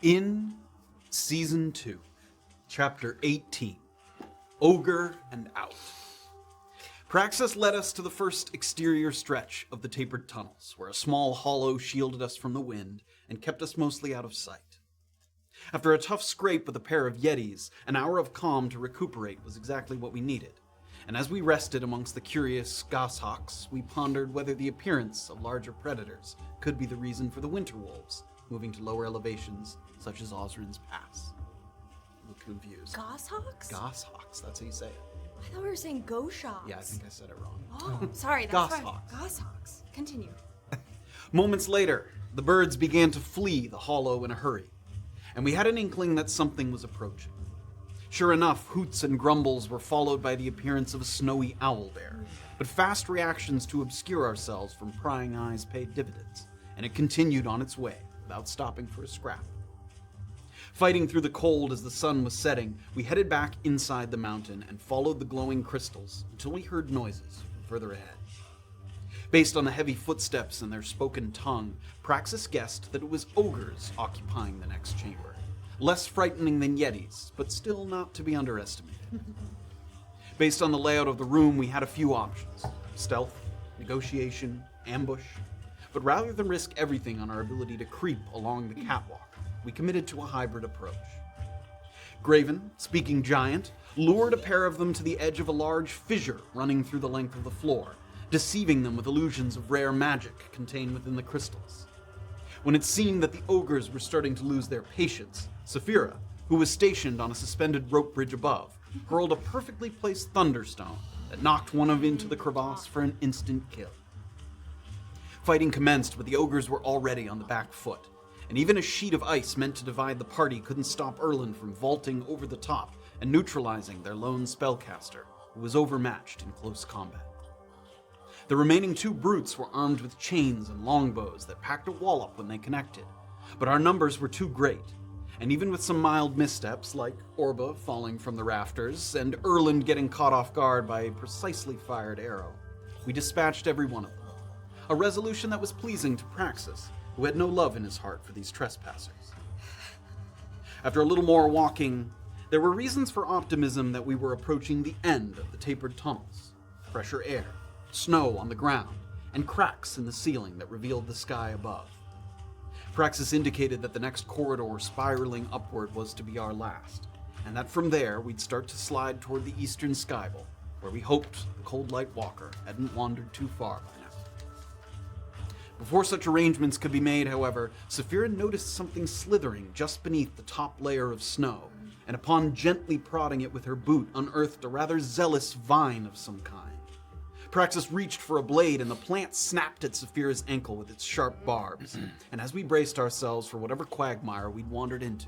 In Season 2, Chapter 18, Ogre and Out. Praxis led us to the first exterior stretch of the tapered tunnels, where a small hollow shielded us from the wind and kept us mostly out of sight. After a tough scrape with a pair of Yettis, an hour of calm to recuperate was exactly what we needed. And as we rested amongst the curious goshawks, we pondered whether the appearance of larger predators could be the reason for the winter wolves moving to lower elevations, such as Osrin's Pass. I'm confused. Goshawks? Goshawks, that's how you say it. I thought we were saying goshawks. Yeah, I think I said it wrong. Oh, sorry, that's right. Goshawks. Goshawks. Continue. Moments later, the birds began to flee the hollow in a hurry, and we had an inkling that something was approaching. Sure enough, hoots and grumbles were followed by the appearance of a snowy owlbear, but fast reactions to obscure ourselves from prying eyes paid dividends, and it continued on its way without stopping for a scrap. Fighting through the cold as the sun was setting, we headed back inside the mountain and followed the glowing crystals until we heard noises further ahead. Based on the heavy footsteps and their spoken tongue, Praxis guessed that it was ogres occupying the next chamber. Less frightening than Yettis, but still not to be underestimated. Based on the layout of the room, we had a few options: stealth, negotiation, ambush. But rather than risk everything on our ability to creep along the catwalk, we committed to a hybrid approach. Graven, speaking giant, lured a pair of them to the edge of a large fissure running through the length of the floor, deceiving them with illusions of rare magic contained within the crystals. When it seemed that the ogres were starting to lose their patience, Safira, who was stationed on a suspended rope bridge above, hurled a perfectly placed thunderstone that knocked one of into the crevasse for an instant kill. Fighting commenced, but the ogres were already on the back foot, and even a sheet of ice meant to divide the party couldn't stop Erland from vaulting over the top and neutralizing their lone spellcaster, who was overmatched in close combat. The remaining two brutes were armed with chains and longbows that packed a wallop when they connected, but our numbers were too great, and even with some mild missteps like Orba falling from the rafters and Erland getting caught off guard by a precisely fired arrow, we dispatched every one of them, a resolution that was pleasing to Praxis, who had no love in his heart for these trespassers. After a little more walking, there were reasons for optimism that we were approaching the end of the tapered tunnels. Fresher air, snow on the ground, and cracks in the ceiling that revealed the sky above. Praxis indicated that the next corridor spiraling upward was to be our last, and that from there we'd start to slide toward the eastern skybowl, where we hoped the Cold Light Walker hadn't wandered too far by now. Before such arrangements could be made, however, Safira noticed something slithering just beneath the top layer of snow, and upon gently prodding it with her boot, unearthed a rather zealous vine of some kind. Praxis reached for a blade, and the plant snapped at Safira's ankle with its sharp barbs, and as we braced ourselves for whatever quagmire we'd wandered into,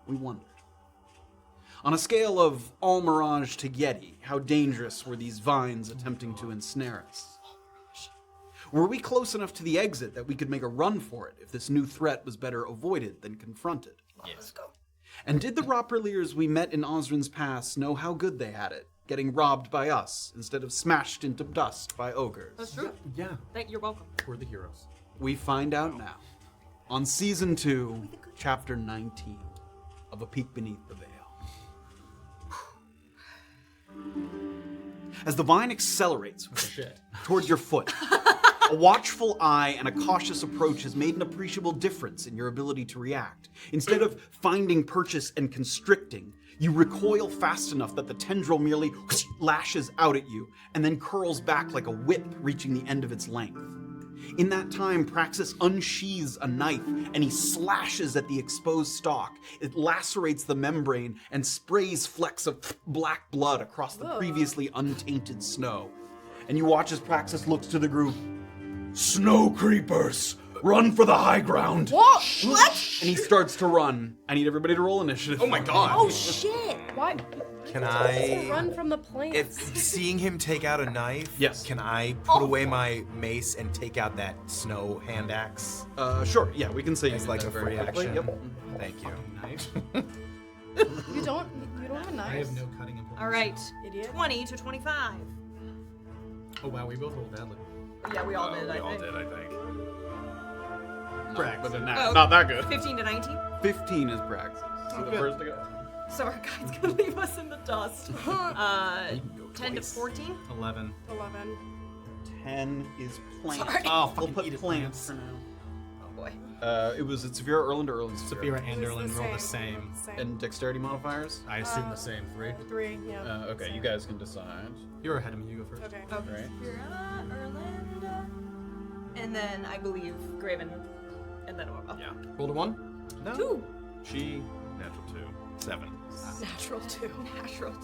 we wondered. On a scale of all mirage to Yeti, how dangerous were these vines attempting to ensnare us? Were we close enough to the exit that we could make a run for it if this new threat was better avoided than confronted? Yes. Let's go. And did the Roperliers we met in Osrin's Pass know how good they had it, getting robbed by us instead of smashed into dust by ogres? That's true. Yeah. You're welcome. We're the heroes. We find out now, on Season 2, Chapter 19, of A Peek Beneath the Veil. As the vine accelerates toward your foot, a watchful eye and a cautious approach has made an appreciable difference in your ability to react. Instead of finding purchase and constricting, you recoil fast enough that the tendril merely lashes out at you and then curls back like a whip reaching the end of its length. In that time, Praxis unsheathes a knife and he slashes at the exposed stalk. It lacerates the membrane and sprays flecks of black blood across the previously untainted snow. And you watch as Praxis looks to the group. Snow creepers, run for the high ground. What? And he starts to run. I need everybody to roll initiative. Oh my god. Oh shit! Why? Can I, Run from the plants. if seeing him take out a knife, Yes. can I put away my mace and take out that snow hand axe? Sure, yeah, we can say you It's did like that a very free quickly. action. Yep. Thank you. Knife. You don't have a knife. I have no cutting implements. All right. Idiot. 20 to 25. Oh wow, we both rolled badly. Yeah, we all did. We I all think. did, I think. But then Oh. not that good. 15 to 19. 15 is Praxis. So the first to go. So our guide's gonna leave us in the dust. 10 to 14. 11. 11. 10 is plant. Sorry. Oh, We'll fucking put eat it, plants plants. for now. Oh boy. It's Safira, Erland, or Erland, Safira and It was Erland roll the same. And dexterity modifiers? I assume the same. 3. 3, yeah. Okay, you guys can decide. You're ahead of me. You go first. Okay. Okay. Right. Safira, Erland, and then I believe Graven, and then Orba. Yeah. Rolled a 1? No. 2. She. Natural 2. 7. Natural 2. Natural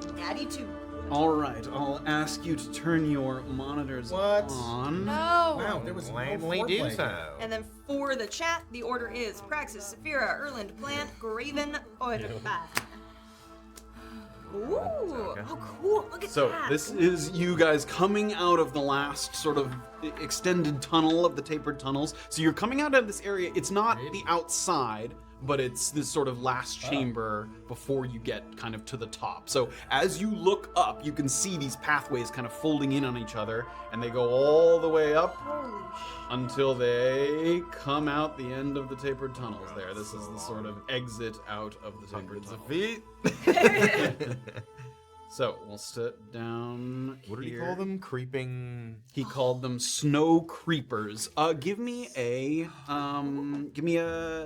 2. Natty 2. All right, I'll ask you to turn your monitors What? on. No. Wow, there was Lamely no do foreplay. so. And then for the chat, the order is Praxis, Safira, Erland, Plant, Graven, Orba. Ooh, oh cool, look at So that. this is you guys coming out of the last sort of extended tunnel of the tapered tunnels. So you're coming out of this area. It's not the outside, but it's this sort of last chamber before you get kind of to the top. So as you look up, you can see these pathways kind of folding in on each other, and they go all the way up Holy shit. until they come out the end of the tapered tunnels there. This is the sort of exit out of the tapered tunnels. So we'll sit down. What did he here. call them? Creeping. He called them snow creepers. Give me a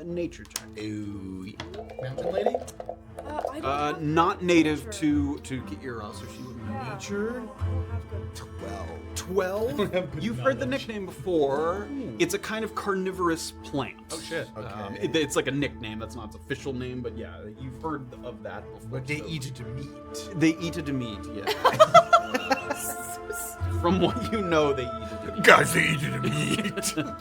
nature check. Ooh. Mountain lady? I don't have Not native nature. to Kira, so she wouldn't know. Yeah, Nature? I don't have good. 12? You've heard the nickname before. It's a kind of carnivorous plant. Oh shit. Okay. It's like a nickname. That's not its official name, but yeah, you've heard of that before. But they so- eat it to meat. They eat it to meat, yeah. From what you know, they eat it to meat. Guys, they eat it to meat.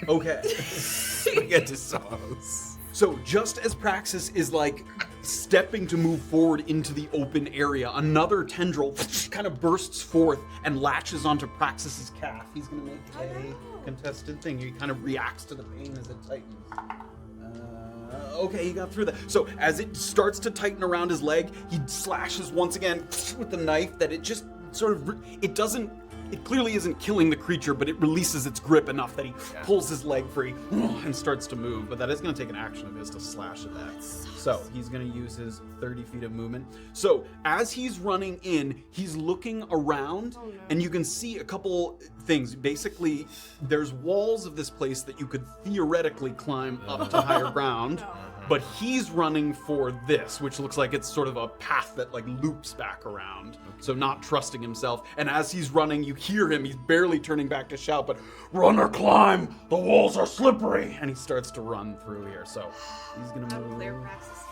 Okay. Spaghetti sauce. So just as Praxis is like stepping to move forward into the open area, another tendril kind of bursts forth and latches onto Praxis's calf. He's gonna make a contested thing. He kind of reacts to the pain as it tightens. Okay, he got through that. So as it starts to tighten around his leg, he slashes once again with the knife that it just sort of, it clearly isn't killing the creature, but it releases its grip enough that he pulls his leg free and starts to move. But that is going to take an action of his to slash at that. So he's going to use his 30 feet of movement. So as he's running in, he's looking around, and you can see a couple things. Basically, there's walls of this place that you could theoretically climb up to higher ground. But he's running for this, which looks like it's sort of a path that like loops back around. So not trusting himself. And as he's running, you hear him. He's barely turning back to shout, but run or climb! The walls are slippery! And he starts to run through here. So he's gonna move. Clear Praxis.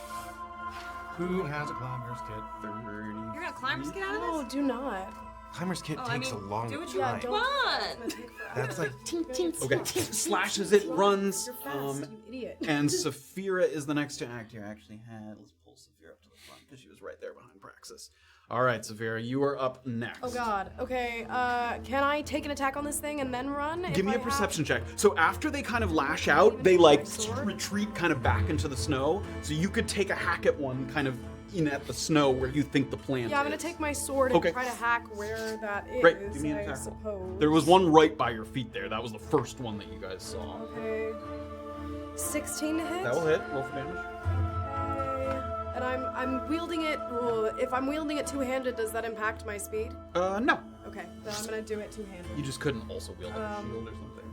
Who has a climber's kit? 30. You're gonna climbers get out of No, this? do not. Climber's kit Oh, I takes mean, a long do what you time. want. don't. Fun! It's gonna take forever. That's like Okay, slashes it, runs. You're fast, you idiot. And Safira is the next to act here. Actually, let's pull Safira up to the front because she was right there behind Praxis. All right, Safira, you are up next. Oh god. Okay. Can I take an attack on this thing and then run? Give me a perception check. So after they kind of lash out, they like retreat kind of back into the snow. So you could take a hack at one kind of in at the snow where you think the plant Yeah, I'm gonna is. take my sword and Okay. try to hack where that is. Right, give me an I attack roll. suppose. There was one right by your feet there. That was the first one that you guys saw. Okay. 16 to hit. That will hit. Roll for damage. Okay. And I'm wielding it. Well, if I'm wielding it two-handed, does that impact my speed? No. Okay, then I'm gonna do it two-handed. You just couldn't also wield a shield or something.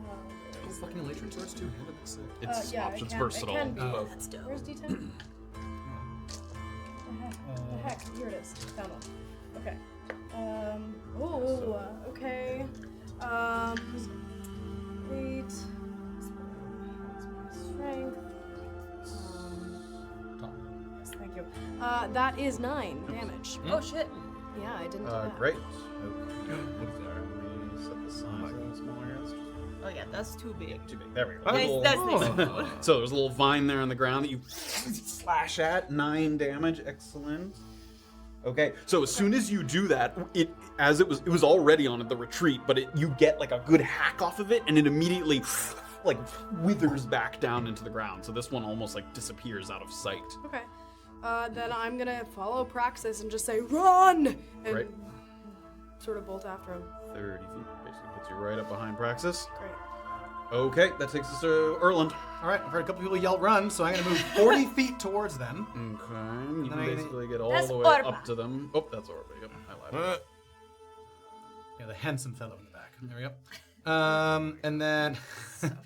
Oh, fucking electric swords too. Hand it sick. It's yeah, options it versatile. can be. Oh. That's dope. Where's D10? The heck? Here it is. Found one. Okay. Okay. 8. Strength. Yes, thank you. That is 9 damage. Oh shit. Yeah, I didn't do that. Great. Okay. Let me set the size a little smaller. Yes. Oh yeah, that's too big. Too big. There we go. Nice, Little- that's nice. So there's a little vine there on the ground that you slash at. 9 damage. Excellent. Okay, so as soon as you do that, it was already on the retreat, but you get like a good hack off of it, and it immediately like withers back down into the ground. So this one almost like disappears out of sight. Okay. Then I'm gonna follow Praxis and just say, run! And Right. sort of bolt after him. 30 feet basically puts you right up behind Praxis. Great. Okay, that takes us to Erland. All right, I've heard a couple people yell run, so I'm going to move 40 feet towards them. Okay, you Then can I- basically get all That's the way Orba. up to them. Oh, that's Orba. Yep, I lied. Yeah, the handsome fellow in the back. There we go. And then...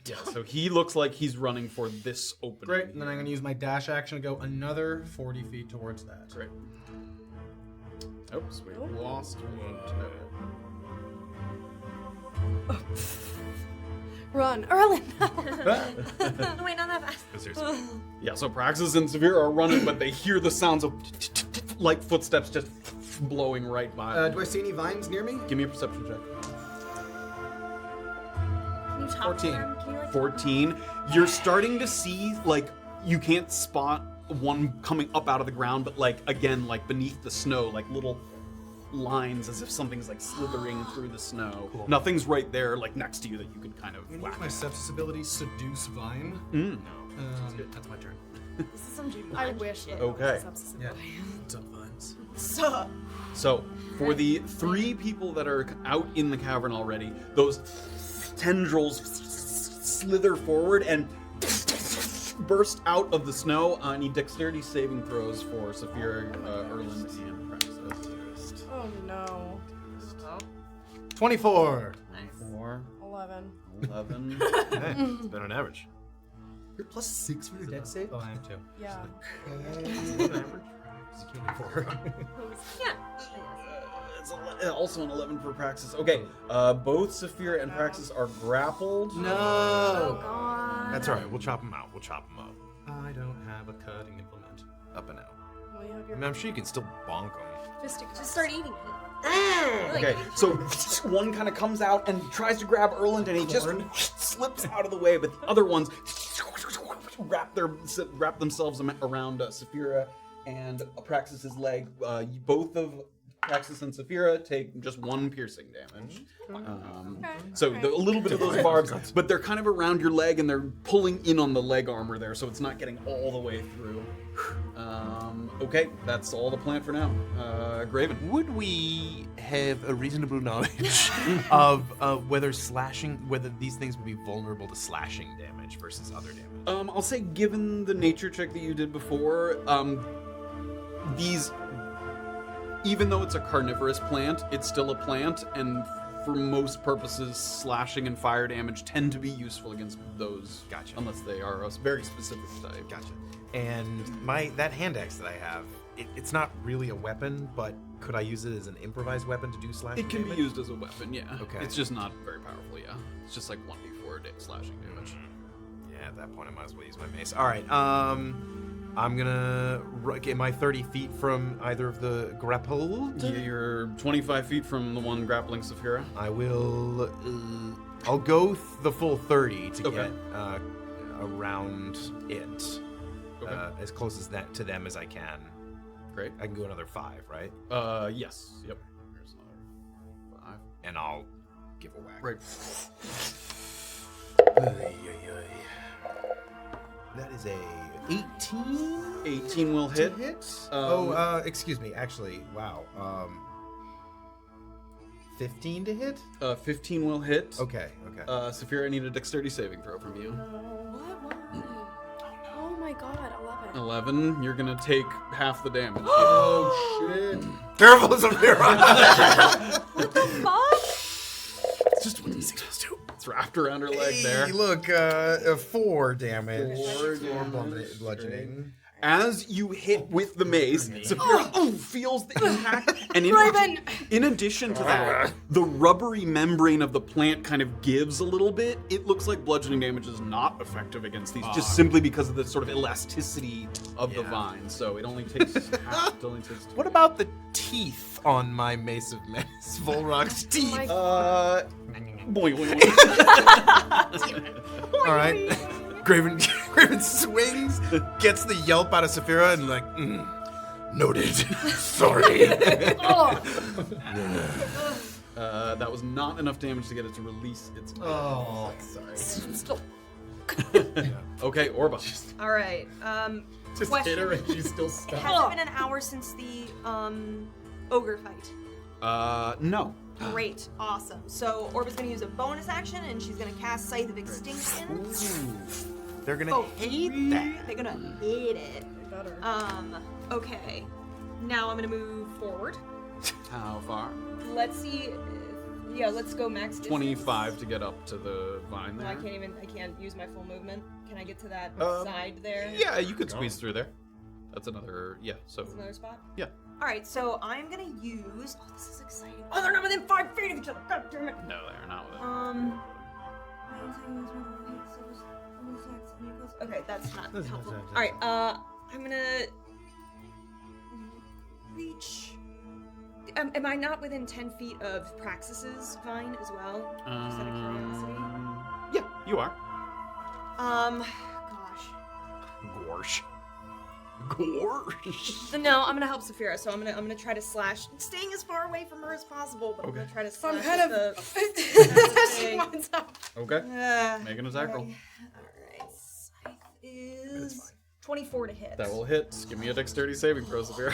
Yeah, so he looks like he's running for this opening. Great, and then I'm going to use my dash action to go another 40 feet towards that. Great. Oops, we lost one. Run, Erland. Oh, wait, not that fast. Yeah, so Praxis and Safira are running, but they hear the sounds of like footsteps just blowing right by them. Do I see any vines near me? Give me a perception check. Can you talk 14. to them? Can you, like, 14. You're starting to see, like, you can't spot one coming up out of the ground, but, like, again, like, beneath the snow, like, little lines as if something's, like, slithering through the snow. Cool. Nothing's right there, like, next to you that you could kind of I'm whack. use my Sepsis ability, Seduce Vine. That's my turn. This is some I wish that Okay. was a subsystem. Yeah. Some vines. Sup? So, for the 3 people that are out in the cavern already, those tendrils slither forward and burst out of the snow. I need dexterity saving throws for Safira, Erland, and Praxis. Oh no. 24. 4, 11. 11. Hey, it's better than average. You're plus 6 for your deck save? Oh, I am too. Yeah. Yeah. It's also an 11 for Praxis. Okay, both Safira and Praxis are grappled. Oh, No! God. That's all right. We'll chop them out. We'll chop them up. I don't have a cutting implement. Up and out. Well, you have I your mean, I'm sure you can still bonk them. fisticuffs. Just start eating it. Okay, so one kind of comes out and tries to grab Erland, and he just slips out of the way, but the other ones wrap themselves around Safira and Praxis's leg. Both of Praxis and Safira take just 1 piercing damage. So a little bit of those barbs, but they're kind of around your leg, and they're pulling in on the leg armor there, so it's not getting all the way through. Okay, that's all the plan for now. Graven. Would we have a reasonable knowledge of whether these things would be vulnerable to slashing damage versus other damage? I'll say, given the nature check that you did before, these, even though it's a carnivorous plant, it's still a plant, and for most purposes, slashing and fire damage tend to be useful against those. Gotcha. Unless they are a very specific type. Gotcha. And that hand axe that I have, it's not really a weapon, but could I use it as an improvised weapon to do slashing It can damage? be used as a weapon, yeah. Okay. It's just not very powerful, yeah. It's just like 1d4 slashing damage. Yeah, at that point I might as well use my mace. All right, I'm gonna get my 30 feet from either of the grappled. Yeah, you're 25 feet from the one grappling Safira. I will. I'll go the full 30 to Okay. get around it, Okay. as close as that to them as I can. Great. I can go another 5, right? Yes. Yep. Here's another 5. And I'll give a whack. Right. That is a 18. 18 will hit. Excuse me. Actually, wow. 15 to hit. 15 will hit. Okay. Safira, I need a dexterity saving throw from you. What? Oh my god, 11. 11. You're gonna take half the damage. Oh, shit. Careful, Safira. What the fuck? It's just 1d6 plus 2. It's wrapped around her leg there. Hey, look, 4 damage. 4 bludgeoning. As you hit with the mace, Safira feels the impact, and Graven! in addition to that, the rubbery membrane of the plant kind of gives a little bit. It looks like bludgeoning damage is not effective against these, just simply because of the sort of elasticity of the vine. So it only takes half. It only takes 2. What about the teeth on my Mace of Menace? Volrock's teeth. my Boy. All right. Graven swings, gets the yelp out of Safira, and like, noted. Sorry. That was not enough damage to get it to release its. Oh. Still. Okay, Orba. All right. Just Question. hit her and she's still stuck. Has it been an hour since the ogre fight? No. Great, awesome. So Orba's gonna use a bonus action, and she's gonna cast Scythe of Extinction. They're gonna hate that. They're gonna hate it. Better. Okay. Now I'm gonna move forward. How far? Let's see. Yeah, let's go max distance. 25 to get up to the vine Well, there. I can't use my full movement. Can I get to that Um, side there? Yeah, you could squeeze through there. That's another, so. That's another spot? Yeah. Alright, so I'm gonna use. Oh, this is exciting. Oh, they're not within 5 feet of each other. God damn it. No, they're not with it. Okay, that's not That's helpful. not- Alright, I'm gonna reach. Am I not within 10 feet of Praxis's vine as well? Just out of curiosity. Yeah, you are. Gosh. Gorsh. Gorsh. No, I'm gonna help Safira, so I'm gonna try to slash, staying as far away from her as possible, but I'm gonna try to So slash. I'm kind the, of. thing. Mine's up. Okay. Make an attack roll. Alright, Scythe is 24 to hit. That will hit. Give me a dexterity saving throw, Safira.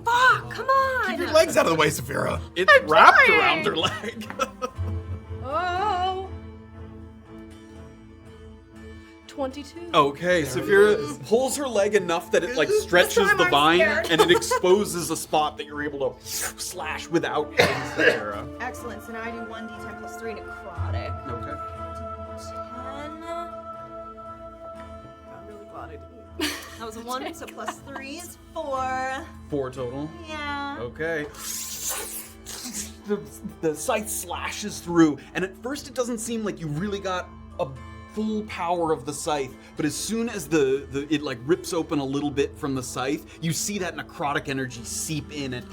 Fuck, come on! Keep your legs out of the way, Safira. It's wrapped trying. around her leg. Oh. 22. Okay, Safira pulls her leg enough that it like stretches time the I'm vine scared. and it exposes a spot that you're able to slash without hitting Safira. Excellent, so now I do 1d10 plus 3 necrotic. Okay. 10. I'm really glad I didn't. That was a 1, so plus 3 is 4. 4 total. Yeah. Okay. The scythe slashes through, and at first it doesn't seem like you really got a full power of the scythe, but as soon as it like rips open a little bit from the scythe, you see that necrotic energy seep in and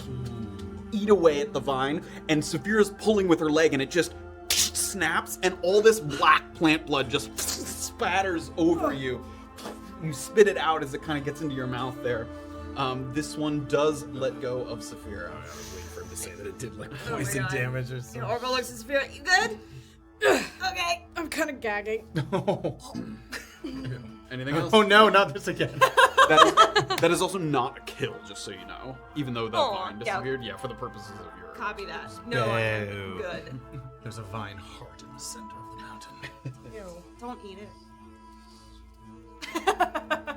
eat away at the vine, and Safira's pulling with her leg, and it just snaps, and all this black plant blood just spatters over you. You spit it out as it kind of gets into your mouth there. This one does let go of Safira. I was waiting for him to say that it did like my poison God. damage or And something. Orba looks at Safira. You good? Okay. I'm kind of gagging. Anything else? Oh no, not this again. That is also not a kill, just so you know. Even though that Oh, vine yeah. disappeared, yeah, for the purposes of your... Copy that. No, I'm Boo. good. There's a vine heart in the center of the mountain. Ew. Don't eat it.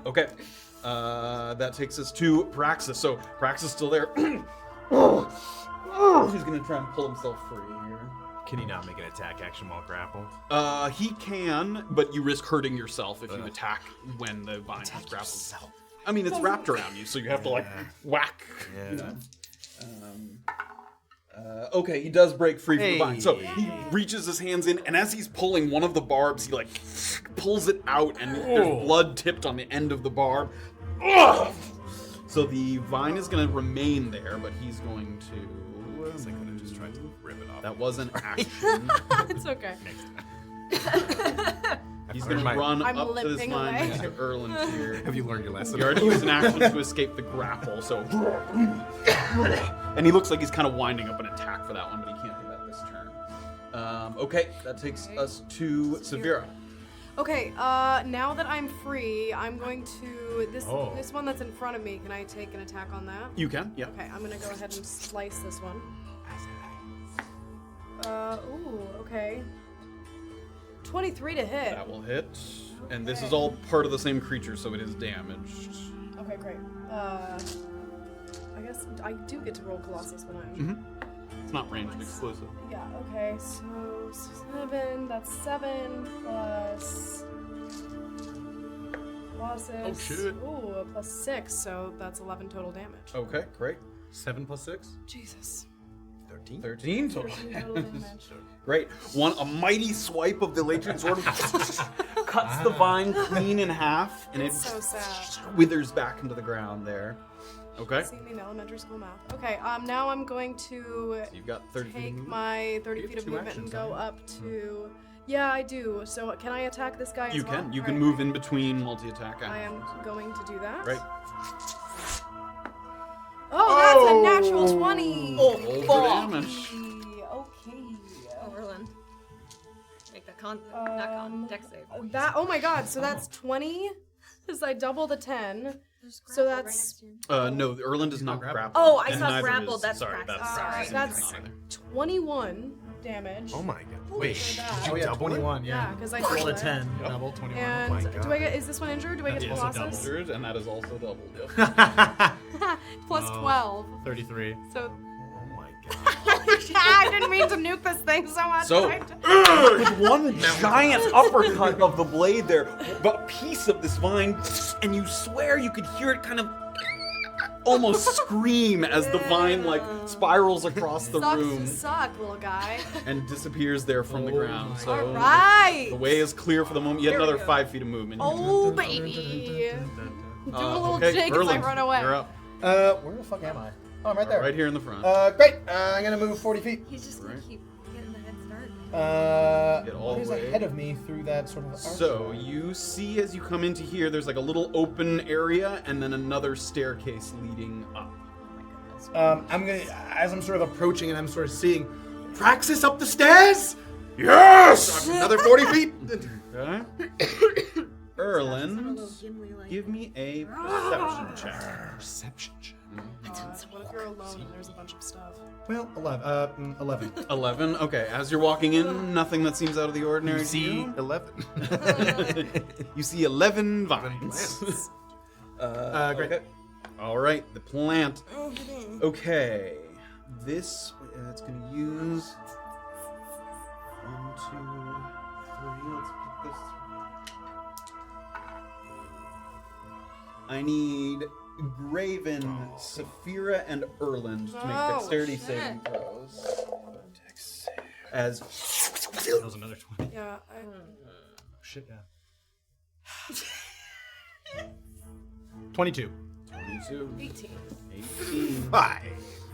Okay. That takes us to Praxis. So, Praxis is still there. He's gonna try and pull himself free here. Can he not make an attack action while grappled? He can, but you risk hurting yourself if you attack when the vine is grappled. I mean, it's wrapped around you, so you have to like whack. You know? Okay, he does break free from the vine. So he reaches his hands in, and as he's pulling one of the barbs, he like pulls it out, and there's blood tipped on the end of the barb. Ugh! So the vine is going to remain there, but he's going to. I could have just tried to rip it off. That was an action. It's okay. He's going to my- run I'm up to this limping vine away. next to Erland here. Have you learned your lesson? He already used an action to escape the grapple, so. And he looks like he's kind of winding up an attack for that one, but he can't do that this turn. Okay, that takes us to Safira. Okay, now that I'm free, I'm going to this Oh. this one that's in front of me. Can I take an attack on that? You can, yeah. Okay, I'm gonna go ahead and slice this one. Ooh, okay. 23 to hit. That will hit. And this is all part of the same creature, so it is damaged. Okay, great. I guess I do get to roll Colossus when I'm. It's not ranged exclusive. Yeah, okay, so 7, that's 7 plus Colossus. Oh, shit. Ooh, plus 6, so that's 11 total damage. Okay, great. 7 plus 6? Jesus. 13? 13 total 13 total damage. Great. A mighty swipe of the Legion sword cuts the vine clean in half, and It's it so sad. withers back into the ground there. Okay. See me in elementary school math. Okay, now I'm going to You've got 30 feet of take movement. my 30 You have feet of 2 movement and actions, go don't you? up to. Yeah, I do. So can I attack this guy You as well? can. You can Alright. move in between multi-attack actions. I am going to do that. Right. Oh, that's a natural 20. Roll for damage. Okay. Oh, Erland. Make that not dex save. That. Oh my God. So that's 20. Because I double the 10. So that's No, Erland is not grappled. Oh, I And saw neither grappled. is- That's sorry, praxis. that's Sorry. praxis. That's 21 damage. Oh my god. Holy Wait, shit. did you yeah, double it? 21, Yeah, yeah. because I Roll a doubled it. 10, double 21. And my God. do I get? Is this one injured? Do I get That to is a double. Colossus? And that is also doubled. Yep. Plus Oh. 12. 33. So Oh my god. I didn't mean to nuke this thing so much. So, but I with one giant uppercut of the blade there, a piece of this vine, and you swear you could hear it kind of almost scream as the vine like spirals across the sucks room to suck, little guy. and disappears there from the ground. So All right. the way is clear for the moment. You had There we another go. 5 feet of movement. Oh baby. Do a little okay, jig as I Erland, run away. You're up. Where the fuck am I? Oh, I'm right there. Right here in the front. Great. I'm gonna move 40 feet. He's just gonna Right. keep getting the head start. Get all What the is way. ahead of me through that sort of arch? So you see as you come into here, there's like a little open area and then another staircase leading up. I'm gonna, as I'm sort of approaching and I'm sort of seeing Praxis up the stairs. Yes. Another 40 feet. Okay. Erland, give me a perception check. Perception check. What if you're alone and there's a bunch of stuff? Well, 11. 11. 11. Okay, as you're walking in, nothing that seems out of the ordinary. You to see you. 11. You see 11 vines. Great. Okay. All right, the plant. Okay, this it's gonna use 1, 2, 3. Let's pick this. I need Graven, Safira, and Erland to make Oh, dexterity shit. saving throws. As That was another 20. Yeah. Shit, yeah. 22. 22, 18. 18. 5.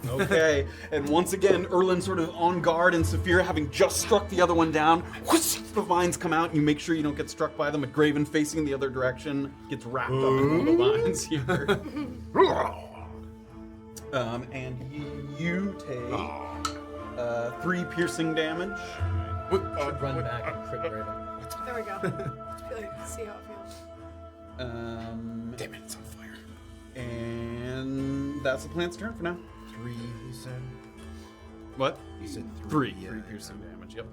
Okay, and once again, Erland sort of on guard, and Safira having just struck the other one down. Whoosh, the vines come out, and you make sure you don't get struck by them. But Graven, facing the other direction, gets wrapped up in one of the vines here. And you take 3 piercing damage. Should run back and crit Raven. There we go. See how it feels. Damn it, it's on fire. And that's the plant's turn for now. 3, you said? What? You said 3. 3. 3 piercing damage. Yep.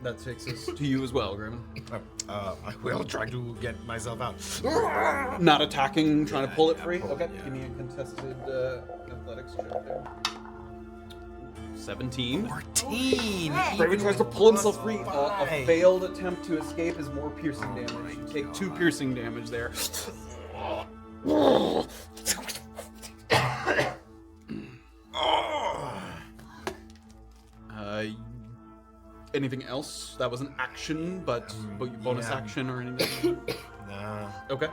That takes us to you as well, Graven. I will try to get myself out. Not attacking, trying to pull it free. pull it, Okay, yeah. give me a contested athletics check there. 17. 14. Graven tries to pull himself free. A Five. failed attempt to escape is more piercing damage. You take 2 piercing damage there. Anything else? That was an action, but bonus yeah. action or anything? Nah. Okay.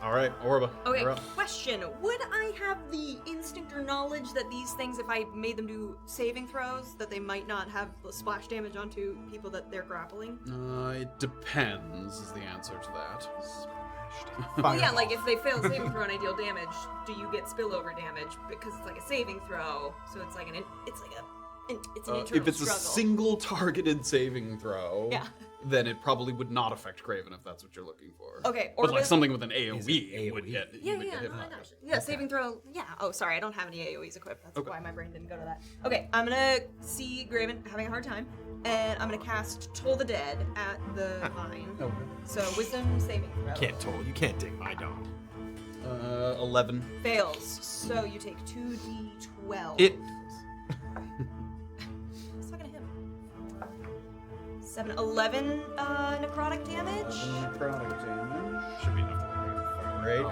All right, Orba. Okay, you're up. question. Would I have the instinct or knowledge that these things, if I made them do saving throws, that they might not have splash damage onto people that they're grappling? It depends, is the answer to that. Well, yeah, like if they fail a saving throw and I deal damage, do you get spillover damage? Because it's like a saving throw, so it's like an internal If it's struggle. a single targeted saving throw, Yeah. then it probably would not affect Graven if that's what you're looking for. Okay, But like Orba- something with an AoE would AoE? get Yeah, would yeah, get hit no, I hard. got you. Yeah, saving throw. Yeah. Oh, sorry, I don't have any AoEs equipped. That's Okay. why my brain didn't go to that. Okay, I'm gonna see Graven having a hard time, and I'm gonna cast Toll the Dead at the vine. Okay. So wisdom saving throw. Can't toll. You can't dig my dog. 11. Fails. So you take 2d12. It. It's not gonna hit. 11 necrotic damage. Necrotic damage. Should be enough. Great.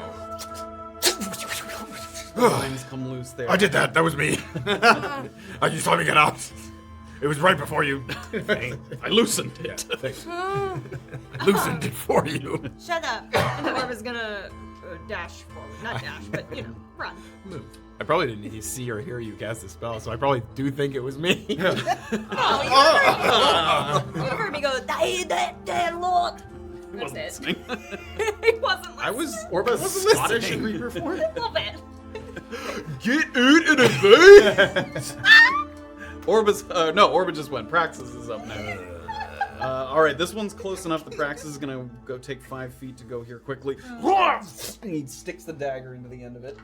Vines come loose there. I did that. That was me. You saw me get out. It was right before you. I loosened it. Thanks. I loosened it for you. Shut up. And the orb is gonna dash forward. Not dash, but run. I probably didn't see or hear you cast the spell, so I probably do think it was me. Oh, you heard me go, die, dead Lord. That's it. Listening. He wasn't listening. I was Orba Scottish in Reaper form. A little bit. Get out in advance! Orba just went. Praxis is up now. All right, this one's close enough. The Praxis is gonna go take 5 feet to go here quickly. And he sticks the dagger into the end of it.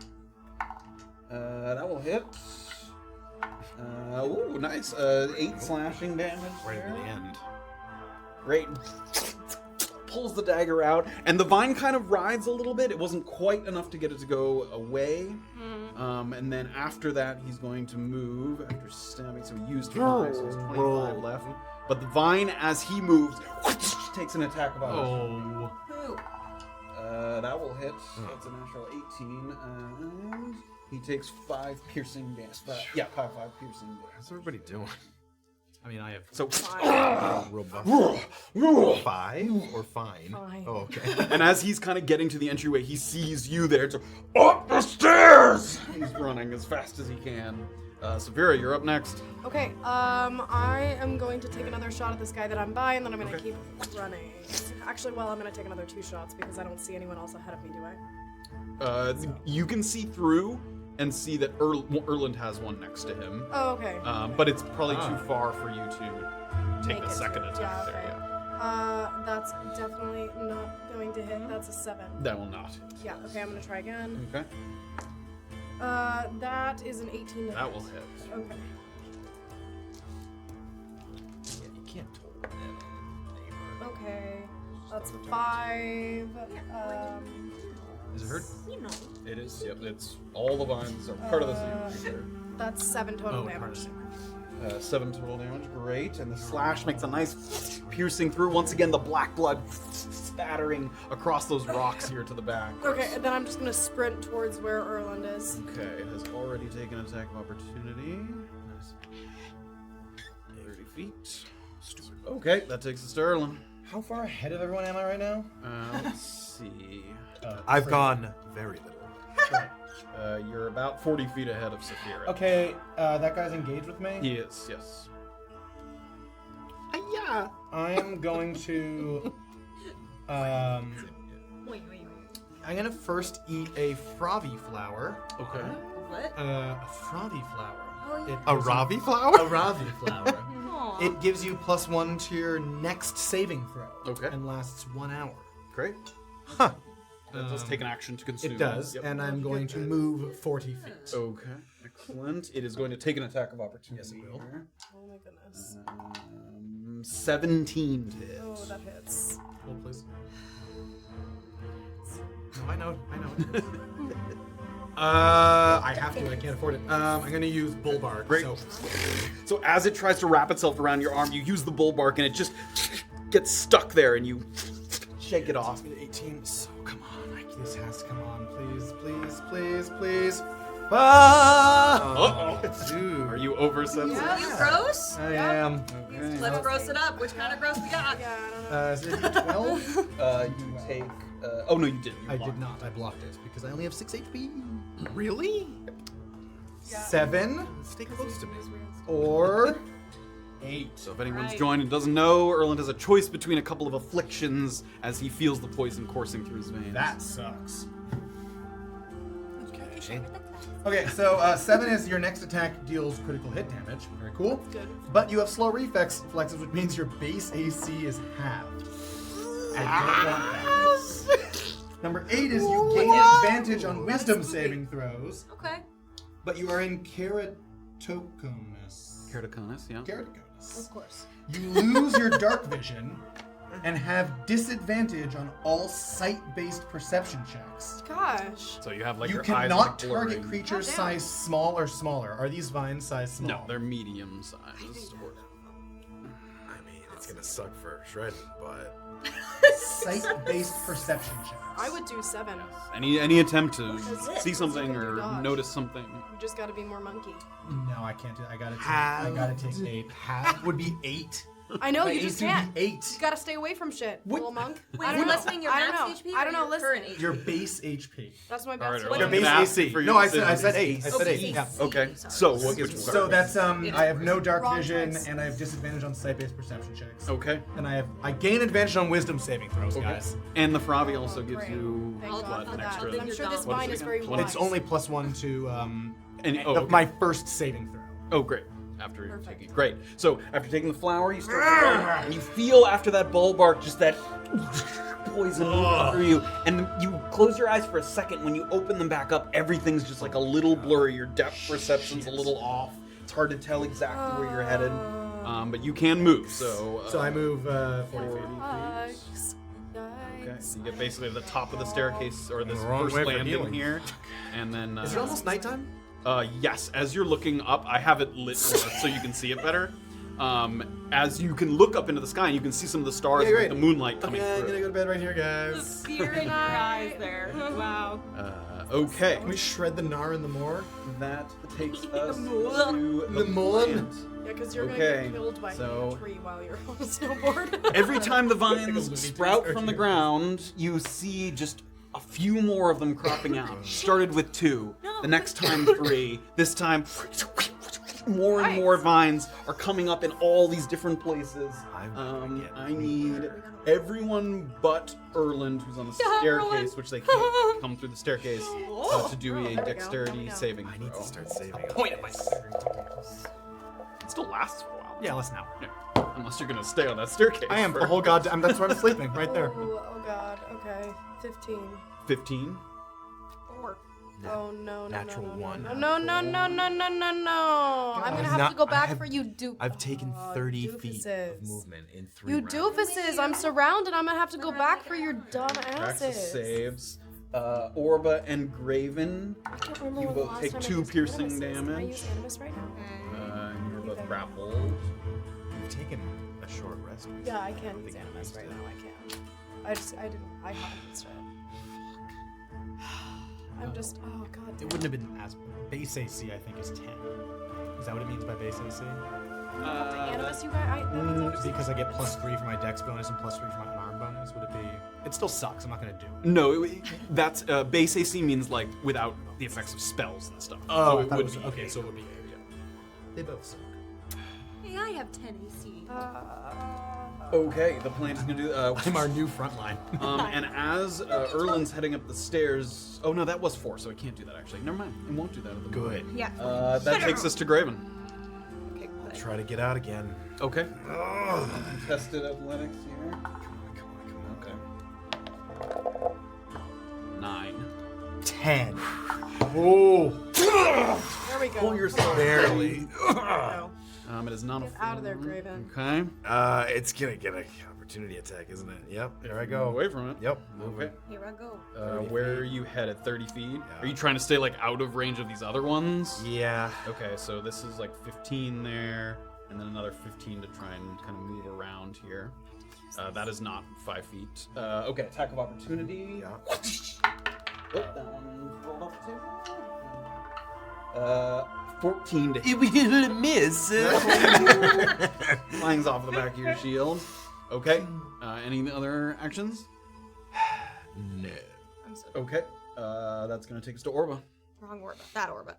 That will hit. Ooh, nice. 8 slashing damage. Right at the there. end. Great. Pulls the dagger out, and the vine kind of rides a little bit. It wasn't quite enough to get it to go away. And then after that, he's going to move after stabbing. So he used 5, so there's 25 left. But the vine, as he moves, takes an attack of opportunity. Who? That will hit. That's a natural 18. And he takes 5 piercing damage. 5 piercing damage. What's everybody doing? I mean, I have So, Robust. 5 or fine? Fine. Oh, okay. and as he's kind of getting to the entryway, he sees you there. So, up the stairs! He's running as fast as he can. Safira, you're up next. Okay, I am going to take another shot at this guy that I'm by, and then I'm gonna keep running. Actually, well, I'm gonna take another 2 shots because I don't see anyone else ahead of me, do I? You can see through and see that Erland has one next to him. Oh, okay. But it's probably too far for you to take Make the it. second attack Yeah, there. okay. Yeah. That's definitely not going to hit. That's a 7. That will not. Yeah, okay, I'm gonna try again. Okay. That is an 18 to hit. That will hit. Okay. Yeah, you can't total that. Okay. That's 5. Is it hurt? You know. It is. Yep. It's all the vines are part of the same. That's 7 total Oh, damage. 7 total damage. Great. And the slash makes a nice piercing through. Once again, the black blood spattering across those rocks here to the back. Okay, and then I'm just gonna sprint towards where Erland is. Okay. It has already taken an attack of opportunity. Nice. 30 feet. Okay. That takes us to Erland. How far ahead of everyone am I right now? Let's see. I've gone very little. You're about 40 feet ahead of Safira. Okay, that guy's engaged with me. He is, yes. Yeah. I am going to. Wait. I'm gonna first eat a frothy flower. Okay. What? A frothy flower. Oh, yeah. A Ravi flower? A frothy flower. Aw. It gives you +1 to your next saving throw. Okay. And lasts 1 hour. Great. Huh. That does take an action to consume. It does, Yep. and I'm going to move 40 feet. Okay. Excellent. It is going to take an attack of opportunity. Yes, it will. here. Oh my goodness. 17 to hit. Oh, that hits. Roll, please. No, I know. I have to. I can't afford it. I'm going to use Bullbark. Great. So as it tries to wrap itself around your arm, you use the bull bark and it just gets stuck there and you shake it off. 18. So come on. This has to come on. Please. Ah! Uh-oh. Dude. Are you oversensitive? Are you gross? I am. Okay. Let's gross it up. Which kind of gross we got? Yeah, I don't know. Is it 12? You take... oh, no, you didn't. You I blocked. did not. I blocked it because I only have 6 HP. Really? Yeah. 7 Stay close to me. or 8. So if anyone's Right. joined and doesn't know, Erland has a choice between a couple of afflictions as he feels the poison coursing through his veins. That sucks. Okay. Okay, so 7 is your next attack deals critical hit damage. Very cool. Good. But you have slow reflexes, which means your base AC is halved. I don't want that. Number 8 is you gain advantage on wisdom saving throws, Okay. but you are in keratoconus. Keratoconus, yeah. Keratoconus. Of course. You lose your dark vision and have disadvantage on all sight-based perception checks. Gosh. So you have like You your eyes cannot like target blurring. creatures Goddamn. size small or smaller. Are these vines size small? No, they're medium sized. I mean, it's gonna suck for shredding, but Sight-based perception checks. I would do 7. Any attempt to it? see something You can do or dodge. notice something. You just gotta be more monkey. No, I can't do that. I gotta take 8. Half would be 8. I know, My you just AC would can't. be 8. You gotta stay away from shit, What? little monk. Wait, I is don't it know. lessening your I don't max know. HP? I don't know, or your current listen. HP? Your base HP. That's my All best. right, What Your is base that AC. for you No, to I sit said on? 8. I said 8. Yeah. Okay, so what gives you So that's It I is have no dark Wrong vision choice. and I have disadvantage on sight-based perception checks. Okay. And I gain advantage on wisdom saving throws, Okay. guys. And the Fravi also gives Great. you Thank I'll- God what, for an that. extra. I'll I'm take sure your this dog. vine is very What wise. It's only +1 to And, oh, of okay. my first saving throw. Oh, great. Perfect. taking. Great. So after taking the flower, you start to run, and you feel after that ball bark just that poison moving through you, and you close your eyes for a second. When you open them back up, everything's just like a little blurry. Your depth perception's a little off. It's hard to tell exactly where you're headed, but you can move. So I move 40 feet. Yikes. okay, so you get basically to the top of the staircase or this Wrong first way for landing healing. here, and then Is it almost nighttime? yes, as you're looking up, I have it lit so you can see it better. As you can look up into the sky, and you can see some of the stars Yeah, with great. the moonlight coming Okay, I'm gonna through. go to bed right here, The guys. fear in your eyes there. Wow. Okay, Can we shred the gnar in the morgue? that takes us to The the moon? plant. Yeah, because you're Okay, gonna get killed by so- a tree while you're on a snowboard. Every time the Like a vines Looney sprout Tunes from the cartoon. ground, you see just a few more of them cropping out. Started with 2, the next time 3, this time more and more vines are coming up in all these different places. I need everyone but Erland, who's on the Yeah, staircase, Erland. which they can't come through the staircase, to do Oh, a there we go. dexterity There we go. saving I need throw. to start saving. Point at myself. It still lasts for a while. Yeah, less an hour. Yeah. Unless you're gonna stay on that staircase. I am for the whole goddamn. That's where I'm sleeping, right there. Oh god, okay. 15. 15. 4. Oh no, no, Natural no, no, one. no, no, no, no, no, no, no, no. I'm gonna have to go back for you, I've taken 30 feet of doofuses. movement in 3 You rounds. doofuses, I'm surrounded. I'm gonna have to go back for your dumb Praxis asses. saves. Orba and Graven, I can't remember you when the both last take time I 2 used piercing animuses. Can I damage. use animus right now? And you're both grappled. You've taken a short rest. Yeah, I can think use you animus used right it. now. I can. I haven't used it. I'm just, oh god. It wouldn't have been as base AC. I think is 10. Is that what it means by base AC? Animus, you guys, that means I'm just- Because I get +3 for my dex bonus and +3 for my unarmed bonus. Would it be? It still sucks. I'm not gonna do it. No, that's base AC means like without the effects of spells and stuff. Oh, so I it thought would it was, be okay. So it would be. Yeah. They both suck. Hey, I have 10 AC. Okay, the plan is gonna do. I'm our new front line. And as Erland's heading up the stairs, oh no, that was 4, so I can't do that actually. Never mind, it won't do that. At the moment. Good. Yeah. That takes us to Graven. Okay, good. Try to get out again. Okay. Tested athletics here. Okay. 9. 10. Oh. There we go. Pull yourself Barely. Go. It is not Get a out of there, four. Graven. Okay. It's gonna get an opportunity attack, isn't it? Yep. Here I Go go. away from it. Yep. Moving. Okay. Here I go. 30 Where feet. are you headed? 30 feet? Yeah. Are you trying to stay like out of range of these other ones? Yeah. Okay, so this is like 15 there, and then another 15 to try and kind of move around here. That is not 5 feet. Okay, attack of opportunity. Yeah. Oh, that one rolled off the table. 14 to hit. It will miss. Flangs off the back of your shield. Okay. Any other actions? No. I'm so Okay. That's gonna take us to Orba. wrong Orba. That Orba.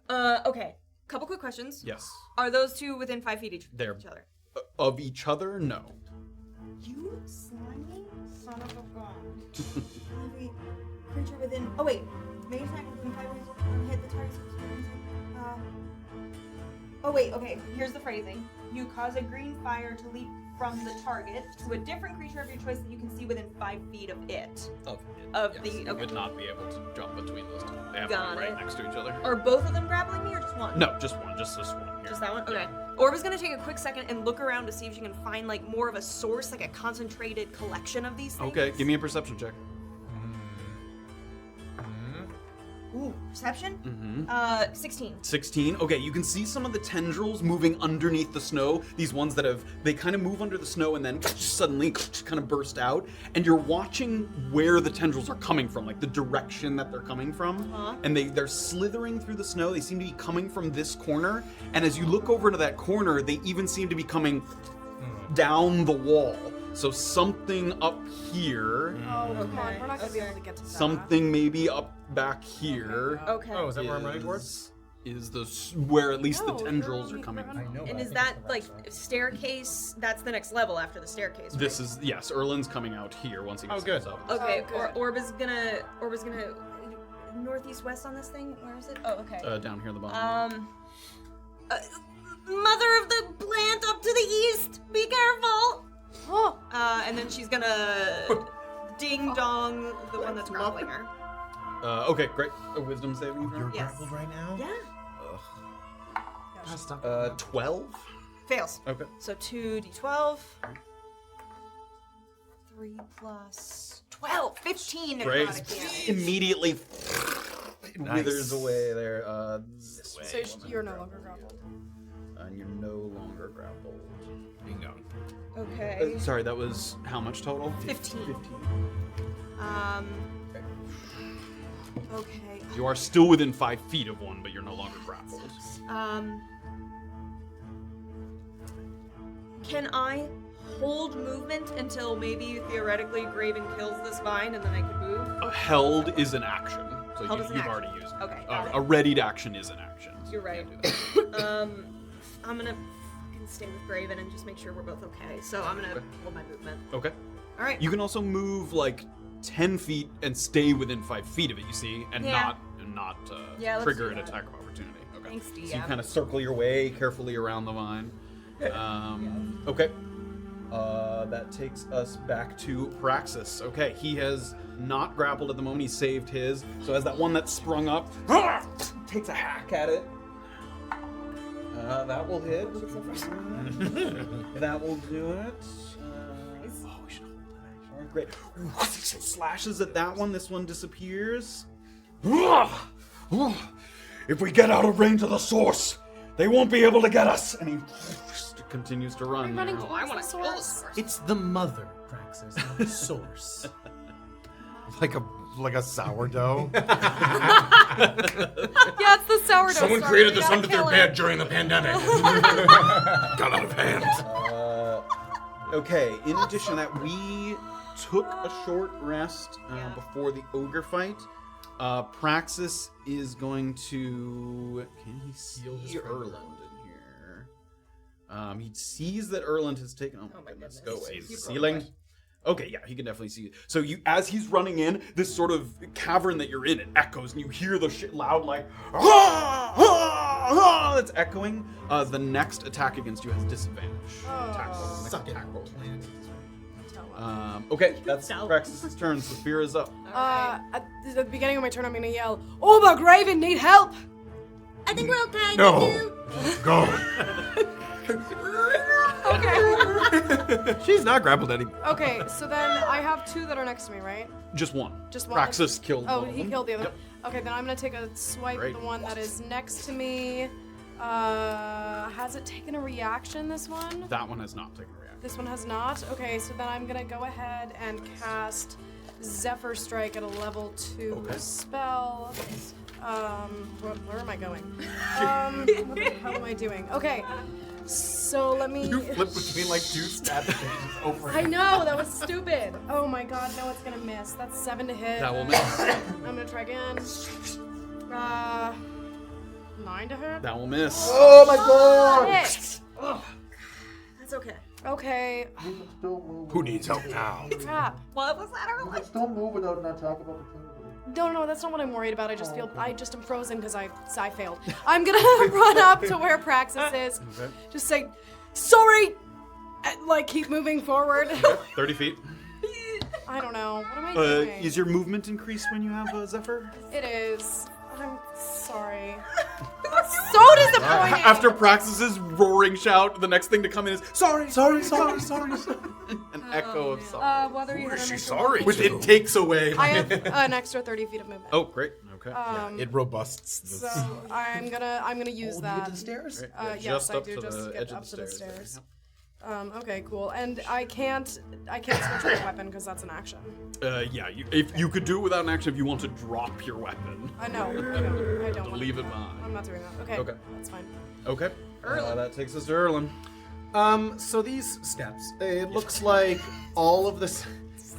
Okay. Couple quick questions. Yes. Are those two within 5 feet each They're- each other? Of each other? No. You slimy son of a gun. Every creature within. Oh wait. Mage attack within 5 feet hit the target. Oh wait. Okay. Here's the phrasing. You cause a green fire to leap from the target to a different creature of your choice that you can see within 5 feet of it. Of yes. the- You okay. would not be able to jump between those two. They have Got to be right it. next to each other. Are both of them grappling me or just one? No, just one. Just this one here. Just that one? Okay. Orba's gonna take a quick second and look around to see if she can find like more of a source, like a concentrated collection of these things. Okay, give me a perception check. Ooh, perception? Mm-hmm. 16. 16. Okay, you can see some of the tendrils moving underneath the snow. These ones that they kind of move under the snow and then suddenly kind of burst out. And you're watching where the tendrils are coming from, like the direction that they're coming from. And they're slithering through the snow. They seem to be coming from this corner. And as you look over into that corner, they even seem to be coming down the wall. So something up here, Oh, come on. We're not gonna be able to get to that. something maybe up back here. Okay. Oh, is that where I'm running towards? Is where at least No, the you're tendrils are on- coming you're from. on- know. And is that like staircase? That's the next level after the staircase. Right? This is yes. Erland's coming out here once he gets good. this up. Okay. Oh, good. Orba's gonna northeast west on this thing. Where is it? Oh, okay. Down here at the bottom. Mother of the then she's gonna ding dong the one that's grappling her. Okay, great. A wisdom saving throw. You're Yes. grappled right now? Yeah. That's not 12. Fails. Okay. So 2d12. 3 plus 12. 15 Great. necrotic damage. Immediately it Nice. withers away there. This So way. you're no longer grappled. And you're no longer grappled. Bingo. Okay. Sorry, that was how much total? 15. Okay. You are still within 5 feet of one, but you're no longer grappled. Can I hold movement until maybe theoretically Graven kills this vine and then I can move? A held is an action, so Held is an you've action. already used it. Okay, got it. A readied action is an action. So You're you right. can't do that. I'm gonna fucking stay with Graven and just make sure we're both okay. So I'm gonna hold my movement. Okay. All right. You can also move like 10 feet and stay within 5 feet of it, you see, and Yeah. not Yeah, let's trigger do an that. attack of opportunity. Okay. Thanks, So you DM. kind of circle your way carefully around the vine. Okay. That takes us back to Praxis. Okay, he has not grappled at the moment. He saved his. So as that one that sprung up, takes a hack at it. That will hit. That will do it. Oh, we should hold that action. Great. Slashes at that one. This one disappears. If we get out of range of the source, they won't be able to get us. And he continues to run. Running now. towards the source. It's the mother, Praxis, not the source. Like a sourdough. Yeah, it's the sourdough. Someone starter. created We this gotta under their kill bed it. during the pandemic. Got out of hand. Okay, in addition to that, we took a short rest before the ogre fight. Praxis is going to... Can he see Erland in here? He sees that Erland has taken... Oh my goodness, go away. Ceiling? Okay, yeah, he can definitely see you. So you, as he's running in, this sort of cavern that you're in, it echoes, and you hear the shit loud, like, ah, ah, ah, it's echoing. The next attack against you has disadvantage. Attack roll. Next Suck it. attack roll. Tell him. Okay, that's Praxis' turn. Safira's up. At the beginning of my turn, I'm gonna yell, Orba, Graven, need help! I think we're okay. No. Go. Okay. She's not grappled anymore. Okay, so then I have two that are next to me, right? Just one. Just one. Praxis killed Oh, one of he them. killed the other. Yep. Okay, then I'm gonna take a swipe Great. at the one that is next to me. Has it taken a reaction, this one? That one has not taken a reaction. This one has not? Okay, so then I'm gonna go ahead and cast Zephyr Strike at a level 2 spell. Where am I going? What the hell am I doing? Okay, so let me... You flip between like two stab things over. I know, that was stupid. Oh my god, no, it's gonna miss. That's 7 to hit. That will miss. I'm gonna try again. 9 to hit. That will miss. Oh my god! Hit. That's okay. Okay. Who needs help now? Crap. What was that, Erland? Still move without an attack of opportunity. No, that's not what I'm worried about. I just am frozen because I failed. I'm gonna run up to where Praxis is. Okay. Just say, sorry! And, like, keep moving forward. 30 feet. I don't know. What am I doing? Is your movement increased when you have Zephyr? It is. I'm sorry. So disappointing! After Praxis' roaring shout, the next thing to come in is sorry. An echo of sorry. Whether you Who hit is an she extra sorry Which to? it takes away. I have an extra 30 feet of movement. Oh, great. Okay. It robusts. So I'm gonna use You that. get to the stairs? Yes, just I up do to just the get edge up of to the the stairs. there. stairs. Okay, cool. And I can't switch my weapon because that's an action. Yeah, if you could do it without an action if you want to drop your weapon. No, I don't want Leave to it do that. behind. I'm not doing that. Okay. Okay. That's fine. Okay. That takes us to Erland. So these steps, it looks like all of this.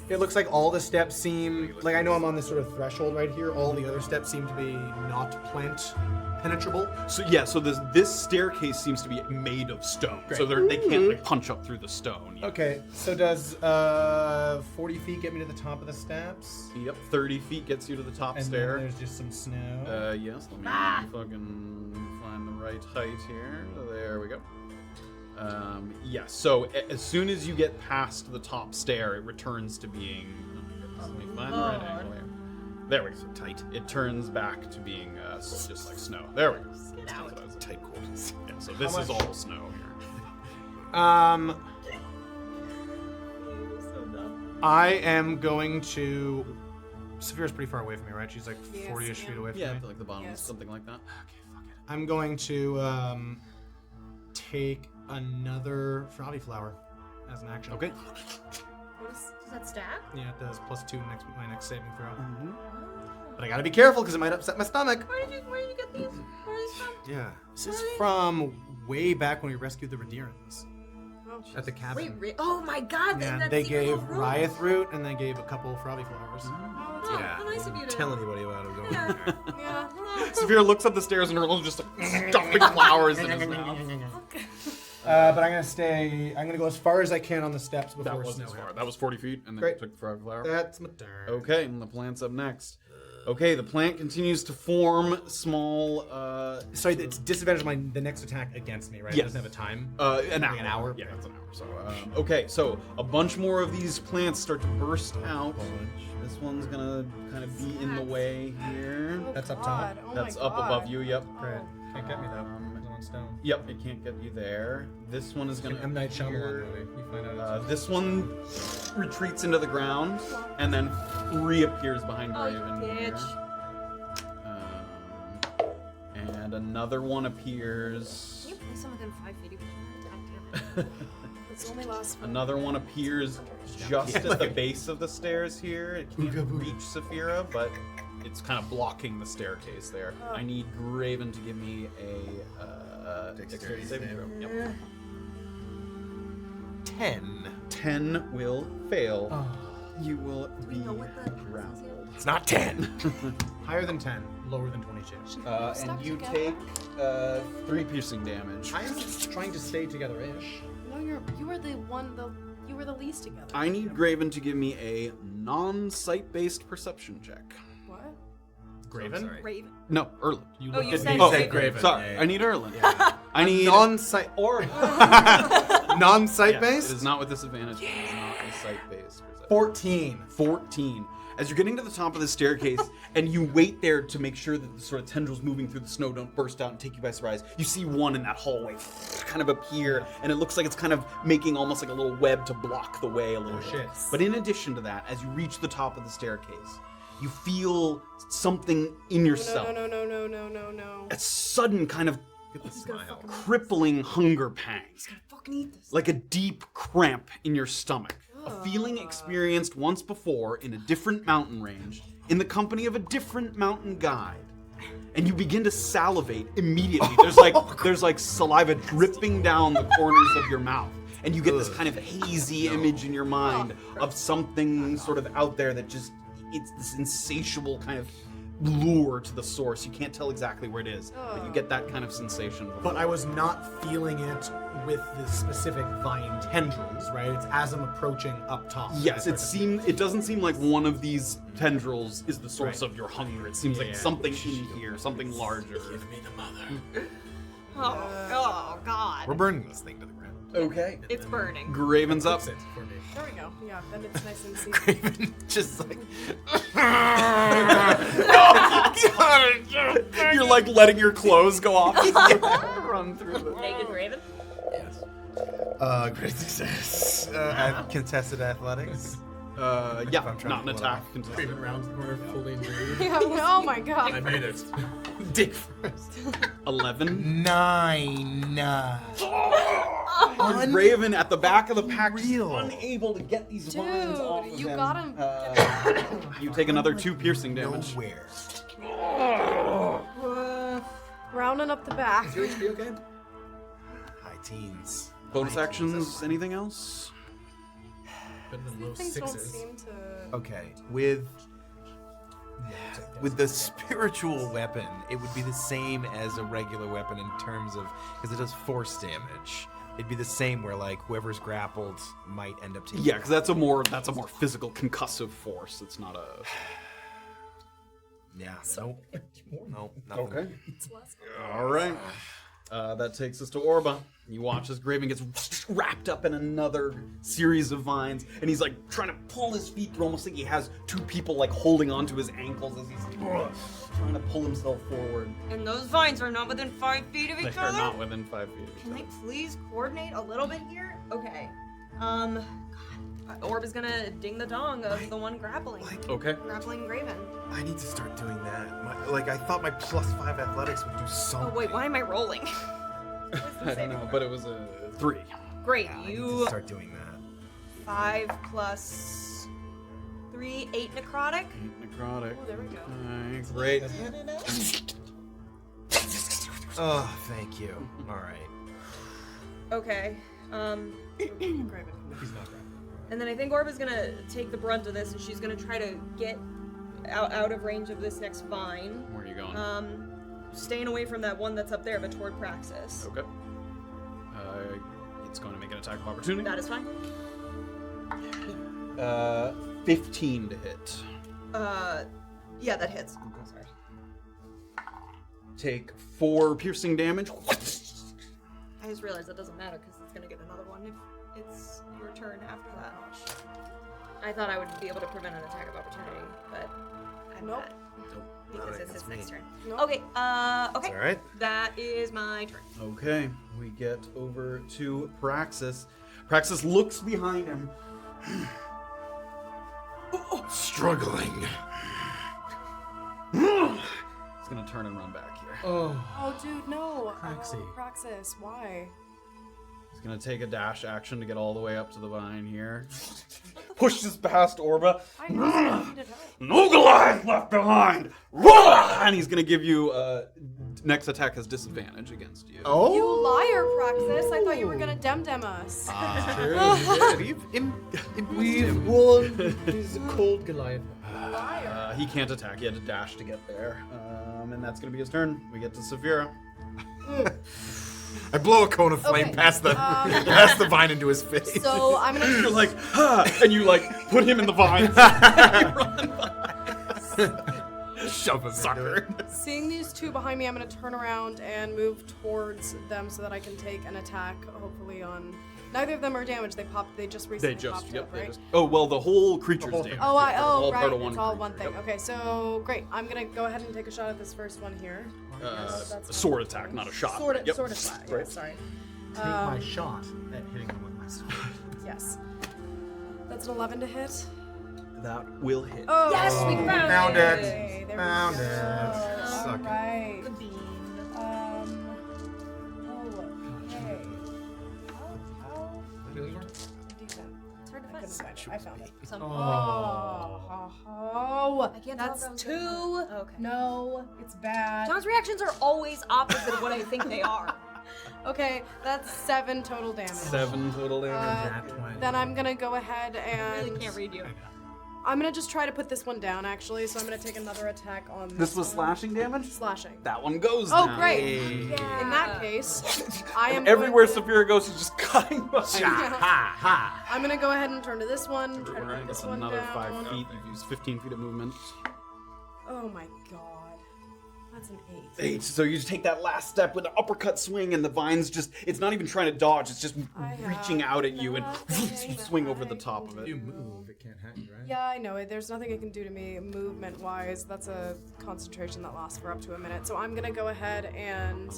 It looks like all the steps seem like I know I'm on this sort of threshold right here. All the other steps seem to be not plant penetrable. So yeah, so this staircase seems to be made of stone, so they can't like punch up through the stone. Yet. Okay, so does 40 feet get me to the top of the steps? Yep, 30 feet gets you to the top And stair. then there's just some snow. Yes, let me fucking find the right height here. There we go. Yeah, so as soon as you get past the top stair, it returns to being... Let me find the right angle here. There we go. Tight. It turns back to being just like snow. There we go. That's what I was tight quarters. Yeah, so this is all snow here. I am going to... Safira's pretty far away from me, right? She's like 40-ish feet away from Yeah, me. I feel like the bottom is something like that. I'm going to take another frothy flower as an action. Okay. Does that stack? Yeah, it does. +2 my next saving throw. But I gotta be careful because it might upset my stomach. Where did you get these? Where are these from? Yeah. This is from way back when we rescued the Radirans. At the cabin. Wait, oh my god! Yeah, they gave Riot Root and they gave a couple frothy flowers. Oh, how nice of you to Tell anybody about it. Don't Yeah. worry. Yeah. Safira looks up the stairs and Erland just like stuffing flowers in his mouth. But I'm gonna stay. I'm gonna go as far as I can on the steps before That wasn't snow as far. happens. That was 40 feet, and then Great. you took the frog flower. That's my turn. Okay, and the plant's up next. Okay, the plant continues to form small. Sorry, it's disadvantage on the next attack against me, right? Yes. It doesn't have a time. An hour. Like an hour? Yeah, it's an hour. So, okay, so a bunch more of these plants start to burst out. This one's gonna kind of be in the way here. That's up God. top. Oh That's my up God. above you. Yep. Great. Can't get me though. I'm on stone. Yep. It can't get you there. This one is gonna. M. Night appear- Shyamalan movie. You find out. This one retreats into the ground and then reappears behind Oh, you Graven here. bitch. And another one appears. Can you play some within 5 feet of each other? God damn it. It's only last one. Another one appears just at the base of the stairs here. It can't reach Safira, but it's kind of blocking the staircase there. I need Graven to give me a dexterity saving throw. Yep. 10. 10 will fail. You will be know what the grappled. It's not 10. Higher than 10, lower than 22. And you together? take 3 piercing damage. I'm trying to stay together-ish. No, you were the one. You were the least together. I need Graven to give me a non-sight-based perception check. What? Graven? Raven. No, Erland. You Oh, looked you at said me. Graven. Graven. Sorry, I need Erland. I need Non-sight. or Non-sight-based? It is not with disadvantage. It is not a sight-based perception. 14. 14. As you're getting to the top of the staircase and you wait there to make sure that the sort of tendrils moving through the snow don't burst out and take you by surprise, you see one in that hallway kind of appear, and it looks like it's kind of making almost like a little web to block the way a little bit. shit. But in addition to that, as you reach the top of the staircase, you feel something in yourself. No. A sudden kind of Smile. crippling hunger pang. Fucking eat this. Like a deep cramp in your stomach. A feeling experienced once before in a different mountain range, in the company of a different mountain guide. And you begin to salivate immediately. There's like saliva dripping down the corners of your mouth. And you get this kind of hazy image in your mind of something sort of out there that just, it's this insatiable kind of lure to the source. You can't tell exactly where it is, but you get that kind of sensation. But I was not feeling it with the specific vine tendrils, right? It's as I'm approaching up top. Yes, it doesn't seem like one of these tendrils is the source of your hunger. It seems like something in here, something larger. Give me the mother. Oh god. We're burning this thing to the ground. Okay. It's burning. Graven's up. It for me. There we go. Yeah, then it's nice and see. Graven just like. You're like letting your clothes go off. Run through the... Naked Raven? Yes. Great success. Contested athletics. Yeah, I'm trying not an to pull it attack. off. Contested. Rounds the corner fully nude. Yeah, oh my God. I made it. Dick first. 11. 9. Raven at the back of the pack, Unreal. unable to get these vines off of you him. got him. You take another 2 piercing damage. Nowhere. Rounding up the back. Is your HP okay? High teens. Bonus actions, anything else? Better than low Things don't sixes. seem to. Okay, with the spiritual weapon, it would be the same as a regular weapon in terms of, because it does force damage. It'd be the same where like whoever's grappled might end up taking. Yeah, because that's a more physical concussive force. It's not a. Yeah. So no, nothing. Okay. All right. That takes us to Orba. You watch as Graven gets wrapped up in another series of vines, and he's like trying to pull his feet through, almost like he has two people like holding onto his ankles as he's trying to pull himself forward. And those vines are not within 5 feet of each They're other? not within 5 feet of each Can other. they please coordinate a little bit here? Okay. God. Orb is gonna ding the dong of the one grappling. Okay. Grappling Graven. I need to start doing that. I thought my +5 athletics would do something. Oh wait, why am I rolling? I don't know, but it was a 3. Great, I need you to start doing that. 5 plus 3, 8 necrotic. Necrotic. Oh, there we go. Alright, great. Oh, thank you. All right. Okay. Graven. He's not right. And then I think Orba's gonna take the brunt of this, and she's gonna try to get out of range of this next vine. Where are you going? Staying away from that one that's up there, but toward Praxis. Okay. It's going to make an attack of opportunity. That is fine. 15 to hit. Yeah, that hits. Sorry. Take 4 piercing damage. I just realized that doesn't matter because it's gonna get another one if it's your turn after that. I thought I would be able to prevent an attack of opportunity, but I'm Nope. not. Because it's his next turn. Nope. Okay, okay. All right. That is my turn. Okay, we get over to Praxis. Praxis looks behind him. Struggling. He's gonna turn and run back here. Oh, dude, no. Praxi. Oh, Praxis, why? He's gonna take a dash action to get all the way up to the vine here. Pushes past Orba. I just needed help. No Goliath left behind! Rah! And he's gonna give you next attack has disadvantage against you. Oh! You liar, Praxis. I thought you were gonna dem us. We've won. He's a cold Goliath. Liar. He can't attack. He had to dash to get there. And that's gonna be his turn. We get to Safira. I blow a cone of flame Okay, past the vine into his face. So I'm gonna. You're like, ha! And you like put him in the vines. Shove a sucker. Seeing these two behind me, I'm gonna turn around and move towards them so that I can take an attack. Hopefully on. Neither of them are damaged. They just recently popped up, right? Oh well, the whole creature's whole damaged. thing. Oh, It's all right. part of It's all creature. one thing. Yep. Okay, so great. I'm gonna go ahead and take a shot at this first one here. That's A sword attack, not a shot. Sword Yep. attack. Right. Yeah, sorry. Take my shot at hitting him with my sword. Yes. That's an 11 to hit. That will hit. Oh, Yes, we found it. Okay, there Found we go. it. Suck it. Right. The bean. Okay. How do that? It's hard to I couldn't find. find it. I found it. Some. Oh, I can't tell that's if that was 2. good. Okay. No, it's bad. John's reactions are always opposite of what I think they are. Okay, that's 7 total damage. 7 total damage. Nat 20. Then I'm gonna go ahead I and really can't read you. I'm gonna just try to put this one down actually. So I'm gonna take another attack on This was one. slashing damage? Slashing. That one goes Oh, now. great. In that case, I am And everywhere going to- Safira goes, she's just cutting behind. Ha ha! I'm gonna go ahead and turn to this one. Try to Alright, put this that's one another down. 5 feet. You've used 15 feet of movement. Oh my god. That's an 8. 8. So you just take that last step with an uppercut swing, and the vine's just, it's not even trying to dodge, it's just I reaching have out at you, and nothing you swing over the I top of You it. move, it can't hurt you, right? Yeah, I know it. There's nothing it can do to me movement-wise. That's a concentration that lasts for up to a minute. So I'm gonna go ahead and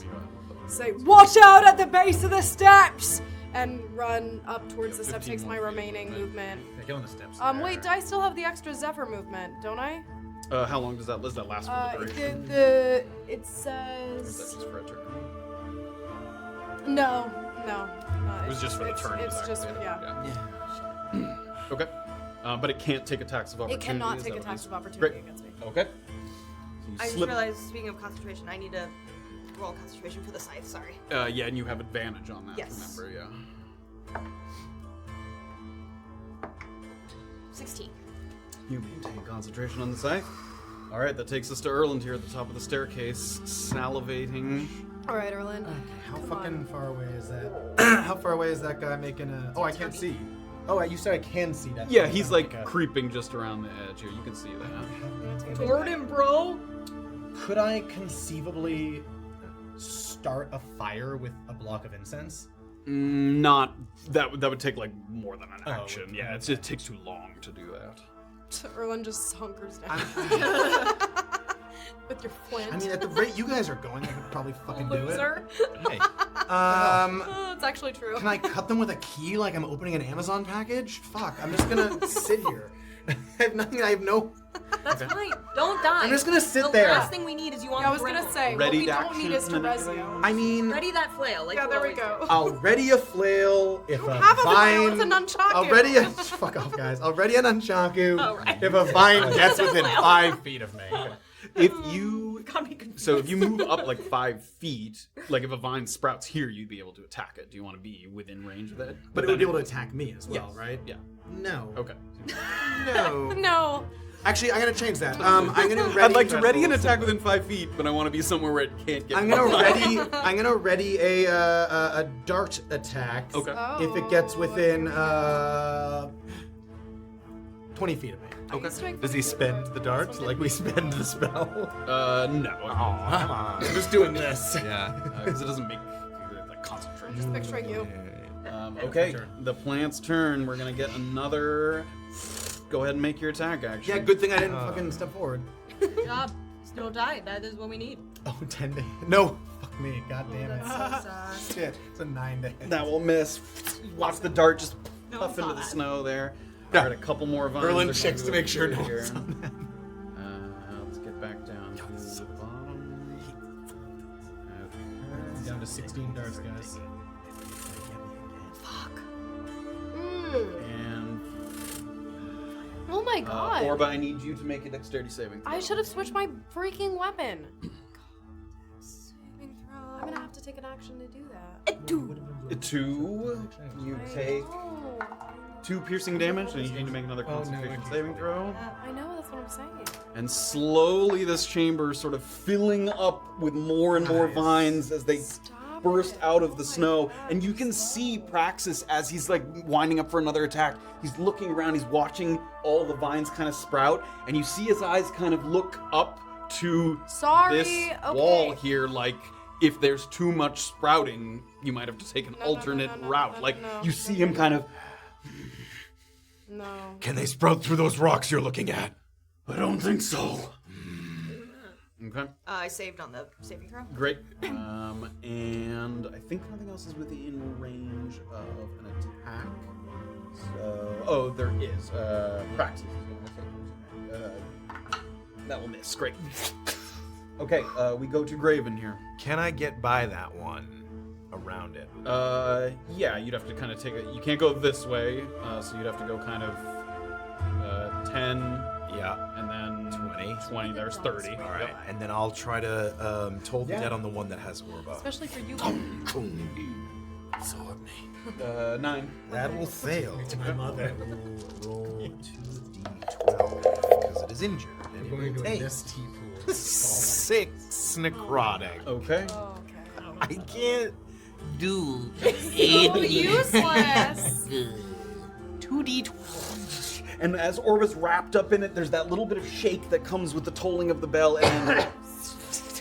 say, "Watch out at the base of the steps!" and run up towards the steps. 15 Takes my more feet remaining movement. Yeah, get on the steps. Wait, do I still have the extra Zephyr movement? Don't I? How long does that last for the duration? It Or is that says just for a turn? no. It was just for the turn. It's just exactly. yeah. Okay. But it can't take attacks of It opportunity. cannot is take that what it attacks is? of opportunity Great. against me. Okay. So you I just slip- realized, speaking of concentration, I need to roll concentration for the scythe. Sorry. yeah, and you have advantage on that. Yes. Remember, yeah. 16. You maintain concentration on the scythe. All right, that takes us to Erland here at the top of the staircase, salivating. All right, Erland. How Come fucking on. far away is that? How far away is that guy making a? Oh, I can't see. Oh, you said I can see that. Yeah, he's like Okay. creeping just around the edge here. You can see that. Toward him, bro. Could I conceivably? start a fire with a block of incense? Not that would take like more than an Oh, action. okay. Yeah, it takes too long to do that. So Erland just hunkers down. With your flint. I mean, at the rate you guys are going, I could probably fucking do it. Loser. Hey, Oh, it's actually true. Can I cut them with a key like I'm opening an Amazon package? Fuck, I'm just gonna sit here. I have nothing, I have no... That's fine. Don't die. I'm just gonna sit the there. last thing we need is you on Yeah, I the was gonna ground. say, what Ready we to don't need is to action, Resio. I mean, Ready that flail. Like Yeah, you there we always go. do. I'll ready a flail if a have a flail, vine... it's a nunchaku. I'll ready a... Fuck off, guys. I'll ready a nunchaku Oh, right. if a vine gets It's a within flail. 5 feet of me. If you Got me confused. so if you move up like 5 feet, like if a vine sprouts here, you'd be able to attack it. Do you want to be within range of it? But it would be able to attack me as well, Yes. right? Yeah. No. Okay. No. No. Actually, I'm gonna change that. I'm gonna ready... I'd like to ready an attack within 5 feet, but I want to be somewhere where it can't get. I'm gonna ready a dart attack. Okay. If it gets within 20 feet of me. Okay. does he spend the dart like we spend the spell? No. Come on. I'm just doing this. Yeah. Because it doesn't make like concentration. Just picturing you. Okay, the plant's turn. We're gonna get another. Go ahead and make your attack. Actually. Yeah, good thing I didn't fucking step forward. Good job. Still die. That is what we need. Oh, 10 days. No. Fuck me. God damn it. That's so sad. Shit. It's a 9 days. That will miss. Watch the dart just No puff one into saw the that. snow there. Yeah. Alright, a couple more vines. Erland are checks to gonna make sure go no here. one's on them. Let's get back down to the bottom. Okay. Down to 16 darts, guys. And Oh my god. Orba, I need you to make a dexterity saving throw. I should have switched my freaking weapon. I'm gonna have to take an action to do that. 2. You take Oh, 2 piercing damage, and you need to make another Oh, no, concentration okay. saving throw. I know, that's what I'm saying. And slowly, this chamber is sort of filling up with more and more Nice. vines as they Stop burst it. out of Oh the my snow. God. And you can see Praxis as he's like winding up for another attack. He's looking around, he's watching all the vines kind of sprout, and you see his eyes kind of look up to Sorry. this Okay. wall here, like if there's too much sprouting, you might have to take an No, alternate no, route. Like no. you see him kind of. No. Can they sprout through those rocks you're looking at? I don't think so. Okay. I saved on the saving throw. Great. And I think nothing else is within range of an attack. So, there is. Practice. That will miss. Great. Okay, we go to Graven here. Can I get by that one around it? Yeah, you'd have to kind of take it. You can't go this way, so you'd have to go kind of 10, Yeah. and then 20. 20. There's 30. All right, and then I'll try to toll the Yeah. dead on the one that has Orba. Especially for you. Sword me. 9. That will fail. To my mother. Roll 2d12 because it is injured. And it Going will to take this tea pool. 6 necrotic. Okay. Oh, okay. I can't do So useless. 2d12. And as Orba's wrapped up in it, there's that little bit of shake that comes with the tolling of the bell, and then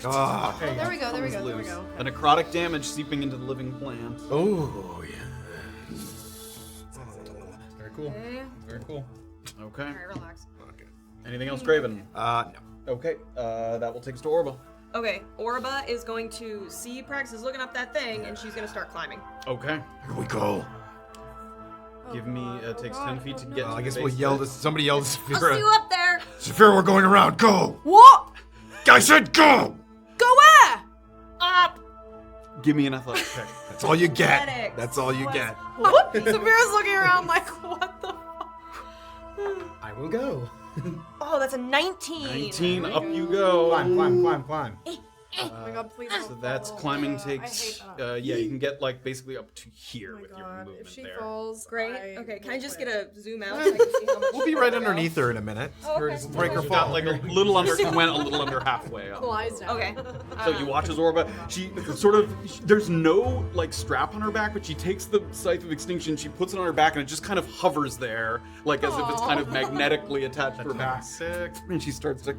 Ah. Oh, there we go, there we comes go, there we loose. go. The necrotic damage seeping into the living plant. Oh, yeah. Very cool. Okay. Very cool. Okay. Alright, relax. Okay. Anything else, Graven? No. Okay. That will take us to Orba. Okay, Orba is going to see Praxis looking up that thing, and she's gonna start climbing. Okay. Here we go. Give me. It takes 10 feet to get. Well, to I the guess base we'll yell plate. to somebody yell to I'll see Safira. you up there! Safira, we're going around. Go. What? I said go. Go where? Up! Give me an athletic check. That's all you get. Athletics. That's all you Was- get. What? Safira's looking around like, what the fuck? I will go. Oh, that's a 19! 19. Up you go. Climb. Oh my god, please don't So that's fall. climbing I takes. hate that. Yeah, you can get like basically up to Oh here my with your god, movement if she there. falls, Great. Okay, can I just get a? a zoom out so I can see how much We'll be right underneath her in a minute. Oh, okay. Just break her You got fall. like a little under. You went a little under halfway up. Lies down. Okay. So you watch as Orba, she sort of, there's no like strap on her back, but she takes the Scythe of Extinction, she puts it on her back, and it just kind of hovers there, like as if it's kind of magnetically attached to her back. Sick. And she starts to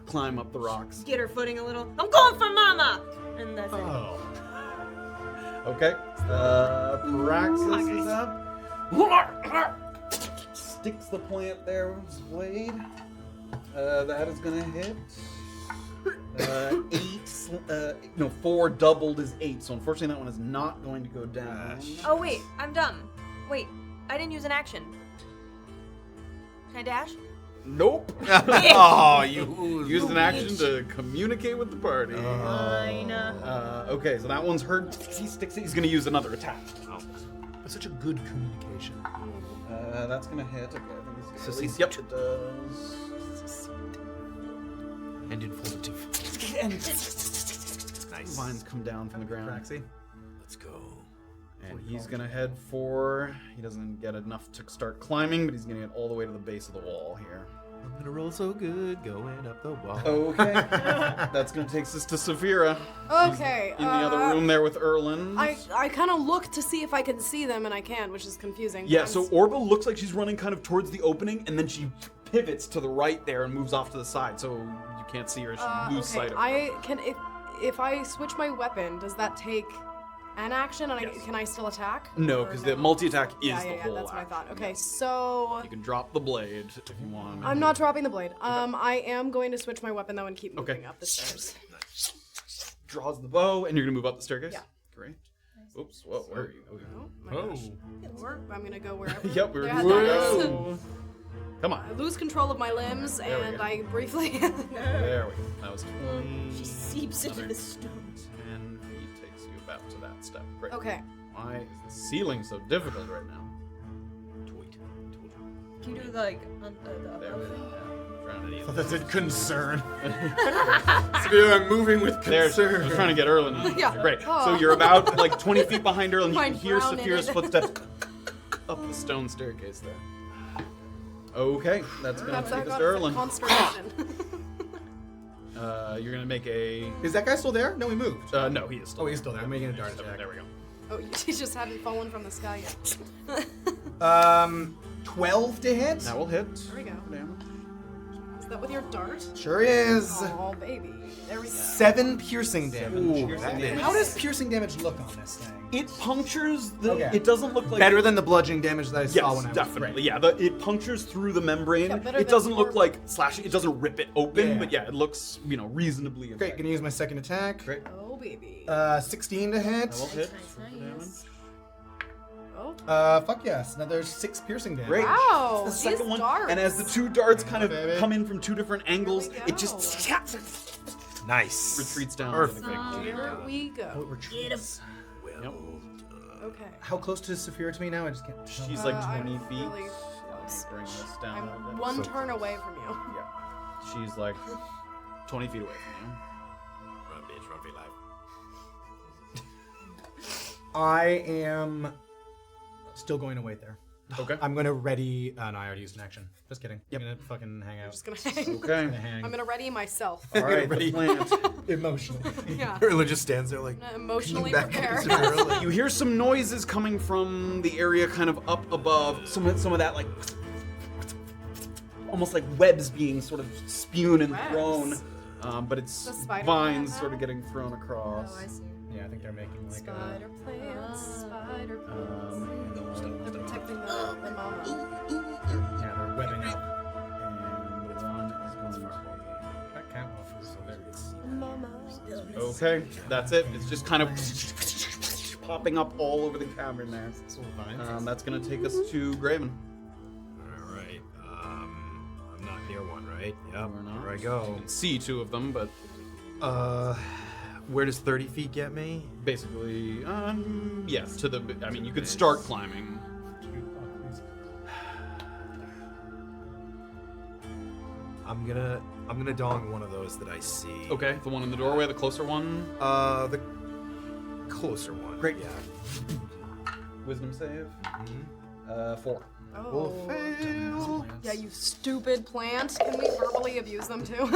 climb up the rocks. Get her footing a little. I'm going for mama! And that's it. Oh. Okay. Praxis is up. Sticks the plant there with his blade. That is gonna hit. 4 doubled is 8, so unfortunately that one is not going to go down. Oh, wait. I'm dumb. Wait. I didn't use an action. Can I dash? Nope. Oh, you Used an action to communicate with the party. Fine. Okay, so that one's hurt. He sticks it. He's gonna use another attack. That's such a good communication. That's gonna hit. Okay, I think it's So yep, it does. and informative. Nice. Vines come down from the ground. Praxi. Let's go. And he's gonna head for. He doesn't get enough to start climbing, but he's gonna get all the way to the base of the wall here. I'm gonna roll so good going up the wall. Okay. That's gonna take us to Safira. Okay. In the other room there with Erland. I kind of look to see if I can see them, and I can, which is confusing. Yeah, so Orba looks like she's running kind of towards the opening, and then she pivots to the right there and moves off to the side, so you can't see her. She lose sight of her. I can if I switch my weapon, does that take an action, and Yes. can I still attack? No, Or because the multi-attack is Yeah, the yeah, whole that's what I thought. action. Okay, so You can drop the blade if you want. I'm not dropping the blade. I am going to switch my weapon though and keep moving Okay. up the stairs. Draws the bow, and you're gonna move up the staircase? Yeah. Great. Oops, whoa, where are you? Okay. Oh my gosh. Or I'm gonna go wherever. Yep, we're Yeah, Whoa. Come I on. lose control of my limbs, we and go. I briefly. There we go. That was 20. She seeps into Another the stone. 10. He takes you back to that step. Great. Okay. Why is the ceiling so difficult right now? Can you do like the There. above thing? Yeah. That's a concern. I'm moving with There's, I concern. was trying to get Erland. Yeah. Great. Oh. So you're about like 20 feet behind Erland. You Mine can hear frown in Safira's it. footsteps up the stone staircase there. Okay, that's gonna That's take us got to Erland. consternation. You're gonna make a. Is that guy still there? No, he moved. No, he is still. Oh, he's still there. I'm making a dart attack. There we go. Oh, he just hadn't fallen from the sky yet. 12 to hit. That will hit. There we go. Damage. Is that with your dart? Sure is. Oh, baby. There we go. 7 piercing damage. Ooh, that is- How does piercing damage look on this thing? It punctures the. Okay. It doesn't look like. Better than the bludgeoning damage that I saw Yes, when I was definitely. Yeah, it punctures through the membrane. Yeah, better It than doesn't look Orba. like slashing. It doesn't rip it open, Yeah. but yeah, it looks reasonably. Great, effective. gonna use my second attack. Great. Oh, baby. 16 to hit. That will hit. Nice. Oh. Fuck yes. Another 6 piercing damage. Great. Wow. The these second one, darts. and as the 2 darts kind of baby. come in from 2 different angles, we it just Nice. retreats down. Perfect. Here we go. Yep. Okay. How close to Safira to me now? I just can't. She's like 20 I'm feet. really Let me close. bring this down a little I'm bit. one So- turn away from you. Yeah. She's like 20 feet away from you. Run, bitch, run for your life. I am still going to wait there. Okay. I'm gonna ready. No, I already used an action. Just kidding. I'm gonna fucking hang out. Just gonna hang. Okay. Gonna hang. I'm gonna ready myself. All right, the Ready. plant. Emotionally. Yeah. Erland just stands there like. Emotionally back prepared. into Erland. You hear some noises coming from the area kind of up above. Some of that like almost like webs being sort of spewed and Webs? thrown. But it's The spider vines plant sort of now? getting thrown across. Oh, I see. Yeah, I think they're making like Spider plants, spider plants. And They're protecting the mama. yeah, they're webbing up. one is going That count was so there it is. Mama. to. Okay, that's it. It's just kind of popping up all over the cavern there. That's gonna take us to Graven. All right. I'm not near one, right? Yep. We're not. Here I go. You can see 2 of them, but Where does 30 feet get me? basically, yes. To the. I mean, you could start climbing. I'm gonna dong one of those that I see. Okay, the one in the doorway, the closer one. The closer one. Great. Yeah. Wisdom save. 4. Oh. Yeah, you stupid plant. Can we verbally abuse them too?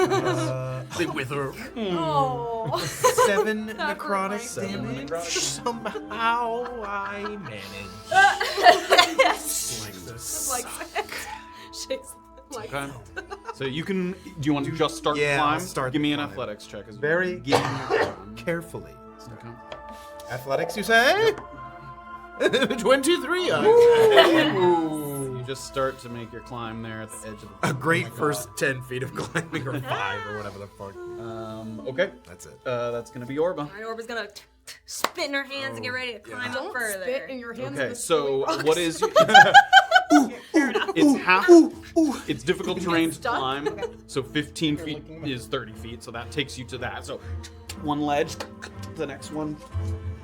They wither. Oh. 7 That hurt necrotic my damage. feelings. Somehow I managed. Like this. Like shakes like Okay. So you can. Do you want to just start the Yeah, climb? I'll start Give the me an climb. athletics check. As Very we begin the climb. carefully. Okay. Athletics, you say? 23. You just start to make your climb there at the edge of the. A great first 10 feet of climbing, or 5, or whatever the fuck. Okay. That's it. That's gonna be Orba. Alright, Orba's gonna spit in her hands and get ready to climb up Don't further. spit in your hands. Okay, with so rocks. what is? It's half. It's difficult terrain to stuck? climb. So 15 feet is 30 feet. So that takes you to that. So one ledge, the next one.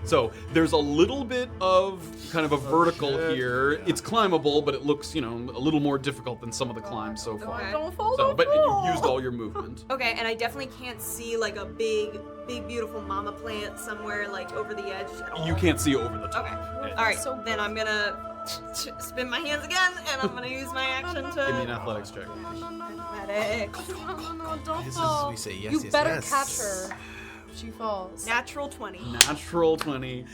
So there's a little bit of kind of a vertical here. It's climbable, but it looks, a little more difficult than some of the climbs so far. Okay. Don't fall. So, don't but fall. you've used all your movement. Okay, and I definitely can't see like a big, beautiful mama plant somewhere like over the edge at all. You can't see over the top. Okay. Yeah. All right. So- then I'm gonna spin my hands again, and I'm gonna use my action to. Give me an athletics check. Athletics. No, don't This is- fall. we say yes, you yes, better yes. catch her. She falls. Natural 20. Natural 20.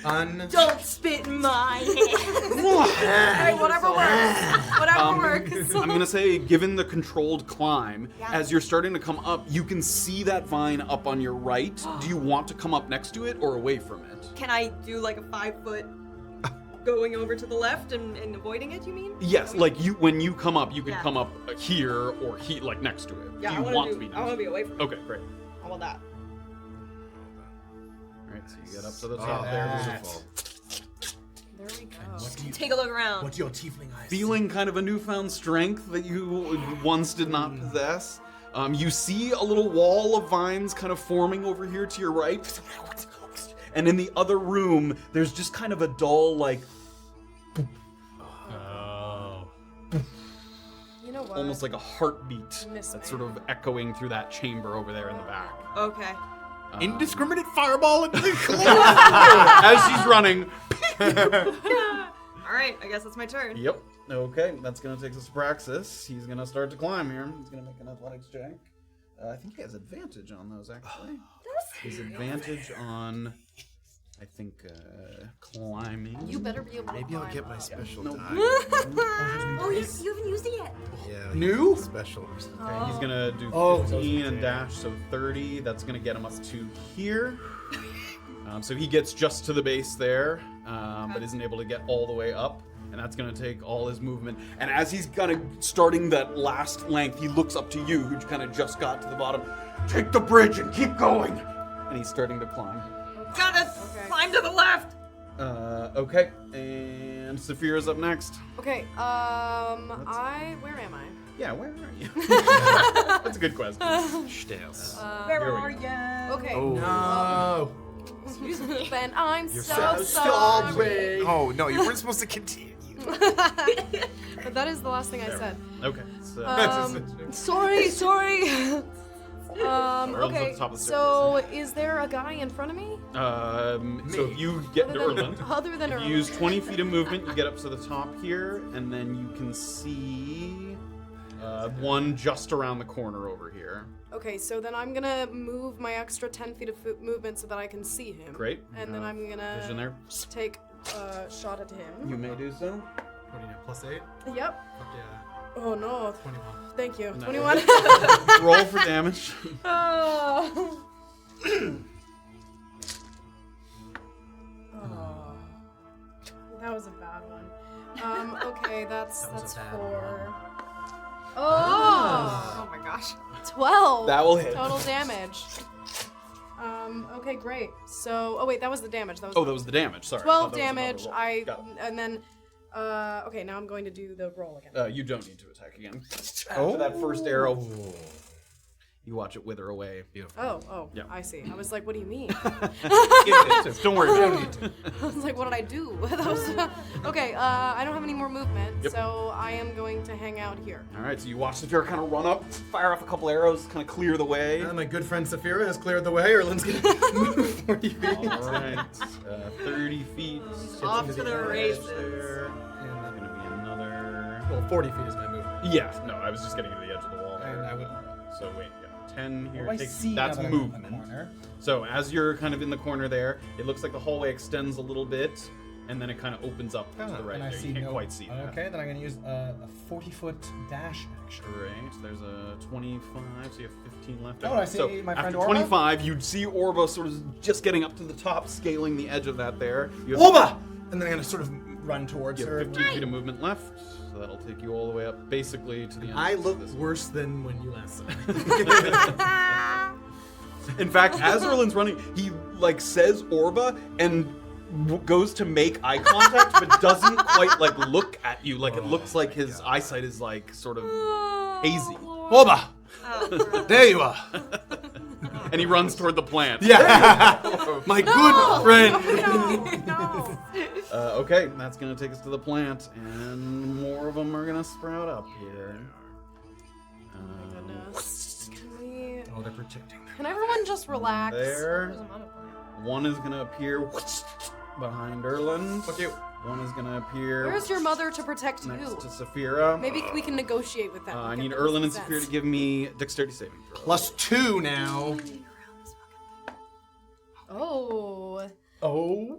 Don't spit in my hands. Hey, whatever works. Whatever works. I'm gonna say, given the controlled climb, as you're starting to come up, you can see that vine up on your right. Do you want to come up next to it or away from it? Can I do like a 5-foot going over to the left and avoiding it, you mean? Yes, like when you come up, you could Yeah. come up here or like next to it. Yeah, do I you wanna want do, to be next I want to to be away from it? Okay, great. I want that. Alright, so you get up to the top there. Beautiful. There we go. Take a look around. What's your tiefling eyes? Feeling kind of a newfound strength that you once did not possess. You see a little wall of vines kind of forming over here to your right. And in the other room, there's just kind of a dull, like, You know what? almost like a heartbeat Miss that's me. sort of echoing through that chamber over there in the back. Okay. Indiscriminate fireball into the cloak. As she's running. All right, I guess it's my turn. Yep. Okay, that's gonna take us to Praxis. He's gonna start to climb here. He's gonna make an athletics check. I think he has advantage on those, actually. His advantage on, I think, climbing. You better be able to Maybe I'll climb get my up. special Nope. die. Oh, you haven't used it yet. Yeah, New? special. Okay, he's gonna do Oh, 15 and dash, so 30. That's gonna get him up to here. So he gets just to the base there, but isn't able to get all the way up. And that's gonna take all his movement. And as he's kind of starting that last length, he looks up to you, who kind of just got to the bottom. Take the bridge and keep going. And he's starting to climb. Gotta climb to the left. Okay, and Safira's up next. Okay, where am I? Yeah, where are you? That's a good question. Stairs. Where Here we are go. you? Okay. No. Excuse me. Ben, I'm so so sorry. Oh, no, you weren't supposed to continue. But that is the last thing I said. Okay, so Sorry. Erland's at Okay. the top of the So, is there a guy in front of me? so if you get to Erland, Other than if Erland. you use 20 feet of movement, you get up to the top here, and then you can see one just around the corner over here. Okay, so then I'm gonna move my extra 10 feet of movement so that I can see him. Great. And then I'm gonna Vision there. take a shot at him. You may do so. What do you get? +8? Yep. Fuck yeah. Oh no. 21. Thank you. No. 21. Roll for damage. Oh. That was a bad one. Okay, that's That was a bad 4. Oh! Oh my gosh. 12 That will hit. total damage. Okay, great. So, oh wait, that was the damage. That was Oh, that was the damage. Sorry. I 12 thought that was another damage. roll. Got it. And then okay, now I'm going to do the roll again. You don't need to attack again. After that first arrow, you watch it wither away. Beautiful. Oh, Yeah. I see. I was like, what do you mean? Don't worry about it. I was like, what did I do? That was, okay, I don't have any more movement, Yep. so I am going to hang out here. All right, so you watch the deer kind of run up, fire off a couple arrows, kind of clear the way. My good friend Safira has cleared the way. Erland's gonna move 40 feet. All right, 30 feet. Off to the races. There. There's gonna be another. Well, 40 feet is my movement. Yeah, no, I was just getting to the edge of the wall. And I would- So wait, yeah, 10 here. I Take- see that's now that I'm in the movement. corner. So as you're kind of in the corner there, it looks like the hallway extends a little bit. and then it kind of opens up to the right and I there. see You can't no. quite see that. Okay, then I'm gonna use a 40-foot dash action. Great. There's a 25, so you have 15 left. Oh, I see so my friend after Orba? 25, you'd see Orba sort of just getting up to the top, scaling the edge of that there. You have, Orba! And then I'm gonna sort of run towards you her. have 15 feet of movement left, so that'll take you all the way up, basically, to the end. I of look this. worse than when you last saw me. In fact, as Erland's running, he like says Orba and goes to make eye contact, but doesn't quite like look at you. Like it looks like his eyesight is like sort of hazy. Orba! Oh, There you are! And he runs toward the plant. Yeah! My good friend! No. Okay, that's gonna take us to the plant, and more of them are gonna sprout up here. Goodness. Can we? Oh, they're protecting them. Can everyone just relax? There. there's a mama plant. One is gonna appear behind Erland. Fuck you. One is gonna appear Where's your mother to protect next you? to Safira. Maybe we can negotiate with them. I Get need them Erland and some Safira sense. to give me dexterity saving throw. +2 now. Oh. Oh.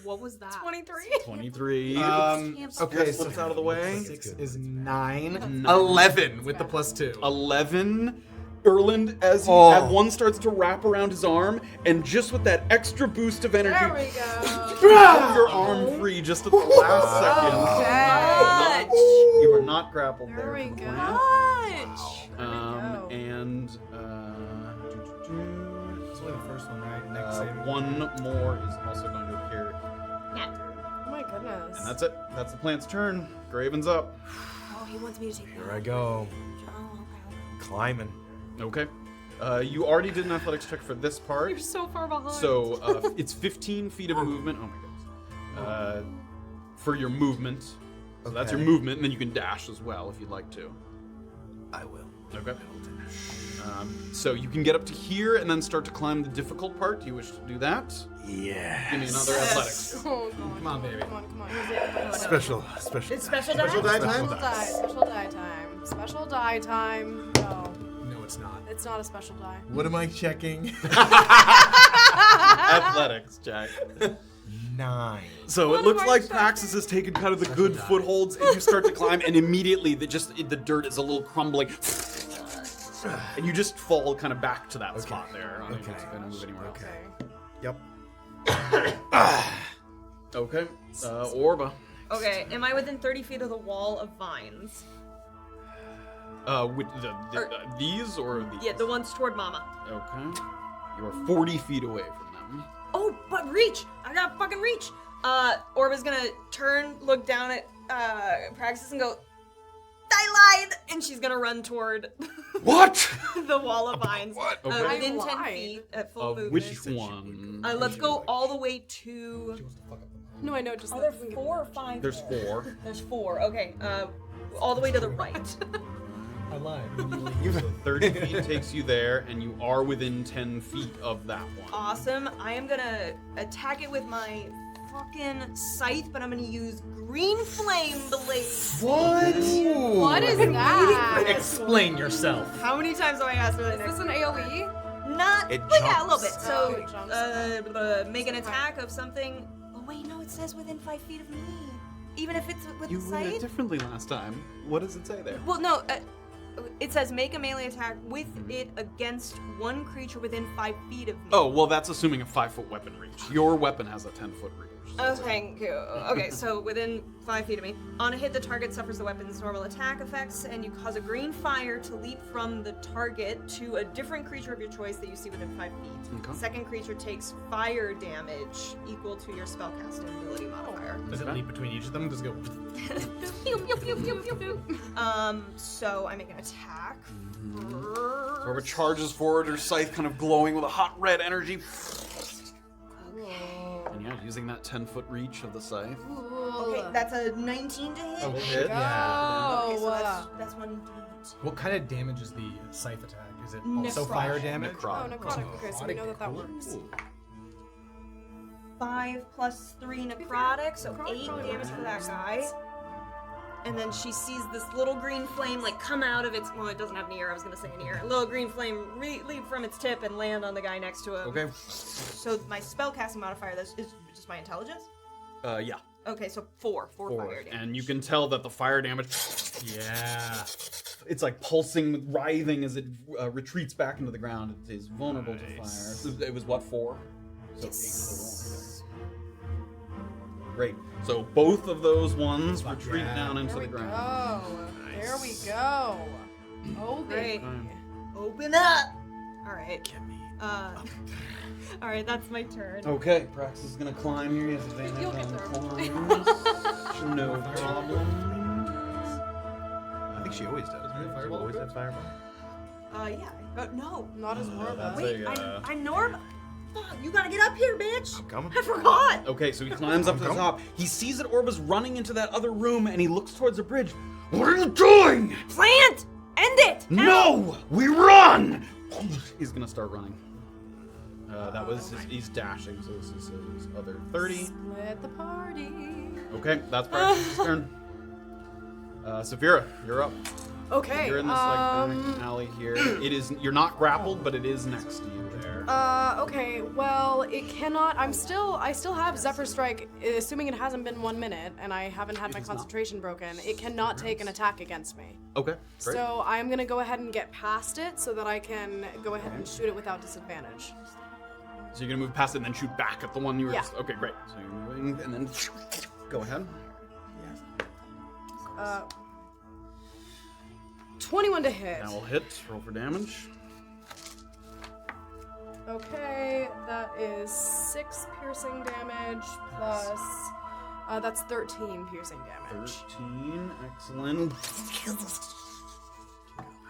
What was that? 23. 23. Okay, so slips out of the way. 6 is 9. 11 with the +2. 11. Erland, as he Oh. at one starts to wrap around his arm, and just with that extra boost of energy, There we go. pull your arm free just at the last second. Okay. You are not grappled There there. we from the go. plant. Much. There we go. And It's only the first one, right? Next save. one more is also going to appear. Oh my goodness. And that's it. That's the plant's turn. Graven's up. Oh, he wants me to take Here I go. Oh, okay. Climbing. Okay. You already did an athletics check for this part. You're so far behind. So it's 15 feet of movement. Oh my goodness. For your movement. So that's your Okay. movement, and then you can dash as well if you'd like to. I will. Okay. So you can get up to here and then start to climb the difficult part. Do you wish to do that? Yeah. Give me another athletics. Oh, God. Come on, baby. Come on, come on. Special. It's special Special die? die time? Special die. Special die time. Special die time. No. No, it's not. It's not a special die. What am I checking? Athletics, Jack. 9. So it looks like Praxis has taken kind of the good footholds, and you start to climb, and immediately the dirt is a little crumbling, and you just fall kind of back to that spot there. Unable to kind of move anywhere else. Okay. Yep. Okay. Orba. Okay, am I within 30 feet of the wall of vines? With these or these? Yeah, the ones toward Mama. Okay. You are 40 feet away from them. Oh, but reach! I got fucking reach! Orba's gonna turn, look down at Praxis and go, I lied! And she's gonna run toward What? the wall of vines. What? Okay. Within I 10 lied. feet at full Of movement. which one? Let's go all the way to... No, I know. Just Are that there doesn't give 4 me or 5? There's 4. There's 4. Okay. All the way to the right. I lied. When you leave. 30 feet takes you there, and you are within 10 feet of that one. Awesome. I am gonna attack it with my fucking scythe, but I'm gonna use green flame blades. What? What is that? Explain yourself. How many times do I ask for that Is next? this an AoE? Not. It Well, yeah, a little bit. jumps. So, Oh, it jumps. make an attack of something. Oh wait, no, it says within 5 feet of me. Even if it's with You the read it scythe. differently last time. What does it say there? Well, no. It says make a melee attack with it against one creature within 5 feet of me. Oh, well, that's assuming a 5-foot weapon reach. Your weapon has a 10-foot reach. Oh, thank you. Okay, so within 5 feet of me. On a hit, the target suffers the weapon's normal attack effects, and you cause a green fire to leap from the target to a different creature of your choice that you see within 5 feet. Okay. Second creature takes fire damage equal to your spellcasting ability modifier. Does it leap between each of them? Does it go? Pew, pew, pew, pew, pew, pew. So I make an attack. Orba charges forward, her scythe kind of glowing with a hot red energy. And yeah, using that 10-foot reach of the scythe. Okay, that's a 19 to hit. Hit. Okay, so Oh, that's 1d8. What kind of damage is the scythe attack? Is it also Necrotic. fire damage? Oh, Necrotic. necrotic. Okay, so we know that works. Cool. 5 plus 3 necrotic, so Necrotic 8 probably damage for that works. guy. And then she sees this little green flame like come out of its, well, it doesn't have an ear, I was gonna say an ear. A little green flame leap from its tip and land on the guy next to him. Okay. So my spellcasting modifier is just my intelligence? Yeah. Okay, so four fire damage. And you can tell that the fire damage, it's like pulsing, writhing as it retreats back into the ground. It is vulnerable to fire. So it was what, 4? So 8 total. Great. So both of those ones retreat down into the ground. There we go. Oh, Great. baby. Open up! Alright. Alright, that's my turn. Okay, Prax is gonna climb here. He has advantage You'll get on there. climbs. No problem. I think she always does. Right? She always have fireball. Yeah. But no. Not as Orba. that's Wait, a, I'm Norma. Fuck, you gotta get up here, bitch! I'm coming. I forgot! Okay, so he climbs up to the top. He sees that Orba's running into that other room, and he looks towards the bridge. What are you doing? Plant! End it! No! We run! He's gonna start running. That was he's dashing, so this is his other 30. Split the party. Okay, that's Praxis' turn. Safira, you're up. Okay. You're in this like alley here. It is you're not grappled, but it is next to you there. Okay, well, it cannot. I still have Zephyr Strike, assuming it hasn't been 1 minute and I haven't had my concentration broken. It cannot take an attack against me. Okay, great. So I'm gonna go ahead and get past it so that I can go ahead and shoot it without disadvantage. So you're gonna move past it and then shoot back at the one you were Yeah. just. Okay, great. So you're moving and then go ahead. 21 to hit. That will hit. Roll for damage. Okay, that is 6 piercing damage plus. That's 13 piercing damage. 13. Excellent.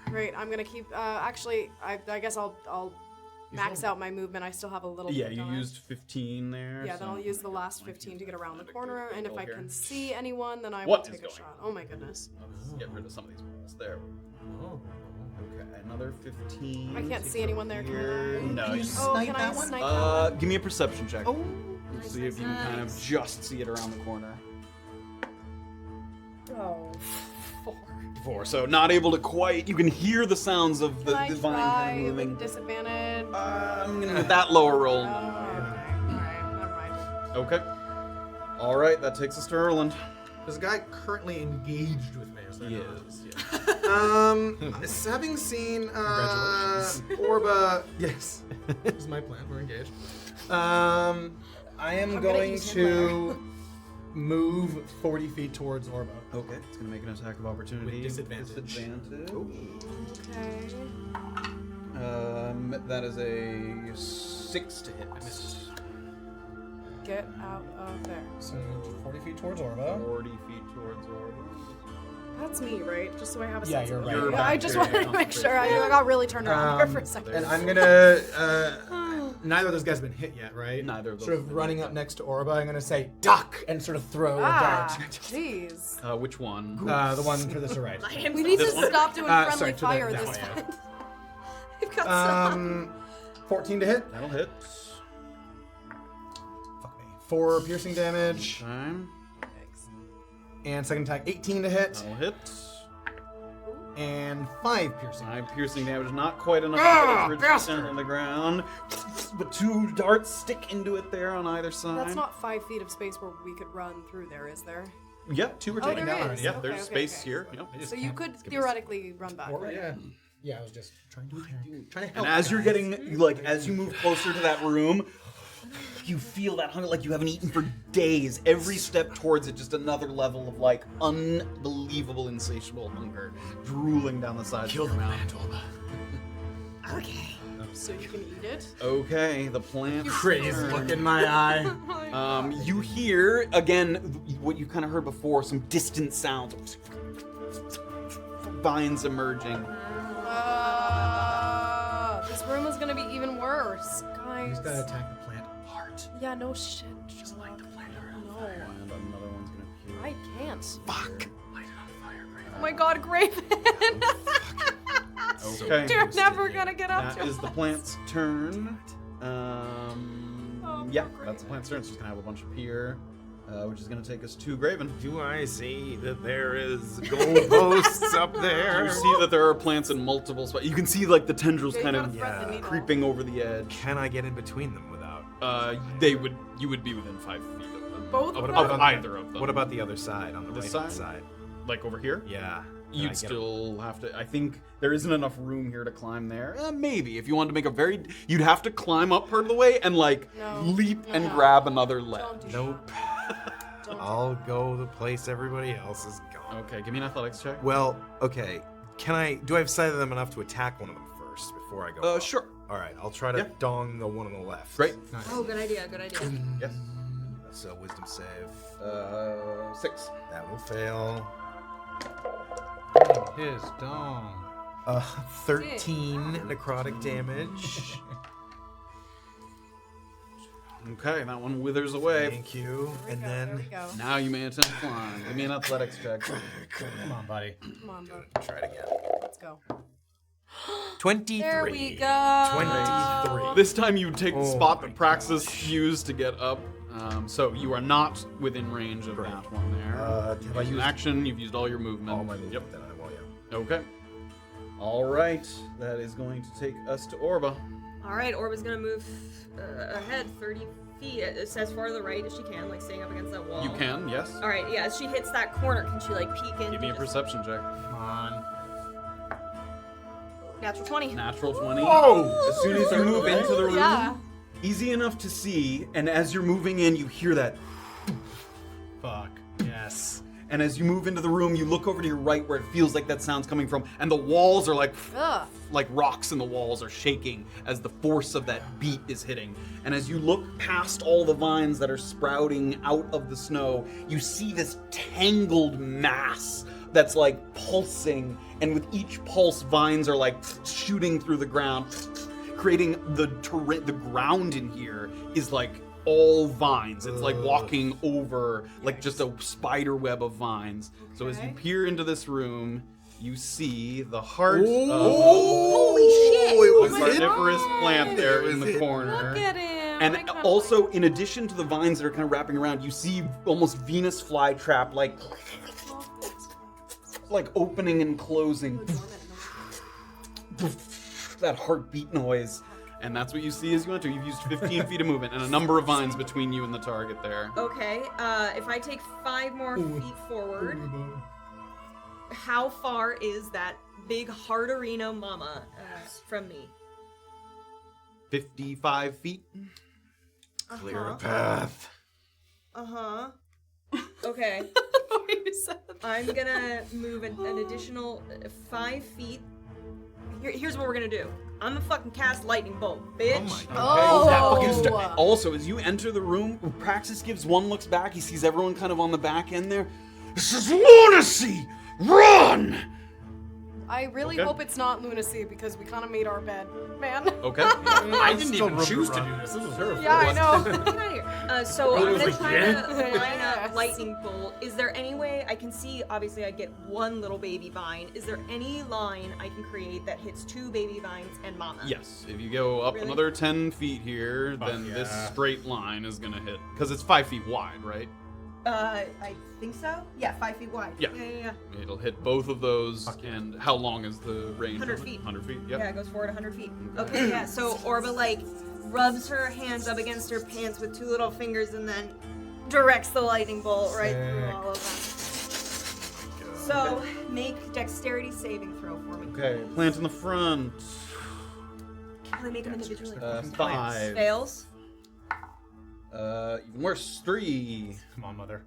Great. I'm gonna keep. Actually, I guess I'll max out my movement. I still have a little. Yeah, bit you on it. used 15 there. Yeah, then so- I'll use the last 15 to get around the corner, and if I can see anyone, then I What will is take a going shot. Oh my goodness. Let's get rid of some of these rolls. There. Okay, another 15. I can't Take see anyone there, here. can I? No. Oh, can I snipe that one? Give me a perception check. Oh. See if you can kind of just see it around the corner. Oh, 4. So not able to quite. You can hear the sounds of the Can I divine try kind of moving. with disadvantage? I'm gonna with that lower roll. Okay, alright, never mind. Okay. All right, that takes us to Erland. There's a guy currently engaged with me. Is there He not? is. Yeah. Having seen Congratulations. Orba, yes, this is my plan. We're engaged. I am gonna going use to move 40 feet towards Orba. Okay, it's gonna make an attack of opportunity. With disadvantage. Disadvantage. Okay. That is a 6 to hit. Get out of there. So 40 feet towards Orba. 40 feet towards Orba. That's me, right? Just so I have a Yeah, sense you're of right. You're Yeah, back I just there, wanted to yeah. make sure. I got really turned around there for a second. And I'm gonna. Neither of those guys have been hit yet, right? Neither of those Sort have of been running hit up yet. next to Orba, I'm gonna say duck and sort of throw a dart. Jeez. Which one? The one to the right. We need to This one? stop doing Sorry, friendly to fire that this one, yeah. time. We've got some. 14 to hit. That'll hit. Fuck me. 4 piercing damage. Time. And second attack, 18 to hit. That'll hit. And 5 piercing. 5 piercing damage, not quite enough to get the bridge on the ground. But 2 darts stick into it there on either side. That's not 5 feet of space where we could run through there, is there? Yeah, 2 are Oh, taken there down is. already. Yeah, Okay, there's okay, space okay. here. Yep. So you could theoretically run back, Or, right? yeah. Yeah, I was just trying to help. And as you're getting, like, as you move closer to that room, you feel that hunger like you haven't eaten for days. Every step towards it, just another level of, like, unbelievable, insatiable hunger drooling down the sides of your mouth. Okay. So you can eat it. Okay, the plant. Crazy look in my eye. You hear, again, what you kind of heard before, some distant sounds. Vines emerging. This room is gonna be even worse, guys. He's gotta attack the plant hard. Yeah, no shit. Just like the fire. No, And another one's gonna appear. I can't. Fuck! Oh my god, Graven! Okay. You're never gonna get up That to is the us. plant's turn. Oh, Yeah, poor that's the plant's turn. It's just gonna have a bunch of pier, which is gonna take us to Graven. Do I see that there is goalposts up there? You see that there are plants in multiple spots. You can see like the tendrils Yeah, you kind gotta of thread the needle. creeping over the edge. Can I get in between them without? You would be within 5 feet of them. both of What them? about Of either of them. What about the other side on the This right side? side? Like over here? Yeah. Can I You'd get still have to. I think there isn't enough room here to climb there. Maybe if you wanted to make a very, you'd have to climb up part of the way and like No. leap and No. grab another ledge. Don't do Nope. Don't I'll go the place everybody else is going. Okay, give me an athletics check. Well, okay. Do I have sight of them enough to attack one of them first before I go? up? Sure. All right, I'll try to Yeah. dong the one on the left. Great. Oh, good idea. Good idea. Yes. So wisdom save. 6. That will fail. His dong. 13 necrotic damage. Okay, that one withers away. Thank you. And There we then go. Now you may attempt to climb. Give me an athletics check. Come on, buddy. Come on, bud. try it again. Let's go. 23. There we go. 23. This time you take the Oh spot my that Praxis used to get up. So you are not within range of that one there. Have I Used an used action, you've used all your movement. all my movement? Yep. Then I will, yeah. Okay. All right. That is going to take us to Orba. All right, Orba's gonna move ahead 30 feet. As far to the right as she can, like staying up against that wall. You can, yes. All right, yeah. As she hits that corner, can she like peek in? Give me a perception check. Come on. Natural 20. Natural 20. Whoa! As soon as you move into the room, Yeah. easy enough to see, and as you're moving in, you hear that. Fuck. Yes. And as you move into the room, you look over to your right where it feels like that sound's coming from, and the walls are like rocks in the walls are shaking as the force of that beat is hitting. And as you look past all the vines that are sprouting out of the snow, you see this tangled mass that's like pulsing, and with each pulse, vines are like shooting through the ground, creating the ground in here is like all vines. It's like walking over like just a spider web of vines. So as you peer into this room, you see the heart of Holy shit! it was the hidden. carnivorous plant there in the hidden. corner. Look at him. I And kinda also, in addition to the vines that are kind of wrapping around, you see almost Venus flytrap like opening and closing. That heartbeat noise. And that's what you see as you enter. You've used 15 feet of movement and a number of vines between you and the target there. Okay, if I take 5 more feet forward, how far is that big heart arena mama from me? 55 feet. Clear a path. Uh-huh. Okay. I'm gonna move an additional 5 feet. Here's what we're gonna do. I'm gonna fucking cast lightning bolt, bitch. Oh. Also, as you enter the room, Praxis gives one looks back. He sees everyone kind of on the back end there. This is lunacy! Run! I really Okay. hope it's not lunacy because we kind of made our bed, man. Okay. I didn't Still even room to choose to run. do this. This was her. Yeah, I know. Get out of here. So I'm gonna try to line Yes. up lightning bolt. Is there any way I can see? Obviously, I get one little baby vine. Is there any line I can create that hits 2 baby vines and mama? Yes, if you go up Really? another 10 feet here, Fuck then this yeah. straight line is gonna hit. Because it's 5 feet wide, right? I think so. Yeah, 5 feet wide. Yeah. Yeah. It'll hit both of those. And how long is the range? 100 on it? feet. 100 feet, Yeah, yep. it goes forward 100 feet. Okay, yeah. So Orba like rubs her hands up against her pants with 2 little fingers and then directs the lightning bolt right through all of them. So make dexterity saving throw for me. Okay, plant in the front. Can I make them individually? 5. Fails. Even worse, 3. Come on, mother.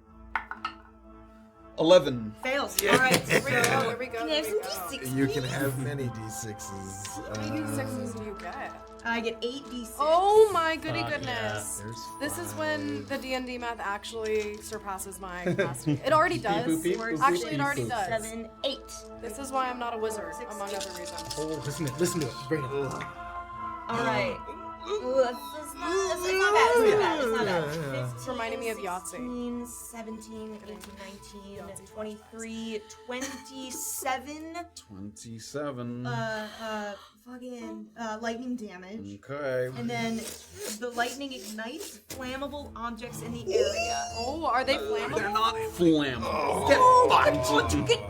11. Fails. All right. So There we go. Can I have some d6? You can have many d6s. How many d6s do you get? I get 8 d6. Oh my goody Fuck goodness. There's This is 5. when the D&D math actually surpasses my capacity. It already does. Actually, it already does. 7, 8. This is why I'm not a wizard, among other reasons. Oh, listen to it. Bring it. All right. Ooh, it's not bad. It's not bad. 15, reminding me of Yahtzee. 16, 17, 18, 19, 23, 27. 27. fucking lightning damage. Okay. And then the lightning ignites flammable objects in the area. Oh, are they flammable? They're not flammable.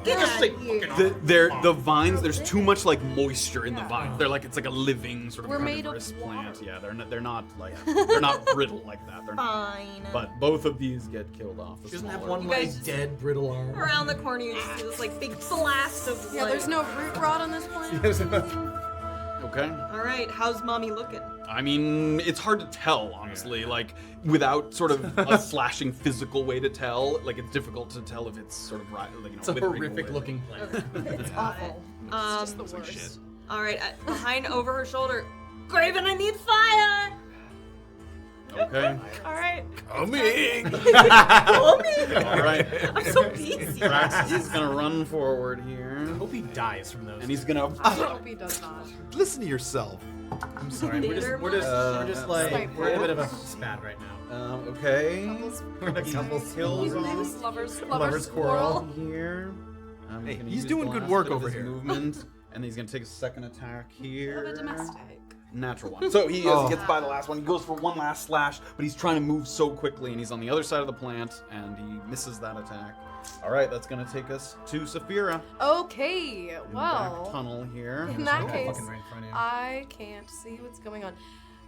Get out of here. The vines. There's too much like moisture in the vines. They're like it's like a living sort of We're made of carnivorous water. plant. Yeah, they're not like they're not brittle like that. They're not. Fine. But both of these get killed off. She doesn't have smaller one You like guys just- dead brittle arm. Around the corner, you just see this like big blast of Yeah, light. there's no root rot on this plant. Okay. All right, how's mommy looking? I mean, it's hard to tell, honestly. Like, without sort of a slashing physical way to tell, like, it's difficult to tell if it's sort of right. Like, It's a withering horrific away. looking plant. It's awful. It's just the worst. All right, behind over her shoulder, Graven, I need fire. Okay. All right. Coming! All right. I'm so busy. Drax is gonna run forward here, I hope he dies from those. and he's gonna. I hope he does not. Listen to yourself. I'm sorry. We're just Uh, like we're in a bit of a spat right now. Okay. We're in a couple Kills off Lovers quarrel. here. Hey, Gonna he's use doing the good last work bit of over his here. Movement, and he's gonna take a second attack here. Of a domestic. Natural one. So he gets by the last one. He goes for one last slash, but he's trying to move so quickly, and he's on the other side of the plant, and he misses that attack. All right, that's gonna take us to Safira. Okay, Back well, tunnel here. in that Oh, case, fucking right in front of you. I can't see what's going on.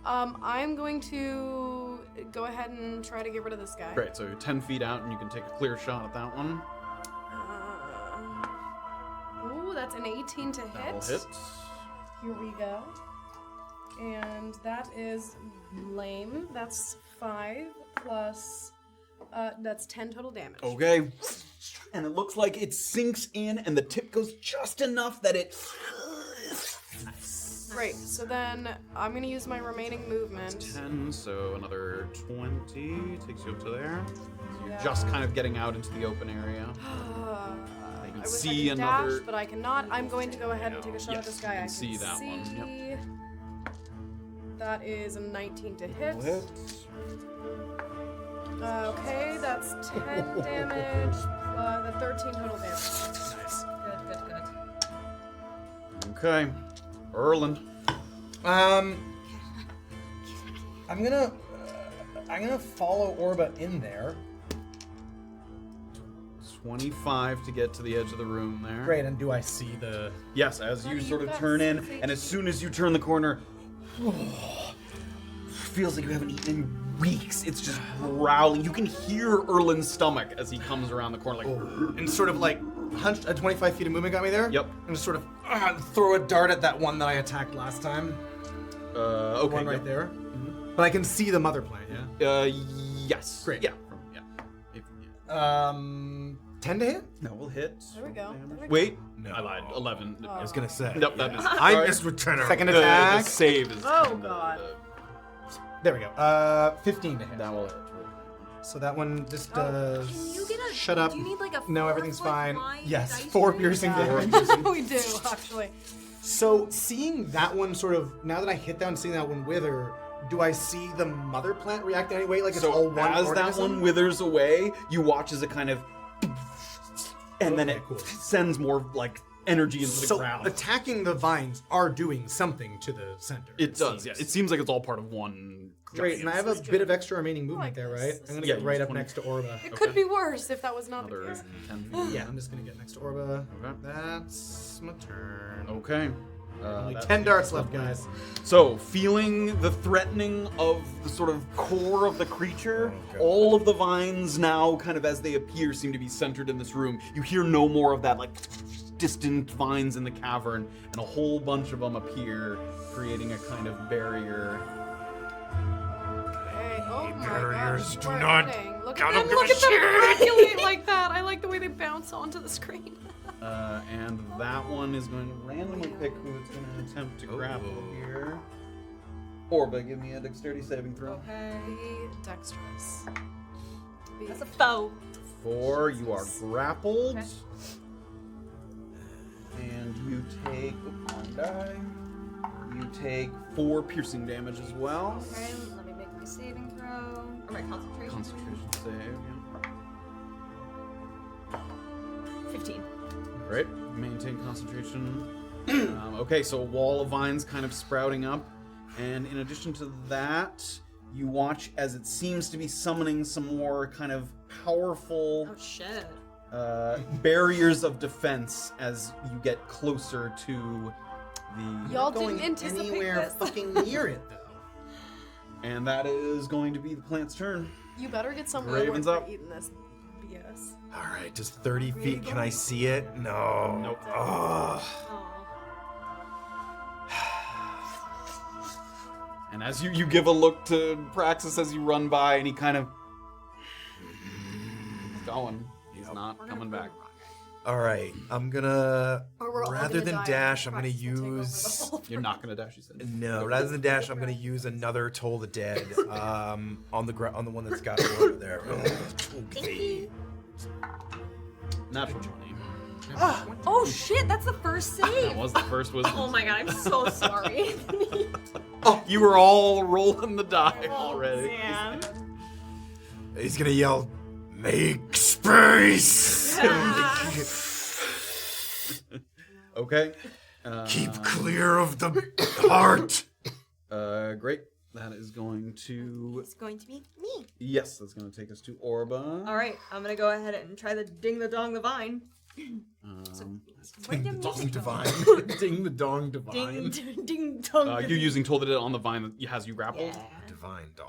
I'm going to go ahead and try to get rid of this guy. Great. So you're 10 feet out, and you can take a clear shot at that one. Ooh, that's an 18 to That will hit. hit. Here we go. And that is lame. That's 5 plus. That's 10 total damage. Okay. And it looks like it sinks in, and the tip goes just enough that it. Great. So then I'm gonna use my remaining movement. 10, so another 20 takes you up to there. So you're Yeah. just kind of getting out into the open area. I can wish see I could another- dash, but I cannot. I'm going to go ahead and take a shot at Yes, this guy. you can I see that one, see. That is a 19 to hit. Hit. Okay, that's 10 damage. The 13 total damage. Nice. Good. Okay. Erland. I'm gonna follow Orba in there. 25 to get to the edge of the room there. Great, and do I see the? Yes, as you Buddy, sort you've of got turn in, 6 and as soon as you turn the corner, feels like you haven't eaten in weeks. It's just growling. You can hear Erland's stomach as he comes around the corner, like. And sort of like hunched at 25 feet of movement got me there. Yep. And just sort of throw a dart at that one that I attacked last time. Okay. One right yep. there. But I can see the mother plant. Yeah. Yes. Great. Yeah. If, yeah. 10 to hit. No, we'll hit. There we go. There we go. Wait. No. I lied. 11. I was gonna say. Nope, that misses. I Sorry. missed returner. Second The attack. save is. Oh, God. There we go. 15 to hit. That will hit. So that one just Can does. you get a? Shut up. Do you need like a? No, everything's 4-foot fine. wide Yes, dice 4 tray? piercing Yeah. damage. We do, actually. So seeing that one sort of now that I hit that and seeing that one wither, do I see the mother plant react in any way? Like it's all So one as that organism? one withers away, you watch as it kind of, and then Okay, it cool. sends more like energy into the So ground. attacking the vines are doing something to the center. It does, seems. yeah. It seems like it's all part of one. Great, and I have a bit of extra remaining movement like there, this. right? This I'm gonna Yeah, get you right just up wanna- next to Orba. It could be worse if that was not the Another case. 10 feet. Yeah, I'm just gonna get next to Orba. Okay. That's my turn. Okay. Only that's 10 darts the left, plan. guys. So, feeling the threatening of the sort of core of the creature, all of the vines now, kind of as they appear, seem to be centered in this room. You hear no more of that, like, distant vines in the cavern, and a whole bunch of them appear, creating a kind of barrier. Hey, oh my barriers God, do we're not winning. Look gotta at them! give Look a at them shit. percolate like that! I like the way they bounce onto the screen. And that one is going to randomly pick who it's going to attempt to grapple here. Orba, give me a dexterity saving throw. Okay. Be dexterous. Be That's a foe. 4, you are grappled. Okay. And you take one die. You take 4 piercing damage as well. Okay, let me make my saving throw. Or my concentration. Concentration save, yeah. 15. Great. Maintain concentration. Okay, so a wall of vines kind of sprouting up, and in addition to that, you watch as it seems to be summoning some more kind of powerful Oh shit. barriers of defense as you get closer to the... Y'all Going didn't anticipate anywhere this. fucking near it though. And that is going to be the plant's turn. You better get some Raven's reward up. for eating this BS. All right, just 30 feet. Can I see it? No. Nope. Oh. And as you give a look to Praxis as you run by, and he kind of... He's going. He's not coming back. All right, I'm gonna Or we're all rather gonna than die dash, and I'm gonna Praxis will take over the use whole- You're not going to dash, you said. no. Rather than dash, I'm gonna use another Toll the Dead on the one that's got over there. Okay. Natural 20. Oh shit, that's the first That save. was the first wisdom. Oh my god, I'm so sorry. Oh, you were all rolling the die already. Damn. He's gonna yell, "Make space! Okay. Keep clear of the heart." Great. That is going to... It's going to be me. Yes, that's going to take us to Orba. All right, I'm gonna go ahead and try the ding the dong the vine. Ding the dong divine. Ding the dong divine. Ding dong. You're using Toll the Dead on the vine that has you grappled. Divine dong.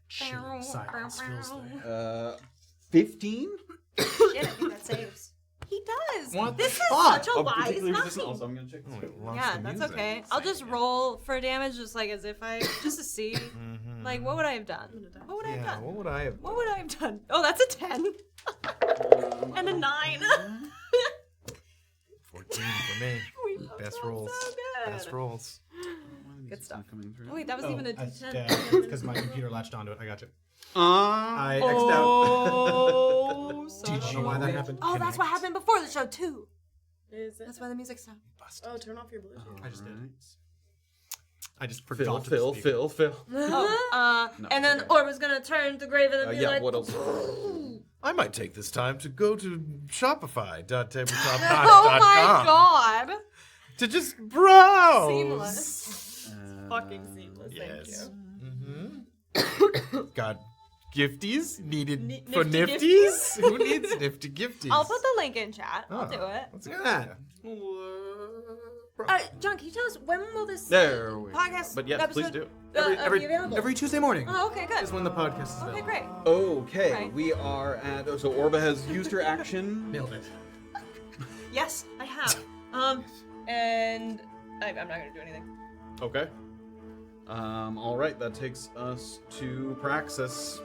Silence feels there. 15? Shit, I think that saves. He does. What This the is fuck? such a wise particularly guy. resistant. Also, I'm going to check this out. Yeah, that's okay. I'll just roll for damage, just like as if I, just to see. Like, what would I have done? What would I have Yeah, done? what would I have? What would I have done? Oh, that's a 10. And a 9. 14 for me. We both Best rolled rolls. so good. Best rolls. Good stuff. Coming through. Oh, wait, that was even a D10. Because my computer latched onto it. I got you. I X'd Oh, out. so I don't know why that happened. Oh, that's what happened before the show, too. Is it? That's why the music stopped. Oh, turn off your Bluetooth. I just did. I just forgot Phil. Oh, and then Orba's gonna turn to Graven and be Yeah, like, what else? I might take this time to go to Shopify.tabletopnotch.com oh my god! to just browse. Seamless. Fucking seamless, Yes. thank you. Got gifties needed Nifty for nifties. Who needs nifty gifties? I'll put the link in chat. I'll do it. That's Look at that. John, can you tell us when will this There we podcast But yes, episode please do. be available? Every Tuesday morning Oh, okay, good. is when the podcast is Okay, available. great. Okay, Right. we are at... So Orba has used her action. Nailed it. Yes, I have. And I'm not gonna do anything. Okay. All right, that takes us to Praxis.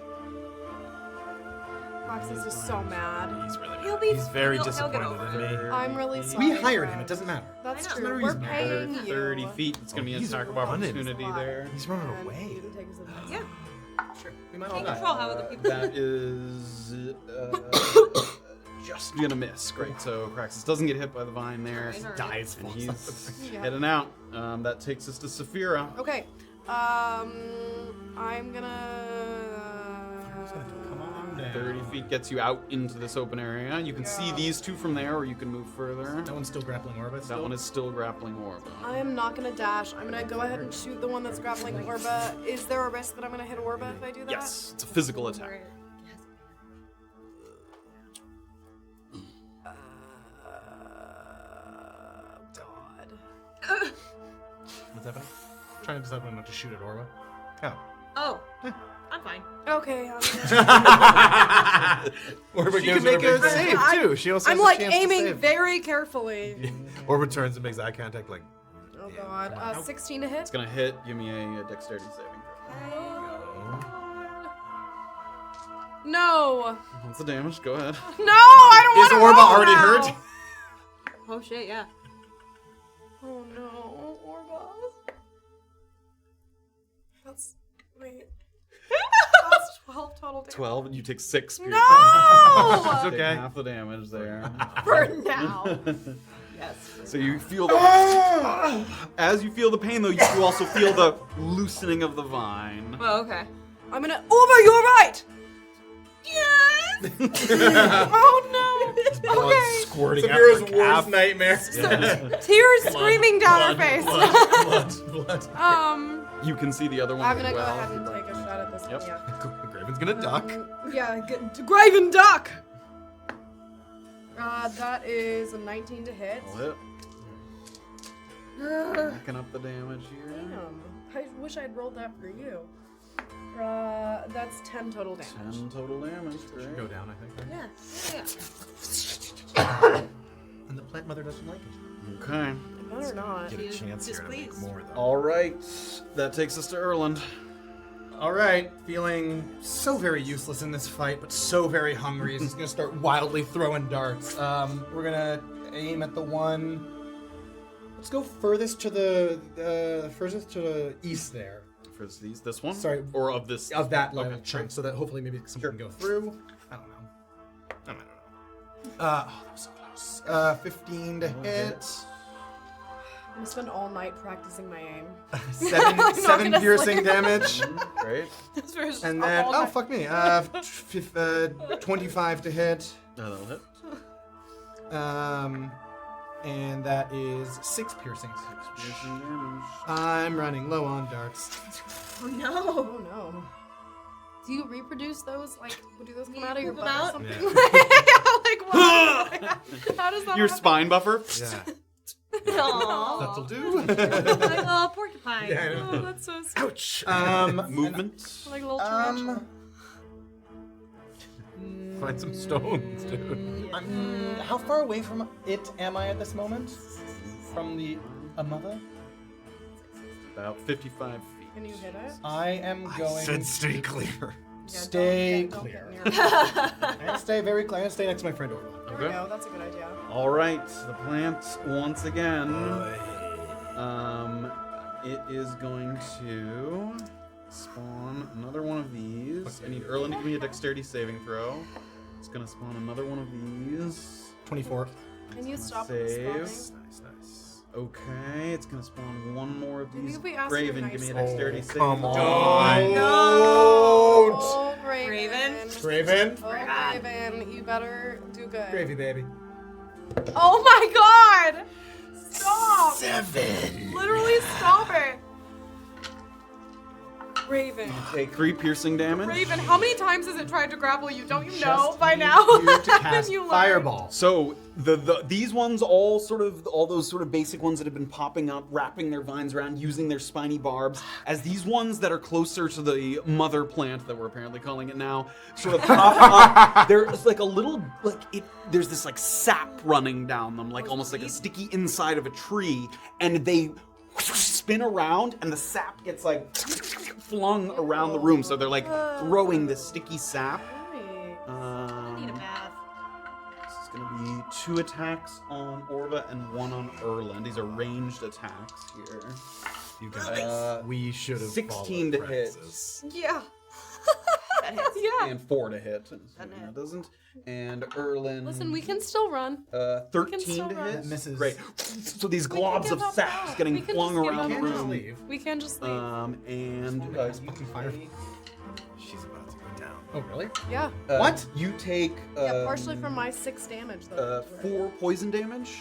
Praxis is so mad. He's really He'll be. He's very he'll get disappointed over in it. me. I'm really sorry. We hired Prax. him. It doesn't matter. That's I know. true. no We're reason. paying you. 30 feet. It's going to be an he's attack of running. opportunity there. He's running And away. you can take us to the- Yeah, Sure. We might all can't die. control how other people. That is just going to miss. Great. So Praxis doesn't get hit by the vine there. Alright. Dies. And he's Yeah. heading out. That takes us to Safira. Okay. I'm gonna. Come on down. 30 feet gets you out into this open area. You can see these two from there, or you can move further. That one's still grappling Orba. That one is still grappling Orba. I am not gonna dash. I'm gonna go ahead and shoot the one that's grappling Orba. Is there a risk that I'm gonna hit Orba if I do that? Yes, it's a physical attack. God. What's happening? Trying to decide when not to shoot at Orba. Oh, I'm fine. Okay. Orba She can make a save too. She also I'm has a like chance to aiming save. very carefully. Orba turns and makes eye contact like. Oh god. 16 to hit. It's gonna hit. Give me a dexterity saving throw. No. What's the damage? Go ahead. No, I don't want Is to Orba roll already now. hurt? Oh shit, yeah. Oh no, Orba. That's wait. That's 12 total damage. 12, and you take 6. No! It's It's okay. Half the damage there. For now. Yes. So you feel the... As you feel the pain, though, you also feel the loosening of the vine. Oh, okay. I'm gonna. Orba, you're right. Yes. Oh no. Blood Okay. squirting out Safira's her worst calf. nightmare. Tears streaming down her face. Blood. You can see the other one I'm as gonna well. go ahead and take a shot at this Yep. one. Yeah. Graven's gonna duck. Graven duck. That is a 19 to hit. Hit. Backing up the damage here. Damn. I wish I'd rolled that for you. That's 10 total damage. 10 total damage. Great. Go down, I think. Right? Yeah. And the plant mother doesn't like it. Okay. Better not. Get a chance here to make displeased. more though. All right. That takes us to Erland. All right, feeling so very useless in this fight, but so very hungry. He's just gonna start wildly throwing darts. We're gonna aim at the one. Let's go furthest to the east there. For this one? Sorry. Or of this? Of that little Okay, chunk, so that hopefully maybe something can go through. I don't know. That was so close. 15 to hit. I'm gonna spend all night practicing my aim. Seven gonna piercing sleep. damage. Great. And then, oh, fuck me. 25 to hit. That'll hit. And that is 6 piercing. Piercing damage. I'm running low on darts. Oh no. Oh no. Do you reproduce those? Like, do those come out of your poop butt or them something? Yeah. Like what? How does that Your happen? spine buffer? Yeah. Aww. That'll do. Like a little porcupine. Yeah, I know. Oh, that's so sweet. Ouch. Movement. Like a little tarantula. Find some stones, dude. How far away from it am I at this moment? From a mother? About 55 feet. Can you hit it? I am going Said stay clear. stay Don't clear. get near it. I'm gonna stay very clear. I'm gonna stay next to my friend Orba. There we go. That's a good idea. All right. The plant once again. It is going to spawn another one of these. I need Erland to give me a dexterity saving throw. It's gonna spawn another one of these. 24. Can you stop Save. spawning? Nice. Okay, it's gonna spawn one more of Maybe these. if we ask you Graven, give me a nicely. dexterity saving come throw. on. Oh, Graven. Raven. Oh, Graven. You better do good. Gravy, baby. Oh my god! Stop! 7. Literally stop it! Raven. Take 3 piercing damage. Raven, how many times has it tried to grapple you? Don't you know Just by need now? you to Then cast you learn. fireball. So these ones all those sort of basic ones that have been popping up, wrapping their vines around, using their spiny barbs, as these ones that are closer to the mother plant that we're apparently calling it now, sort of pop up. There's like a little there's this like sap running down them, like almost like a sticky inside of a tree, and they spin around and the sap gets like flung around the room, so they're like throwing this sticky sap. I need a bath. This is going to be 2 attacks on Orba and 1 on Erland. These are ranged attacks here. You guys, we should have 16 to followed hit. Francis. Yeah. That hits. Yeah. And 4 to hit. Doesn't hit. That doesn't. And Erland. Listen, we can still run. 13 still to run. hit. Misses. Great. So these We can globs give of up sap now. is getting We can flung just give around the up Can't now. just room. leave. We can just leave. And Guys, fucking fire. She's about to go down. Oh, really? Yeah. What? You take Yeah, partially from my 6 damage, though. 4 poison damage.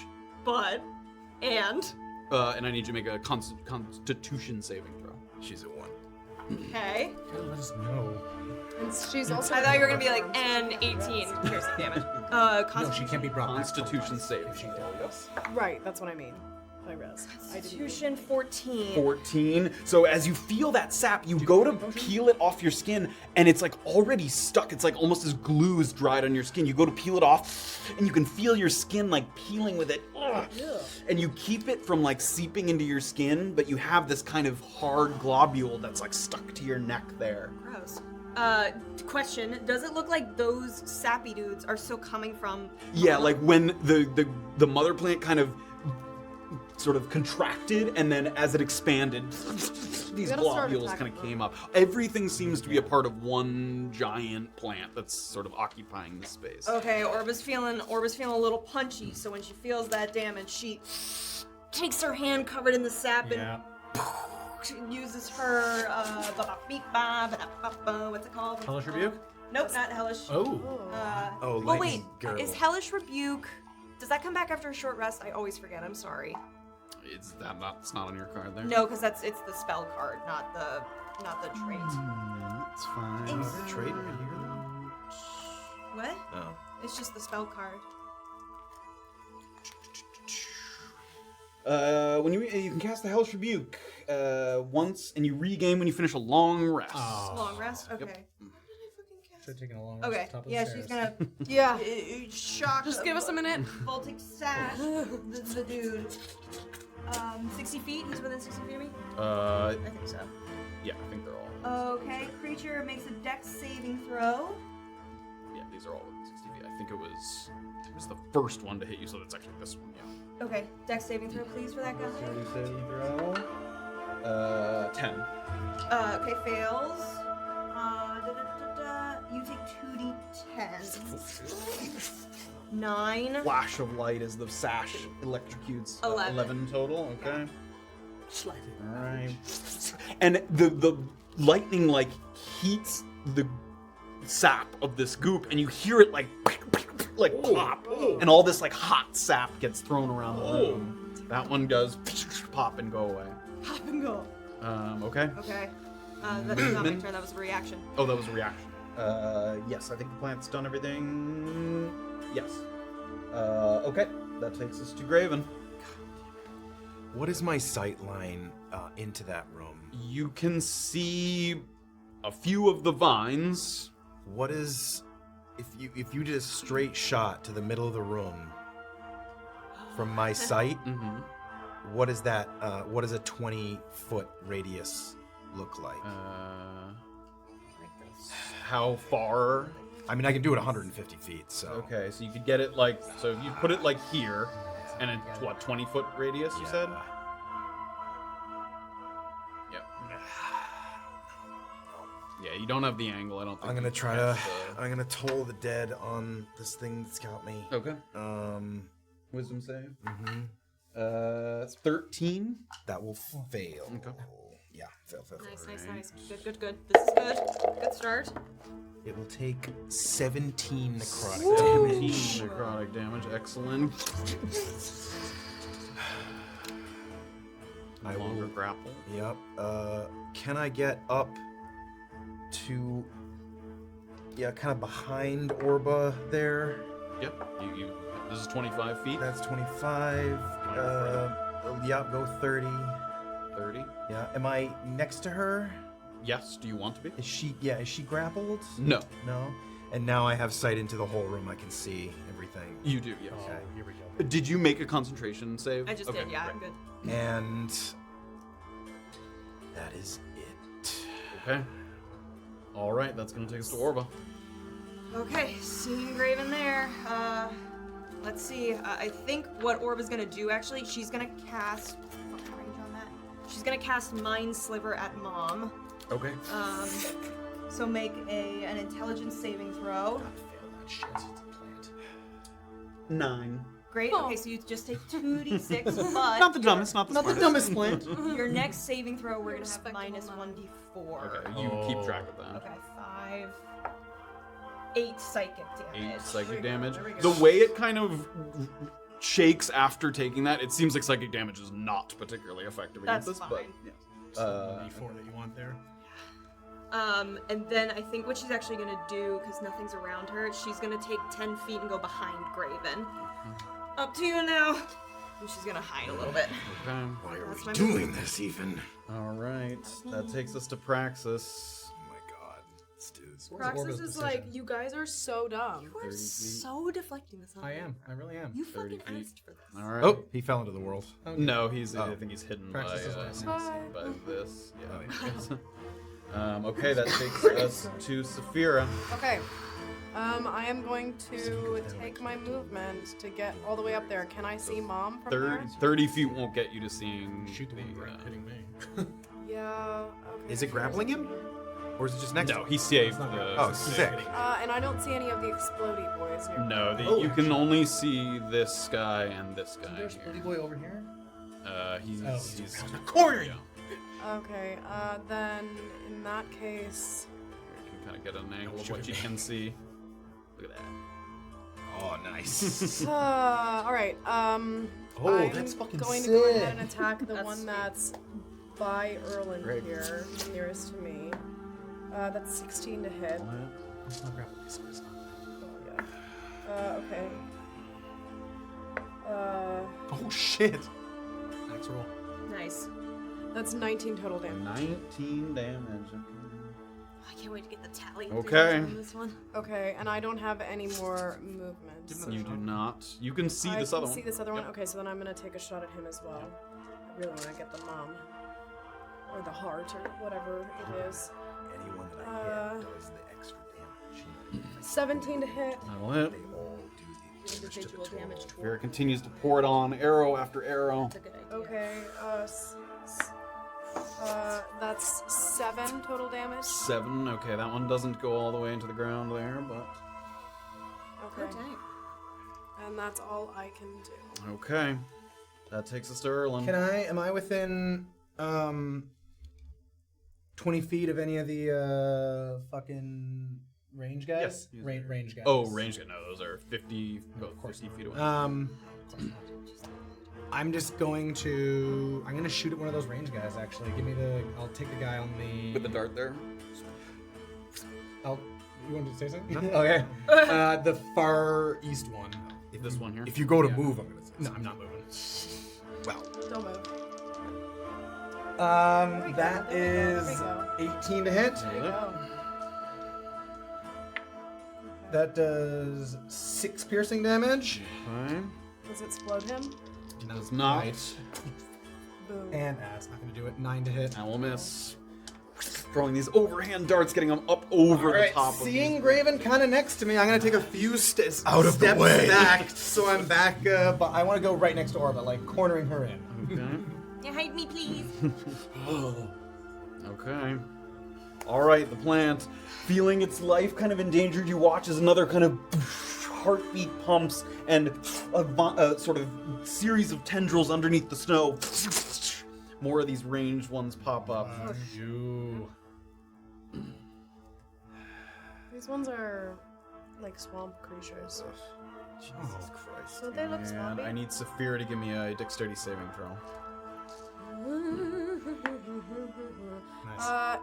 And And I need you to make a constitution saving throw. She's at 1. okay. Gotta let us know. And she's also. I thought you were gonna be like and 18 piercing damage. No, she can't be brought back. Constitution save. If she dies. Right, that's what I mean. I res. I didn't. Constitution 14. 14. So as you feel that sap, you go to peel it off your skin, and it's like already stuck. It's like almost as glue is dried on your skin. You go to peel it off, and you can feel your skin like peeling with it. Ugh. And you keep it from like seeping into your skin, but you have this kind of hard globule that's like stuck to your neck there. Gross. Question: does it look like those sappy dudes are still coming from? Yeah, like when the mother plant kind of sort of contracted, and then as it expanded, these gotta start globules attacking kind of them. came up. Everything seems to be a part of one giant plant that's sort of occupying the space. Okay, Orba's feeling a little punchy, so when she feels that damage, she takes her hand covered in the sap and uses her what's it called? Hellish Rebuke? Nope, not hellish. Oh. Oh, Wait, girl. is hellish rebuke? Does that come back after a short rest? I always forget. I'm sorry. It's not on your card there? No, because it's the spell card, not the trait. That's fine. Thanks. Is it trade right here? What? Oh. It's just the spell card. When you can cast the Hellish Rebuke once, and you regain when you finish a long rest. Long rest? Okay. Should have taken a long rest. Okay. Top of Yeah, the she's stairs. gonna Yeah. shock. Just give us a minute. Voltic sash the dude. 60 feet? He's within 60 feet of me? I think so. Yeah, I think they're all. Okay, creature makes a dex saving throw. Yeah, these are all within 60 feet. I think it was the first one to hit you, so that's actually this one. Yeah. Okay, dex saving throw, please, for that guy. 10. Okay, fails. You take 2d10. 9. Flash of light as the sash electrocutes. 11 total. Okay. All right. And the lightning like heats the sap of this goop, and you hear it like pop, and all this like hot sap gets thrown around the room. That one does pop and go away. Pop and go. Okay. Okay. That's not my turn, that was a reaction. Oh, that was a reaction. Yes, I think the plant's done everything. Yes. Okay. That takes us to Graven. What is my sight line into that room? You can see a few of the vines. What is if you did a straight shot to the middle of the room from my sight? What is that? What does a 20-foot radius look like? How far? I mean, I can do it 150 feet. So Okay, so you could get it like, so if you put it like here, and it's what, 20-foot radius, you said? Yep. Yeah, you don't have the angle, I don't think. I'm gonna you try can to. catch I'm gonna toll the dead on this thing that's got me. Okay. Wisdom save. It's 13. That will fail. Okay. Yeah, fail. Nice. Good. This is good. Good start. It will take 17 necrotic 17 damage. necrotic damage, excellent. I No longer will. grapple. Yep. Can I get up to? Yeah, kind of behind Orba there. Yep. You. This is 25 feet. That's 25. Yeah, go 30. 30. Yeah. Am I next to her? Yes. Do you want to be? Is she? Yeah. Is she grappled? No. No. And now I have sight into the whole room. I can see everything. You do. Yes. Okay. Here we go. Did you make a concentration save? I just did, yeah, I'm good. And that is it. Okay. All right. That's gonna take us to Orba. Okay, seeing Graven there. Let's see. I think what Orba's gonna do, actually, she's gonna cast... What's the range on that? She's gonna cast Mind Sliver at Mom. Okay. So make an intelligence saving throw. 9. Great. Okay, so you just take 2d6, but Not the dumbest, not the Not the smartest. dumbest plant. your next saving throw, we're gonna have Respectable minus amount. 1d4. Okay, you keep track of that. Okay, 5, 8 psychic damage. 8 psychic There we go, damage. there we go. The way it kind of shakes after taking that, it seems like psychic damage is not particularly effective against That's this, but fine. yes. D4 that you want there. And then I think what she's actually gonna do, because nothing's around her, she's gonna take 10 feet and go behind Graven. Up to you now. And she's gonna hide a little bit. Okay. Why are That's we my doing this even? All right. That takes us to Praxis. Oh my god. This dude's. Praxis is like, you guys are so dumb. You are 30 feet. so deflecting this on I me. am. I really am. You 30 fucking feet. asked for this. All right. Oh, he fell into the world. No, he's. Oh. I think he's hidden Praxis is by, last. by this. Oh, Yeah. Okay, that takes us to Safira. Okay. I am going to take my movement to get all the way up there. Can I see Mom from 30, there? 30 feet won't get you to seeing Shoot the one right hitting me. Yeah. Okay. Is it grappling him? Or is it just next to No, him? he saved not the. good. Oh, sick. And I don't see any of the explodey boys here. No, you can only see this guy and this guy There's here. Pretty Boy over here. He's around the corner. Yeah. Okay. Then in that case, You can kind of get an angle of what you can see. Look at that. Oh, nice. Nice. All right. I'm that's fucking going to go sick. ahead and attack the That's one sweet. that's by Erland Great. here, nearest to me. That's 16 to hit. Let's not grab these guys. Oh, yeah. Okay. Oh shit. Next roll. Nice. That's 19 total damage. 19 damage. I can't wait to get the tally. Okay. on this one. Okay, and I don't have any more movement. so You do not. You can see I this can other one. see this other one? Yep. Okay, so then I'm gonna take a shot at him as well. I really want to get the mom. Or the heart, or whatever it is. Anyone that I hit does the extra damage. 17 to hit. That'll hit. They all do the damage to the Individual total. damage. Vera continues to pour it on, arrow after arrow. That's a good idea. Okay, that's 7 total damage. 7. Okay, that one doesn't go all the way into the ground there, but Oh, Okay. dang. And that's all I can do. okay. That takes us to Erland. Am I within 20 feet of any of the fucking range guys? Yes. Range guys. Oh, range. No, those are 50, both 50 feet away. I'm going to shoot at one of those range guys, actually. I'll take the guy on the... With the dart there. You wanted to say something? Okay. The far east one. This one here. If you go to Yeah. move, I'm gonna say. No, I'm not moving. Well, Don't move. That is 18 to hit. There you go. That does 6 piercing damage. Okay. Does it explode him? Does not. Boom. And that's not going to do it. 9 to hit. That will miss. Throwing these overhand darts, getting them up over the Alright, top of seeing Graven kind of next to me, I'm going to take a few steps Out of the way. back. So I'm back, but I want to go right next to Orba, like cornering her in. Okay. Yeah, hide me, please. Okay. Alright, the plant, feeling its life kind of endangered, you watch as another kind of heartbeat pumps and a sort of series of tendrils underneath the snow. More of these ranged ones pop up. These ones are like swamp creatures. Jesus Christ. So they look And swampy. I need Safira to give me a dexterity saving throw. Nice.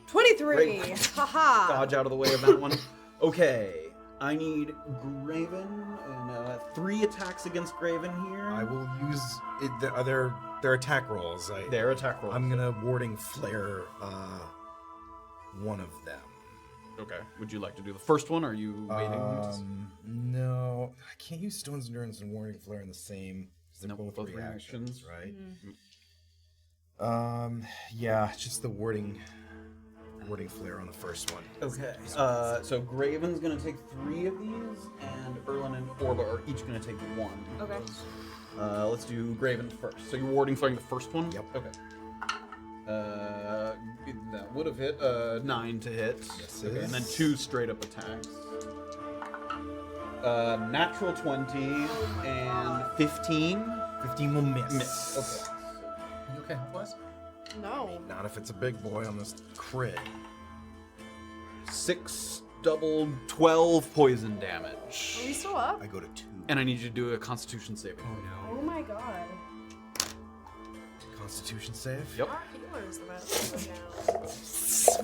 23. Great. Haha. Dodge out of the way of that one. Okay, I need Graven and 3 attacks against Graven here. I will use it. Their attack rolls. Their attack rolls. I'm gonna warding flare one of them. Okay. Would you like to do the first one? Or are you waiting? No, I can't use Stone's Endurance and warding flare in the same. 'Cause they're Nope, both both reactions, reactions. right? Yeah, just the warding flare on the first one. Okay. So Graven's gonna take 3 of these, and Erland and Orba are each gonna take 1. Okay. Let's do Graven first. So you're warding firing the first one? Yep. Okay. That would have hit 9 to hit. Yes, it Okay, is. and then 2 straight up attacks. Natural 20 and 15. 15 will miss. Miss. Okay. You okay, boys? No. Not if it's a big boy on this crit. 6 double 12 poison Are we damage. still up? I go to 2. And I need you to do a Constitution saving. Oh my god. Constitution save. Yep. Our healers about to go down.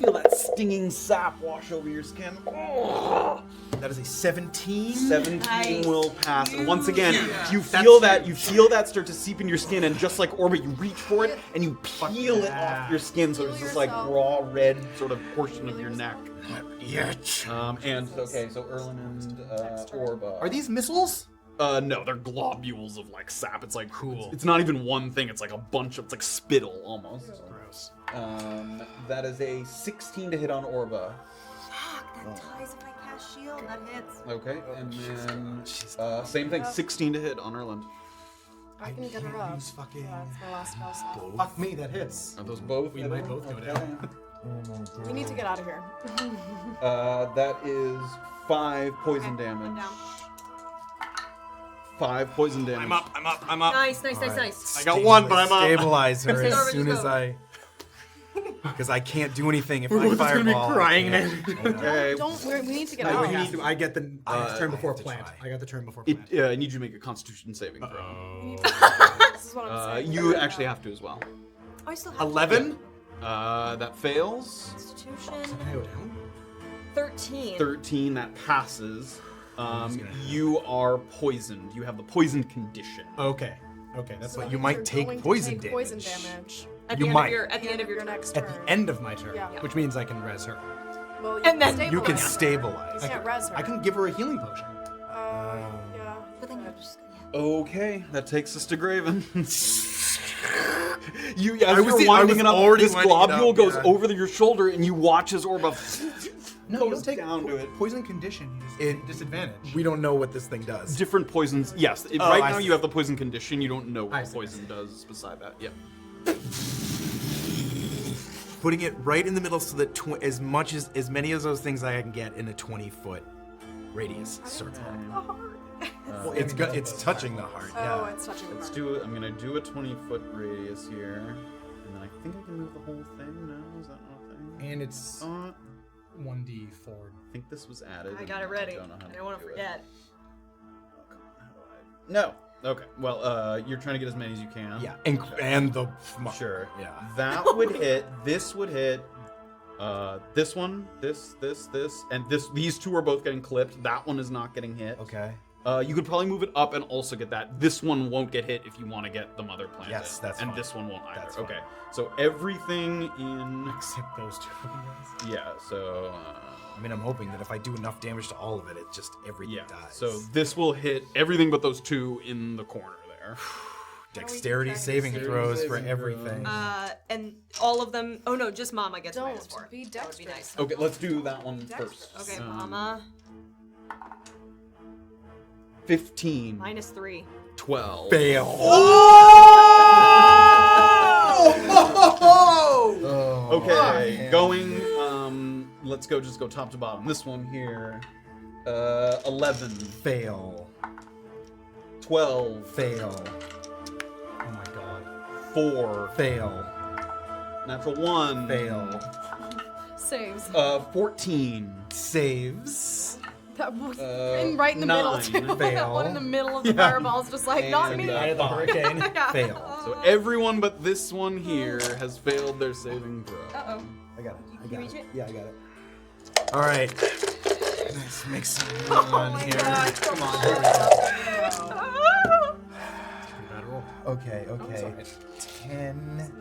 Feel that stinging sap wash over your skin. That is a 17. 17 Nice. will pass. And once again, you feel that start to seep in your skin, and just like Orba, you reach for it and you peel it off your skin, so Heal there's this like yourself. raw red sort of portion of your neck. Yet. And okay, so Erland and Orba. Are these missiles? No, they're globules of like sap. It's like cool. It's not even one thing. It's like a bunch of. It's like spittle almost. Gross. That is a 16 to hit on Orba. Fuck, that ties if I cast shield. That hits. Okay, and then same thing, 16 to hit on Erland. I can get her up. use fucking- Yeah, that's my last spell slot. Fuck me, that hits. Are those both? We might both go down. We need to get out of here. That is 5 poison Okay, I'm damage. down. 5 poison damage. I'm up. Nice, nice, nice, nice. I got 1, but I'm up. Stabilize her Stay as over, soon just as go. I. because I can't do anything if We're I both just gonna be fireball. crying I then. can't. I know. Okay. We need to get No, out. we need to, I get the turn before I have to plant. try. I got the turn before It, plant. I need you to make a Constitution saving throw. This is what I'm saying. You actually have to as well. Oh, I still have 11? That fails. Constitution. Can I go down? 13. 13, that passes. You are poisoned. You have the poisoned condition. Okay. Okay, that's But what you You're might take going to poison take damage. poison damage. At You the end might. Of your, at the end of your turn. next at turn. the end of my turn, Yeah. which means I can res her. Well, And then You can stabilize. stabilize. You can't res her. I can give her a healing potion. Yeah. But then you're just. Yeah. Okay, that takes us to Graven. You, as I was you're winding was it up, already this winding it globule up, goes yeah. over your shoulder, and you watch as Orba No, you goes don't take down to it. poison condition. You just disadvantage. We don't know what this thing does. Different poisons. Yes, Oh, right I now see. you have the poison condition. You don't know I what see, poison does beside that. Yeah. Putting it right in the middle so that as many of those things I can get in a 20-foot radius circle. Well, it's touching the heart. Oh, Yeah. it's touching the Let's heart. do it. I'm gonna do a 20-foot radius here, and then I think I can move the whole thing. No, is that not a thing? And it's I 1d4. think this was added. I got it ready. don't know how I don't want to do it. forget. Oh, come on, how do I- No. Okay. Well, you're trying to get as many as you can. Yeah. And the Sure. Yeah. That would hit. This would hit. This one, this, and this. These two are both getting clipped. That one is not getting hit. Okay. You could probably move it up and also get that. This one won't get hit if you want to get the mother plant. Yes, that's and fine. this one won't either. That's fine. Okay. So everything in. Except those two. Yeah. So. I mean, I'm hoping that if I do enough damage to all of it, it just everything Yeah. dies. So this will hit everything but those two in the corner there. dexterity saving throws for everything. And all of them. Oh no, just Mama gets Don't -4. be That would be nice. dexterous. Okay, let's do that one first. Okay, Mama. 15. -3. 12. Fail. Okay, going. Let's go. Just go top to bottom. This one here. 11. Fail. 12. Fail. Oh my god. 4. Fail. Natural 1. Fail. Saves. 14. Saves. That was Uh, right in the middle 9. too. Fail. That one in the middle of the Yeah. fireball's just like, not And, me. I had the hurricane. Fail. So everyone but this one here has failed their saving throw. Uh-oh. I got it. I You got reach it. it? Yeah, I got it. All right. Let's make some Oh on my here. god. Come on. Bad roll. Okay, It's okay. alright. 10,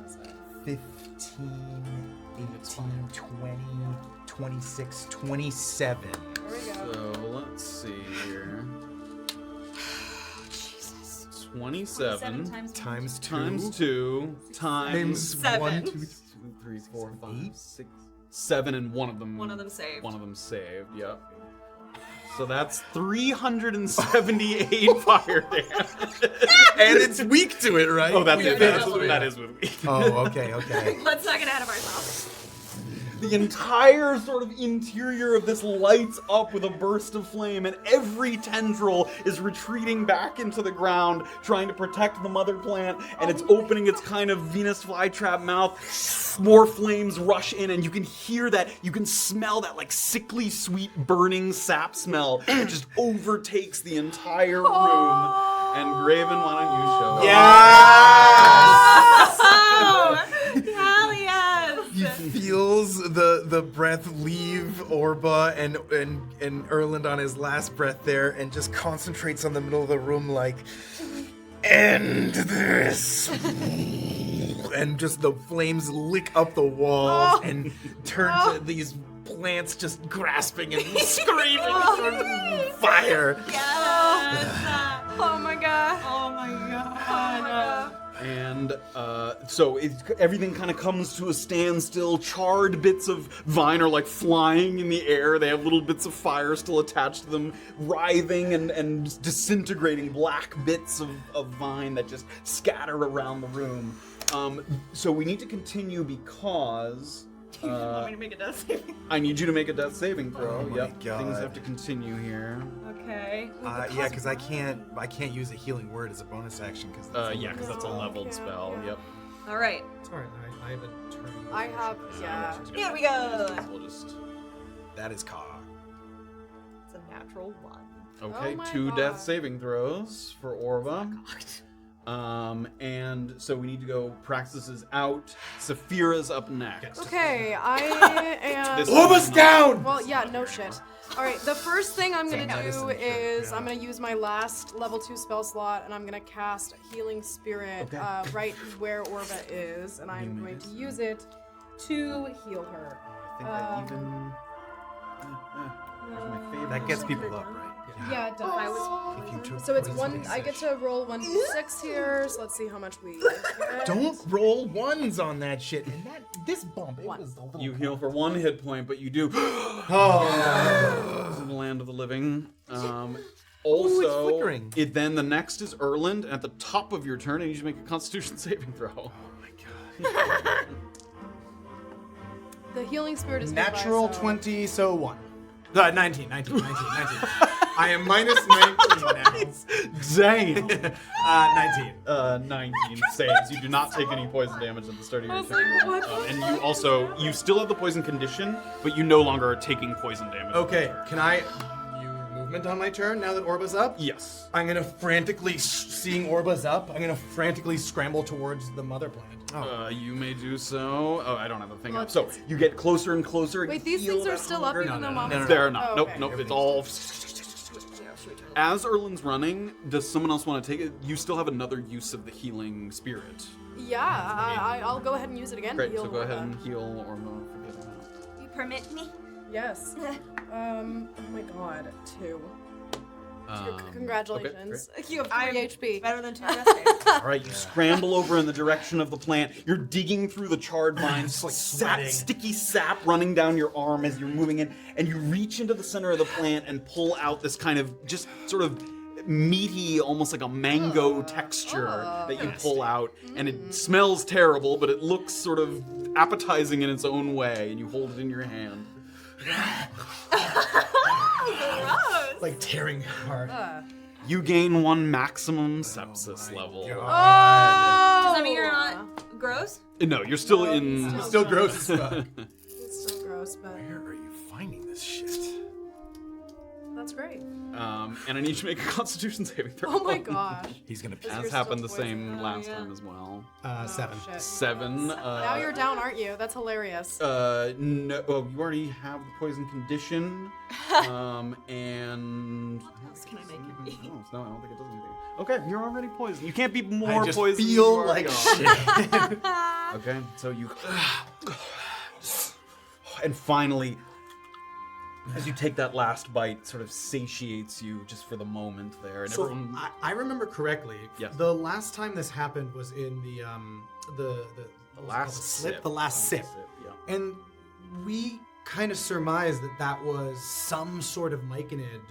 15, 18, 20, 26, 27. There we go. So let's see here. Jesus. 27 Times 2. times 2 times Seven. 1, 2, 2, 3, 4, 5, 8. 6, 7, and one of them. One of them saved. One of them saved. Yep. So that's 378 fire damage. And it's weak to it, right? Oh, that's Yeah, it. that's That is with me. Oh, okay, okay. Let's not get ahead of ourselves. The entire sort of interior of this lights up with a burst of flame, and every tendril is retreating back into the ground, trying to protect the mother plant, and it's opening its kind of Venus flytrap mouth. More flames rush in, and you can hear that, you can smell that like sickly sweet burning sap smell. It just overtakes the entire room. And Graven, why don't you show up? Oh, hell yes! He feels the breath leave Orba and Erland on his last breath there, and just concentrates on the middle of the room like, end this. And just the flames lick up the walls and turn to these plants just grasping and screaming for fire. Yes! Oh my god. Oh my god. Oh my god. And so everything kind of comes to a standstill. Charred bits of vine are like flying in the air. They have little bits of fire still attached to them, writhing and disintegrating black bits of vine that just scatter around the room. So we need to continue because You want me to make a death saving? I need you to make a death saving throw. Oh my Yep, God. things have to continue here. Okay. Yeah, because I can't use a healing word as a bonus action. Yeah, because that's a leveled spell. Yep. All right. It's alright. I have a turn I have, yeah. Here we go. We'll just. That is cock. It's a natural 1. Okay, Oh my 2 God. death saving throws for Orba. And so we need to go. Praxis is out. Safira's up next. Okay, I am. This Orba's down! Well, yeah, no shit. All right, the first thing I'm gonna do is I'm gonna use my last level 2 spell slot, and I'm gonna cast Healing Spirit right where Orba is, and I'm going to use it to heal her. I think that even. My favorite. That gets people up, right? Yeah, it does. If you took So it's poison one. I get damage. to roll 1d6 here. So let's see how much we. Get. Don't roll ones on that shit. And this bump, it was a little. You heal for 1 hit point, but you do. Oh. In the land of the living. it's Also, flickering. then the next is Erland. At the top of your turn, I need you to make a Constitution saving throw. Oh my god. The Healing Spirit is nearby, Natural so- 20, so 1. 19. I am minus 19 now. Dang. 19. 19 saves. You do not take any poison damage at the start of your turn. And you still have the poison condition, but you no longer are taking poison damage. Okay, can I use movement on my turn now that Orba's up? Yes. I'm gonna frantically, seeing Orba's up, I'm gonna frantically scramble towards the mother planet. You may do so. Oh, I don't have the thing Well, up. So you get closer and closer. Wait, these things are still up even though Mom. They're not. Oh, Nope, okay. nope. It's all. As Erland's running, does someone else want to take it? You still have another use of the healing spirit. Yeah, I'll go ahead and use it again. Great. To heal So go ahead Orba. and heal or no, forget about it. You permit me? Yes. Oh my god, 2. Okay, Congratulations. great. You have 3 I'm HP. better than 2 death saves. All right, you scramble over in the direction of the plant. You're digging through the charred vines, like sweating. sticky sap running down your arm as you're moving in, and you reach into the center of the plant and pull out this kind of just sort of meaty, almost like a mango texture that you pull out, and it smells terrible, but it looks sort of appetizing in its own way, and you hold it in your hand. Gross. Like tearing hard. You gain 1 maximum sepsis level. Does that mean you're not gross? No, you're still in. It's still gross as fuck. It's still gross, but Where are you finding this shit? that's great. And I need you to make a Constitution saving throw. Oh my gosh. He's gonna piss. You're As still happened the poisoned. same last yeah. time as well. 7. Shit. 7. Now you're down, aren't you? That's hilarious. No, well, you already have the poison condition. And. What else can I make you eat? No, I don't think it does anything. Okay, you're already poisoned. You can't be more I just poisoned. than feel you already like are. shit. Okay, so you. And finally, as you take that last bite, sort of satiates you just for the moment there. And So everyone. I remember correctly. Yes. The last time this happened was in the last sip. The last sip. Yeah. And we kind of surmised that that was some sort of myconid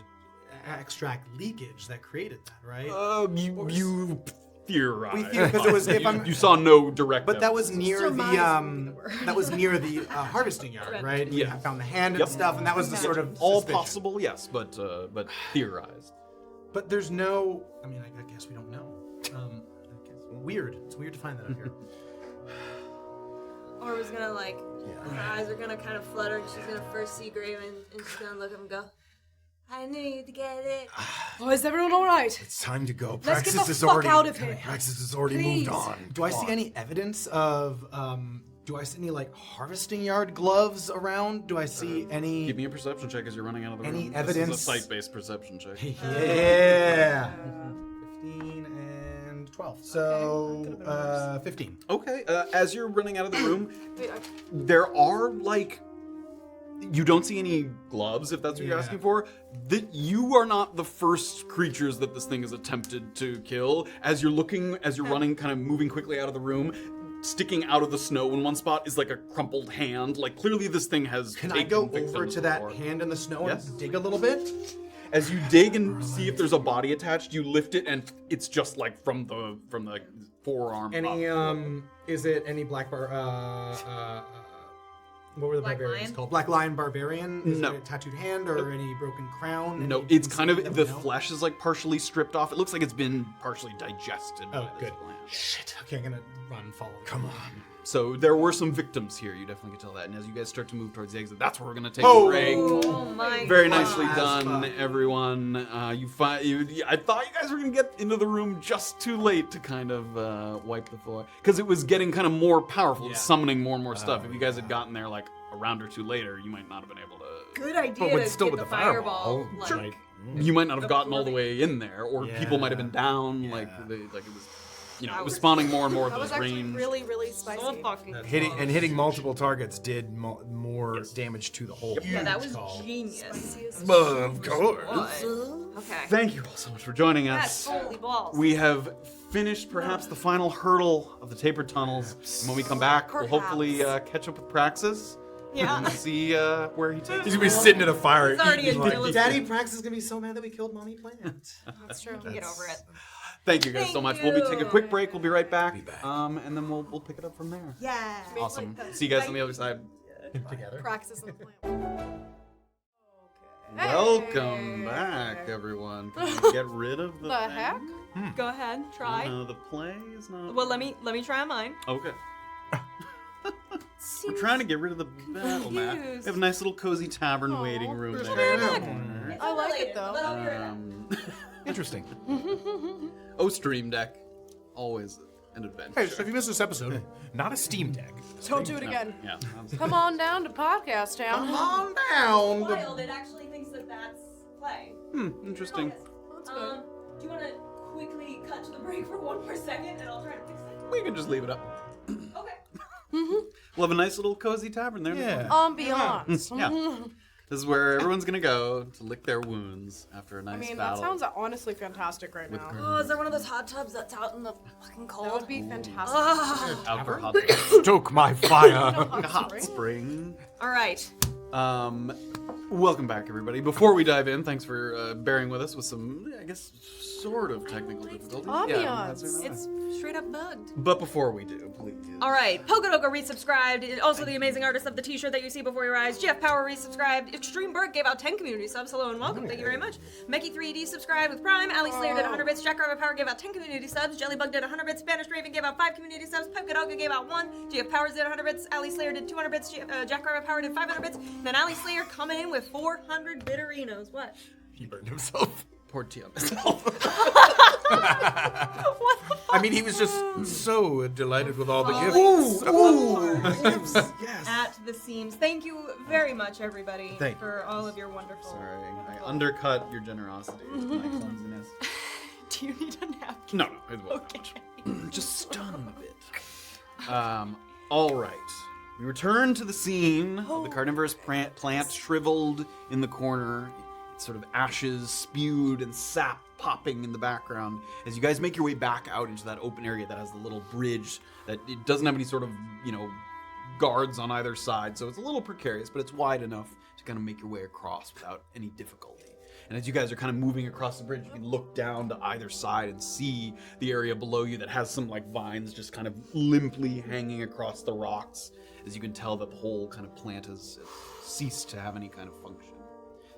extract leakage that created that, right? You theorize. We theorized, 'cause it was- if I'm- you saw no direct. But that was evidence. near Surmise would be the the word. that was near the harvesting yard, right? We Yeah. found the hand Yep. and stuff, and that was the sort of all suspicion. possible, yes, but theorized. But there's no. I mean, I guess we don't know. I guess. Weird. It's weird to find that out here. Or was gonna like, her eyes are gonna kind of flutter, and she's gonna first see Graven, and she's gonna look at him and go, I knew you'd get it. Oh, is everyone all right? It's time to go. Let's get Praxis the is fuck already out of here. Praxis has already Please. moved on. Do I Come see on. any evidence of? Do I see any like harvesting yard gloves around? Do I see any? Give me a perception check as you're running out of the Any room. evidence? This is a site-based perception check. Yeah. 15 and 12. So 15. Okay, as you're running out of the room, Wait, there are like. You don't see any gloves, if that's what you're Yeah. asking for. That you are not the first creatures that this thing has attempted to kill. As you're looking, as you're running, kind of moving quickly out of the room, sticking out of the snow in one spot is like a crumpled hand. Like clearly, this thing has. Can I taken go victims over to that before. hand in the snow Yes. and dig a little bit? As you dig and see if there's a body attached, you lift it, and it's just like from the forearm. Any up. is it any black bar? What were the Black barbarians Lion? called? Black Lion Barbarian? Is No. it a tattooed hand or any broken crown? No, Any it's kind insignia of that we the know? flesh is like partially stripped off. It looks like it's been partially digested. Oh, by this good. plant. Shit. Okay, I'm gonna run, follow. Come on. So there were some victims here. You definitely can tell that. And as you guys start to move towards the exit, that's where we're gonna take a break. Oh my Very God. nicely done, everyone. I thought you guys were gonna get into the room just too late to kind of wipe the floor, because it was getting kind of more powerful, summoning more and more stuff. If you guys had gotten there like a round or two later, you might not have been able to. Good idea But with, to still get with the the fireball. fireball, Like, You might not have gotten all the Absorbing. way in there, or people might have been down. Yeah. Like it was, it was spawning more and more of That was those actually range. really, really spicy. so fucking hitting multiple targets did more damage to the whole. Yeah, that was genius. Of course. What? Okay. Thank you all so much for joining That's us. holy balls. We have finished perhaps the final hurdle of the tapered tunnels. And when we come back, we'll hopefully catch up with Praxis Yeah. and see where he takes He's us. gonna be sitting at a fire. It's already eating, a like, deal. Daddy Prax is gonna be so mad that we killed Mommy Plant. That's true. Get over it. Thank you guys so Thank much. We'll be taking a you. quick break. We'll be right back. Be back. And then we'll pick it up from there. Yeah. Awesome. See you guys on the other side. Together. Praxis and plant. Welcome back, everyone. Can we get rid of the The thing? heck? Go ahead. Try. No, the play is not. Well, let me try mine. Okay. We're trying to get rid of the battle map. We confused. have a nice little cozy tavern Aw. waiting room There's there. Hannah. Corner. I like it though. Interesting. Stream Deck. Always an adventure. Hey, so if you missed this episode, Not a Steam Deck. Don't do it again. Yeah. Come on down to Podcast come Town. on down. Wild, it actually thinks that that's play. Interesting. That's good. Do you want to quickly cut to the break for one more second, and I'll try to fix it? We can just leave it up. Okay. We'll have a nice little cozy tavern there. Yeah. Ambiance. Yeah. This is where everyone's gonna go to lick their wounds after a nice I mean, that battle. sounds honestly fantastic right now. Oh, is there one of those hot tubs that's out in the fucking That cold? would be fantastic. Outdoor hot Stoke my fire. hot spring. All right. Welcome back, everybody. Before we dive in, thanks for bearing with us with some, I guess, sort of technical difficulties. Ambiance. It's straight up bugged. But before we do, please. All right, Pogodogo resubscribed. Also, the amazing artist of the T-shirt that you see before your eyes. Jeff Power resubscribed. Extreme Berg gave out 10 community subs. Hello and welcome. Thank you very much. Meki3D subscribed with Prime. Ali Slayer did 100 bits. Jack Rabbit Power gave out 10 community subs. Jellybug did 100 bits. Spanish Raven gave out 5 community subs. Pogodogo gave out 1. GF Powers did 100 bits. Ali Slayer did 200 bits. Jack Rabbit Power did 500 bits. And then Ali Slayer coming in with 400 bitterinos. What? He burned himself. Poor Tia myself. I mean, he was just so delighted with all the gifts. Yes. At the seams. Thank you very much, everybody, Thank for all of your wonderful. Sorry, I undercut your generosity with my clumsiness. Do you need a napkin? No, it won't. Just stun him a bit. All right. We return to the scene of the carnivorous plant shriveled in the corner. It's sort of ashes spewed and sap popping in the background as you guys make your way back out into that open area that has the little bridge that it doesn't have any sort of, guards on either side. So it's a little precarious, but it's wide enough to kind of make your way across without any difficulty. And as you guys are kind of moving across the bridge, you can look down to either side and see the area below you that has some vines just kind of limply hanging across the rocks. As you can tell that the whole kind of plant has ceased to have any kind of function.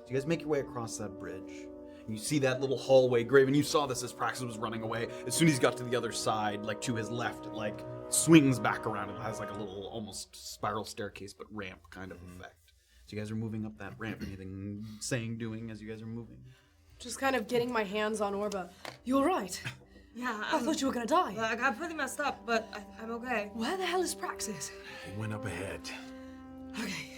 So you guys make your way across that bridge. And you see that little hallway. Graven, you saw this as Praxis was running away. As soon as he got to the other side, to his left, it swings back around. It has a little almost spiral staircase, but ramp kind of effect. So you guys are moving up that ramp. Anything doing as you guys are moving? Just kind of getting my hands on Orba. You're right. Yeah, I thought you were gonna die. I got pretty messed up, but I'm okay. Where the hell is Praxis? He went up ahead. Okay.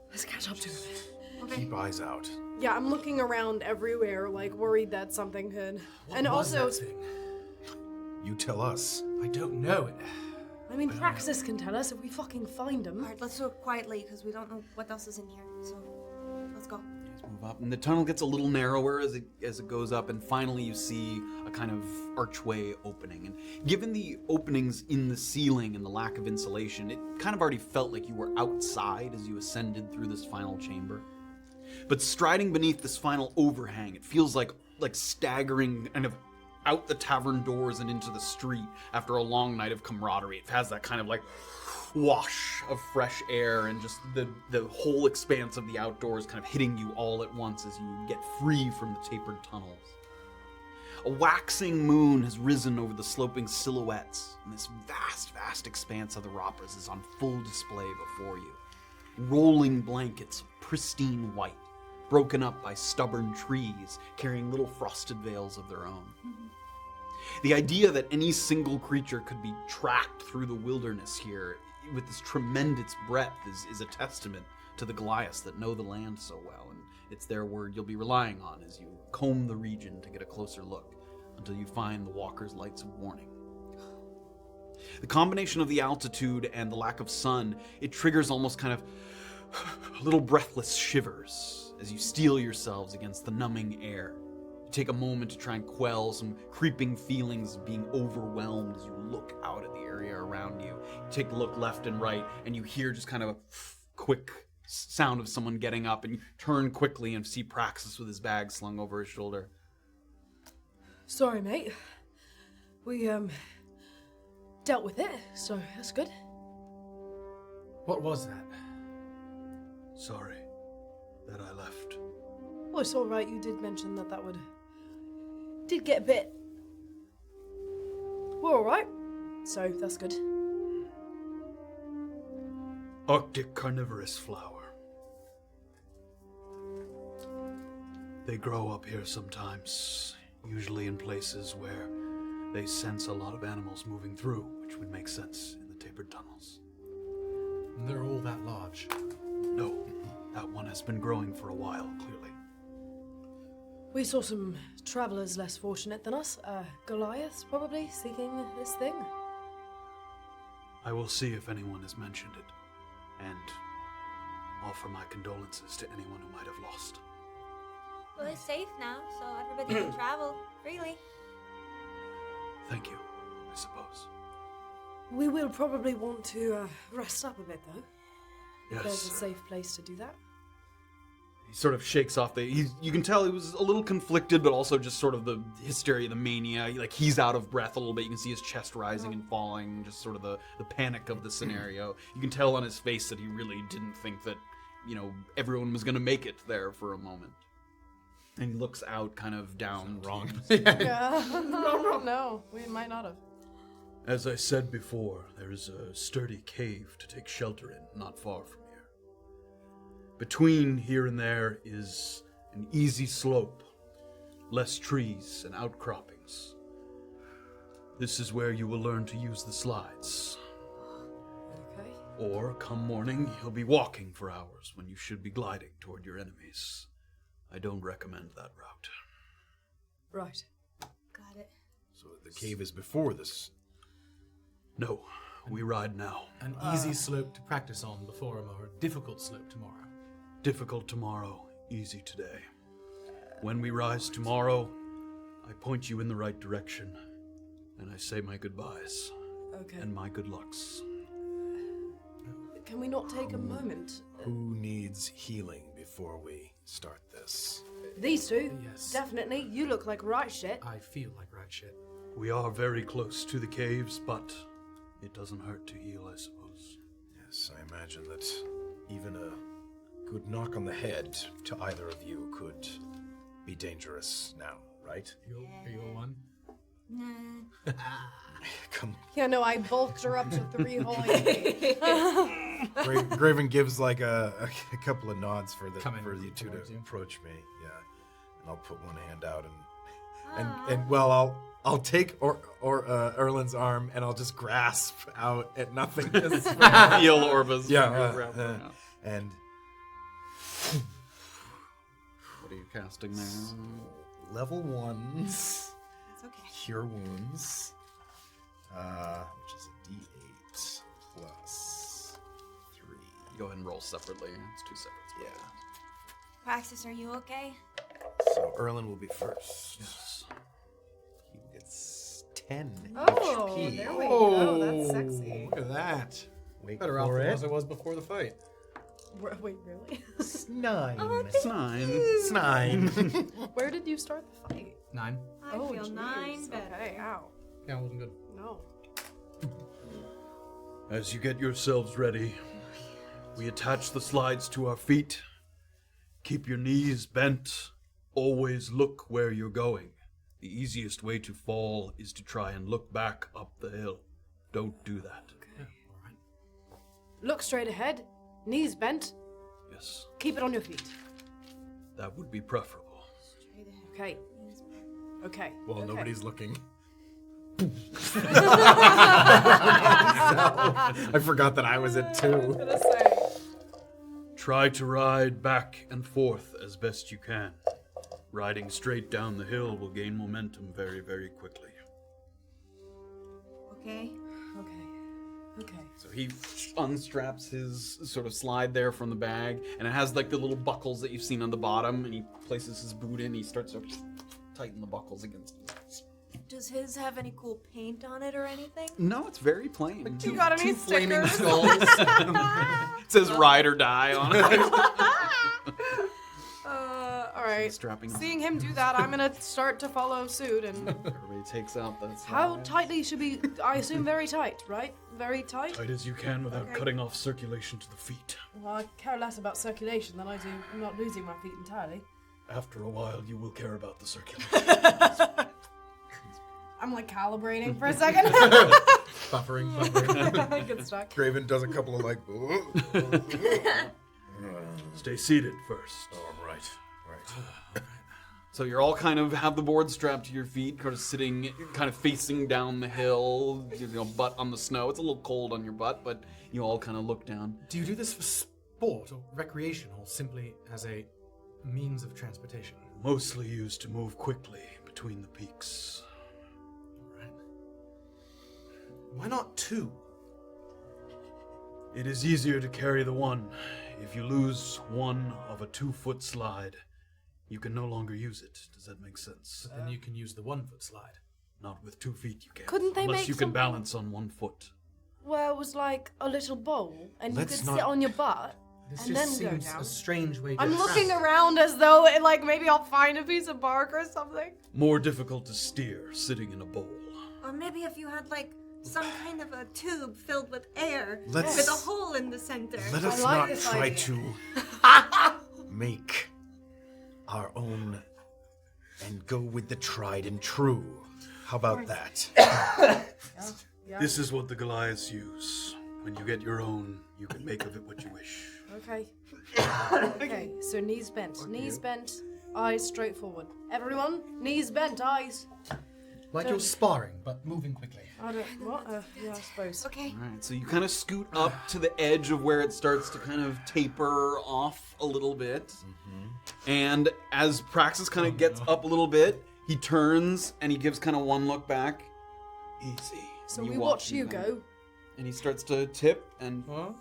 Let's catch up to him. Keep eyes out. Yeah, I'm looking around everywhere, worried that something could. And also, You tell us. I don't know. I mean, Praxis can tell us if we fucking find him. All right, let's do it quietly because we don't know what else is in here. So let's go. Move up, and the tunnel gets a little narrower as it goes up, and finally you see a kind of archway opening. And given the openings in the ceiling and the lack of insulation, it kind of already felt like you were outside as you ascended through this final chamber. But striding beneath this final overhang, it feels like staggering kind of out the tavern doors and into the street after a long night of camaraderie. It has that kind of wash of fresh air and just the whole expanse of the outdoors kind of hitting you all at once as you get free from the tapered tunnels. A waxing moon has risen over the sloping silhouettes, and this vast, vast expanse of the Ropras is on full display before you. Rolling blankets of pristine white, broken up by stubborn trees carrying little frosted veils of their own. The idea that any single creature could be tracked through the wilderness here with this tremendous breadth is a testament to the Goliaths that know the land so well, and it's their word you'll be relying on as you comb the region to get a closer look until you find the walker's lights of warning. The combination of the altitude and the lack of sun, it triggers almost kind of little breathless shivers as you steel yourselves against the numbing air. You take a moment to try and quell some creeping feelings of being overwhelmed as you look out at the area around you. You take a look left and right, and you hear just kind of a quick sound of someone getting up, and you turn quickly and see Praxis with his bag slung over his shoulder. Sorry, mate. We, dealt with it, so that's good. What was that? Sorry that I left. Well, it's alright, you did mention that did get a bit... We're alright, so that's good. Arctic carnivorous flower. They grow up here sometimes, usually in places where they sense a lot of animals moving through, which would make sense in the tapered tunnels. And they're all that large. No, that one has been growing for a while, clearly. We saw some travelers less fortunate than us. Goliaths, probably, seeking this thing. I will see if anyone has mentioned it, and offer my condolences to anyone who might have lost. Well, it's safe now, so everybody can travel freely. Thank you, I suppose. We will probably want to rest up a bit, though. Yes. There's a safe place to do that. He sort of shakes off you can tell he was a little conflicted, but also just sort of the hysteria, the mania. Like, he's out of breath a little bit. You can see his chest rising and falling, just sort of the panic of the scenario. You can tell on his face that he really didn't think that, everyone was going to make it there for a moment. And he looks out kind of down. Wrong. No, we might not have. As I said before, there is a sturdy cave to take shelter in, not far from here. Between here and there is an easy slope, less trees and outcroppings. This is where you will learn to use the slides. Okay. Or, come morning, you'll be walking for hours when you should be gliding toward your enemies. I don't recommend that route. Right. Got it. So the cave is before this. No, we ride now. An easy slope to practice on before a more difficult slope tomorrow. Difficult tomorrow, easy today. When we rise tomorrow, I point you in the right direction, and I say my goodbyes. Okay. And my good lucks. Can we not take a moment? Who needs healing before we start this? These two? Yes. Definitely. You look like right shit. I feel like right shit. We are very close to the caves, but it doesn't hurt to heal, I suppose. Yes, I imagine that even a good knock on the head to either of you could be dangerous now, right? Are you a one? Nah. Come. Yeah, no, I bulked her up to 3 holy. Graven gives like a couple of nods for you two to towards you. approach me. Yeah, and I'll put one hand out and well, I'll take Erland's arm and I'll just grasp out at nothingness. Feel Orba's Yeah, fingers wrapped around. and What are you casting there? level 1s, It's okay. cure wounds, which is a D8 plus 3. Go ahead and roll separately. It's 2 separate. Yeah. Praxis, are you okay? So Erland will be first. Yes. He gets 10 Oh, HP. there we go. That's sexy. Look at that. Wait Better for off it. as I was before the fight. Wait, really? 9. It's 9. It's 9. Where did you start the fight? 9. I feel 9 better. Okay, ow. Yeah, it wasn't good. No. As you get yourselves ready, we attach the slides to our feet. Keep your knees bent. Always look where you're going. The easiest way to fall is to try and look back up the hill. Don't do that. Look straight ahead. Knees bent. Yes, Keep it on your feet. that would be preferable. Okay. Okay. Well, okay. nobody's looking. I forgot that I was it too. Try to ride back and forth as best you can. Riding straight down the hill will gain momentum very, very quickly. Okay. Okay. Okay. So he unstraps his sort of slide there from the bag, and it has like the little buckles that you've seen on the bottom, and he places his boot in, he starts to tighten the buckles against his. Does his have any cool paint on it or anything? No, it's very plain. You got any Flaming stickers? skulls. It says ride or die on it. All right. Strapping on. Seeing him do that, I'm gonna start to follow suit. And Everybody takes out the how slide. tightly should we? I assume very tight, right? Very tight. Tight as you can without cutting off circulation to the feet. Well, I care less about circulation than I do not losing my feet entirely. After a while, you will care about the circulation. I'm like calibrating for a second. Buffering. Good stuff. Graven does a couple of like. Stay seated first. Oh, right. So you're all kind of have the board strapped to your feet, kind of sitting, kind of facing down the hill, butt on the snow. It's a little cold on your butt, but you all kind of look down. Do you do this for sport or recreation, or simply as a means of transportation? Mostly used to move quickly between the peaks. Right. Why not two? It is easier to carry the one. If you lose one of a 2-foot slide, you can no longer use it. Does that make sense? But then you can use the 1-foot slide. Not with 2 feet you can't. Couldn't they Unless make you can something- balance on 1 foot. Where it was like a little bowl, and Let's you could not- sit on your butt This and just then go seems down. a strange way to I'm looking travel. around as though it, like maybe I'll find a piece of bark or something. More difficult to steer sitting in a bowl. Or maybe if you had like some kind of a tube filled with air Let's- with a hole in the center. Let us like not this try idea. to make our own and go with the tried and true. How about that? Yeah. This is what the Goliaths use. When you get your own, you can make of it what you wish. Okay. Okay, so knees bent. Knees bent, eyes straight forward. Everyone, knees bent, eyes. Like you're sparring, but moving quickly. I don't. What? Yeah, I suppose. Okay. All right, so you kind of scoot up to the edge of where it starts to kind of taper off a little bit. And as Praxis kind of gets up a little bit, he turns and he gives kind of one look back. Easy. So And we watch watch him you kind of- go. And he starts to tip and Oh,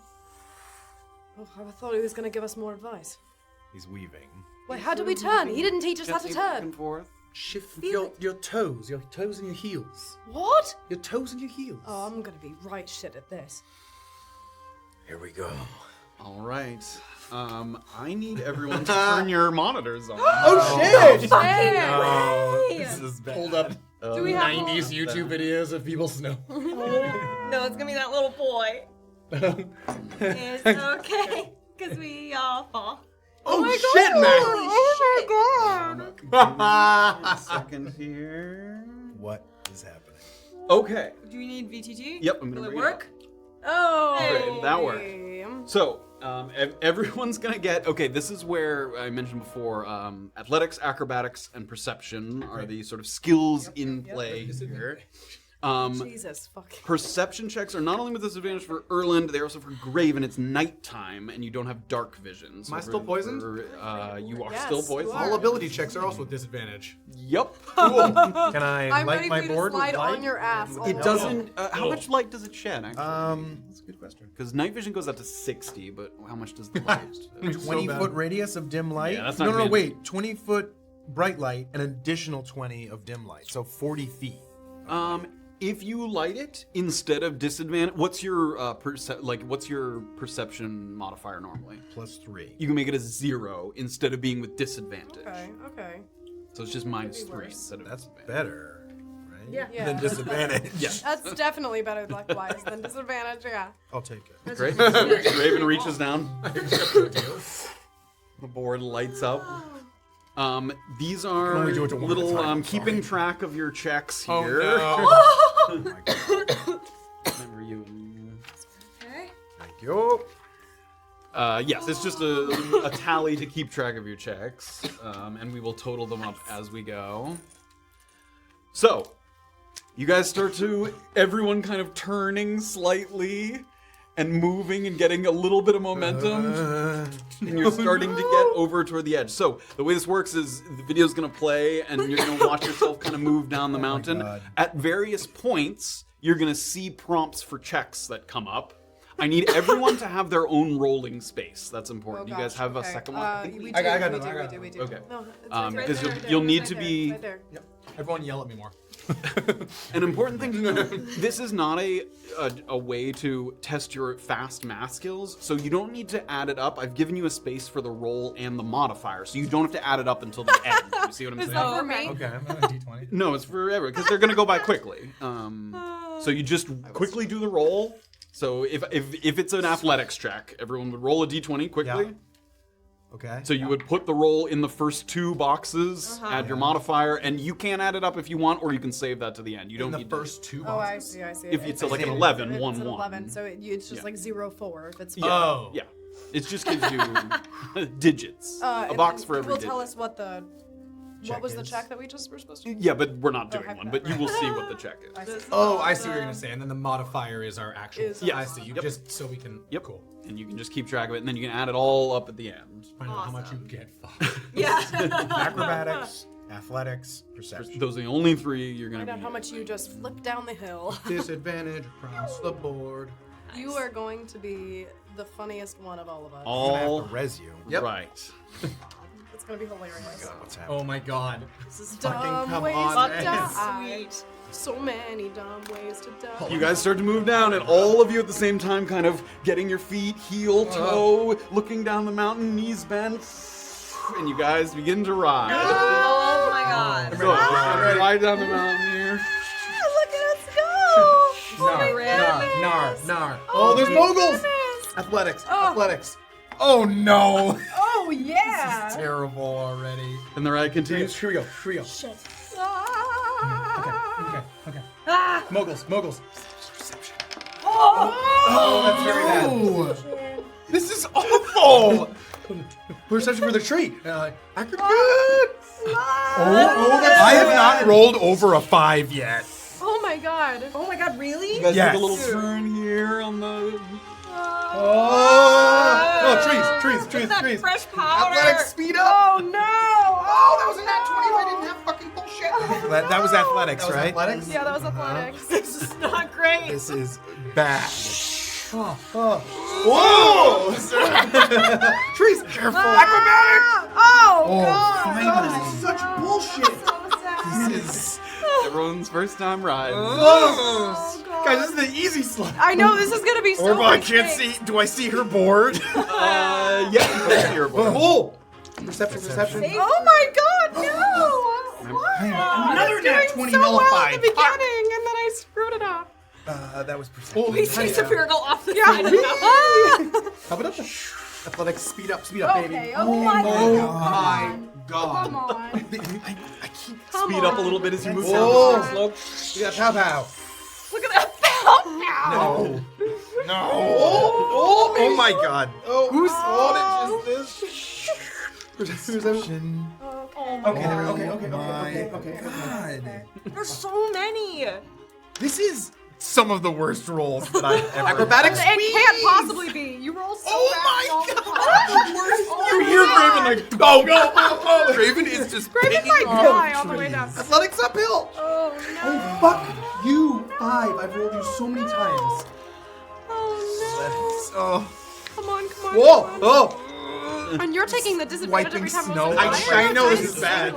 I thought he was going to give us more advice. He's weaving. Wait, how do we turn? He didn't teach us how to gently back turn. and forth. Shift your toes and your heels. What? Your toes and your heels. Oh, I'm going to be right shit at this. Here we go. All right. I need everyone to turn your monitors on. Oh shit! Oh, this is bad. Hold up. Do we have 90s YouTube videos of people snow. No, it's gonna be that little boy. It's okay, because we all fall. Oh, shit, man! Give me a second here. What is happening? Okay. Do we need VTG? Yep, I'm gonna Will it bring it work? Oh, Great, that worked. So, everyone's gonna get. Okay, this is where I mentioned before. Athletics, acrobatics, and perception are the sort of skills in play here. Jesus fucking. Perception checks are not only with disadvantage for Erland, they're also for Graven. It's nighttime, and you don't have dark vision. So Am I still poisoned? You are Yes, still you poisoned. are. All ability checks are also with disadvantage. Yep. Can I I'm light ready my for you to board with slide light? on your ass. It doesn't. How much light does it shed? Actually, That's a good question. because night vision goes up to 60, but how much does the light? 20-foot radius of dim light? Yeah, that's not no, gonna be- wait. 20-foot bright light, an additional 20 of dim light. So 40 feet. If you light it instead of disadvantage, what's your what's your perception modifier normally? +3. You can make it a 0 instead of being with disadvantage. Okay. So it's just -3 worse. instead of That's disadvantage. better, right? Yeah. Than disadvantage. That's definitely better luck-wise than disadvantage, yeah. I'll take it. Great. Raven reaches down. The board lights up. These are only do it to one at a little time, I'm keeping sorry. track of your checks here. Oh, my God. Remember you. Okay. Thank you. Yes, it's just a tally to keep track of your checks, and we will total them up as we go. So, you guys start to, everyone kind of turning slightly and moving and getting a little bit of momentum, and you're starting to get over toward the edge. So, the way this works is the video's gonna play, and you're gonna watch yourself kind of move down the mountain. God. At various points, you're gonna see prompts for checks that come up. I need everyone to have their own rolling space. That's important. You guys have a second one? I think We we- do, I got we it, do, I we got do, it. we do. Okay. No, it's right because there, you'll- right you'll there, need right to there, be- right there. Yep. Everyone yell at me more. An important thing to know, this is not a way to test your fast math skills, so you don't need to add it up. I've given you a space for the roll and the modifier, so you don't have to add it up until the end. You see what I'm Is saying? that for me? Okay, I'm on a D20. No, it's forever, because they're going to go by quickly. So you just quickly do the roll. So if it's an athletics check, everyone would roll a d20 quickly. Yeah. Okay. So you would put the roll in the first two boxes, add your modifier, and you can add it up if you want, or you can save that to the end. You don't In the need first two Oh, I boxes. see, I see. If it's like an 11, it's 1, an 1. 11, so it's just Yeah. like 0-4 if it's Yeah. Oh. Yeah. It just gives you digits. A and box then for every will digit. tell us what the Check was the is. check that we just were supposed to do? Yeah, but we're not doing heck one. no. But you will see what the check is. I see. Oh, I see what you're gonna say. And then the modifier is our actual. Is- Yes. I see. You Yep. just so we can. Yep. Cool. And you can just keep track of it, and then you can add it all up at the end. Find out how much you Awesome. get. Fuck. Yeah. Acrobatics, athletics, perception. Those are the only three you're gonna Find out be how much you just flipped down the hill. Disadvantage across the board. You are going to be the funniest one of all of us. I'm gonna have all to res you. Yep. right. It's gonna be hilarious. God, what's happening? Oh my god. This is Fucking dumb come ways on, to man. die. Sweet. So many dumb ways to die. You guys start to move down, and all of you at the same time, kind of getting your feet heel, toe, looking down the mountain, knees bent, and you guys begin to ride. Oh my god. So, ride down the mountain here. Look at us go! Nar. Oh, there's moguls. Athletics. Oh. Athletics. Oh no! Oh yeah! Terrible already. And the ride continues. Here we go. Here we go. Shit. Ah. Okay. Ah. Moguls. Oh. That's very bad. This is awful. Perception for the tree. Acrobatics. I have not rolled over a 5 yet. Oh my god! Oh my god, really? You guys Yes. take a little turn here on the. Oh, trees. Get that fresh powder. Athletics, speed up. Oh no! Oh, that was a nat 20 if I didn't have fucking bullshit. That was athletics, That was right? athletics? Yeah, that was athletics. This is not great. This is bad. Whoa! Trees, careful. Acrobatics. Oh god! This is such bullshit. So sad. This is. Everyone's first time ride. Oh, God. Guys, this is the easy slide. I know this is gonna be so. Orba, I can't insane. see. Do I see her board? Yeah, you can see your board. Oh! Perception. Oh my god, no! What? Another I was nat doing 20 so well at nullified. the beginning, and then I screwed it up. That was perception. We see Safira go off the side of the mountain. Ah! How about athletics? Speed up, baby. Okay, oh my Oh god. my god. Come on. I keep. Come Speed up a on. little bit as you move Whoa. down the slope. We got pow. Look at that bell now. No. Oh my god. Whose Oh. footage is this? Perception. Oh my Okay. God. There's so many. This is some of the worst rolls that I've ever. Acrobatics. It can't possibly be. You roll so fast all the time. You hear Graven like, oh. Graven is just Graven picking might off die on the way trees. down. Athletics uphill. Oh no. Fuck you. 5. I've rolled you so many times. Oh Oh. no. Come on. Whoa. Come on. Oh. And you're taking the disadvantage Wiping every time snow. rolls. I know this is bad.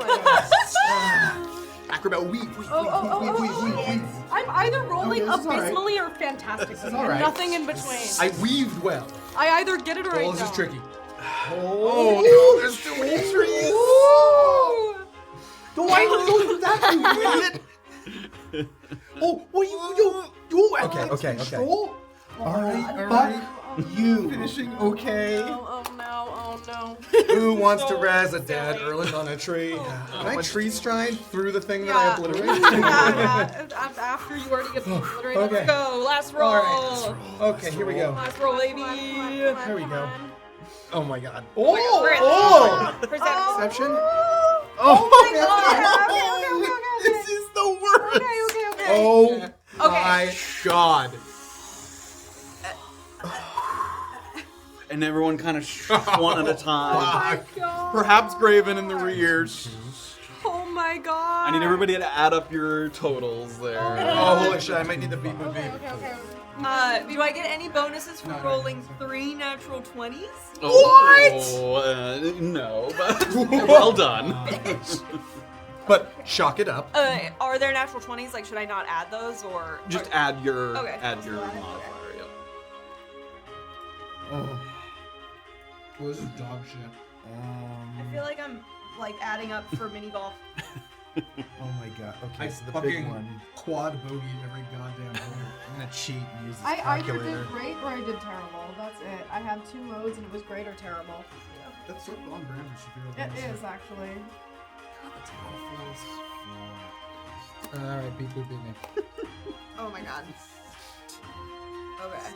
Acrobat. Weave. I'm either rolling Okay, this is all right. abysmally or fantastically, is all and right. nothing in between. I weaved well. I either get it or I Oh, don't. this is tricky. Oh no, there's too many trees. Don't I do that, you idiot? Oh, what are you doing? Okay. All right. Fuck you. Finishing okay. Oh no. Oh no. Who wants to razz a dead Erland on a tree? Can I tree stride through the thing that Yeah. I obliterated? After you already get obliterated. Okay. Go, last roll. All right. Okay, here we go. Last roll, baby. Here we go. Oh my god. We're at Oh! Perception. Perception? Oh my god. This is the worst. Okay. Oh Okay. my god. And everyone kind of one at a time. my god. Perhaps Graven in the rear. Oh my god. I need everybody to add up your totals there. Oh, holy shit, I might need the beep boop beep. Okay. Do I get any bonuses for rolling 3 natural 20s? What? No, but well done. But shock it up. Are there natural 20s? Like, should I not add those, or Just add your Okay. modifier. Yep. Oh. Well, this is dog shit. I feel like I'm like adding up for mini golf. Oh my god. Okay, I so the fucking big one. quad bogey every goddamn hole. I'm gonna cheat and use this I either calculator. did great or I did terrible. That's it. I had 2 modes and it was great or terrible. That's sort of on brand for Safira. It is actually. Alright, beep boop beep me. Oh my god. Okay.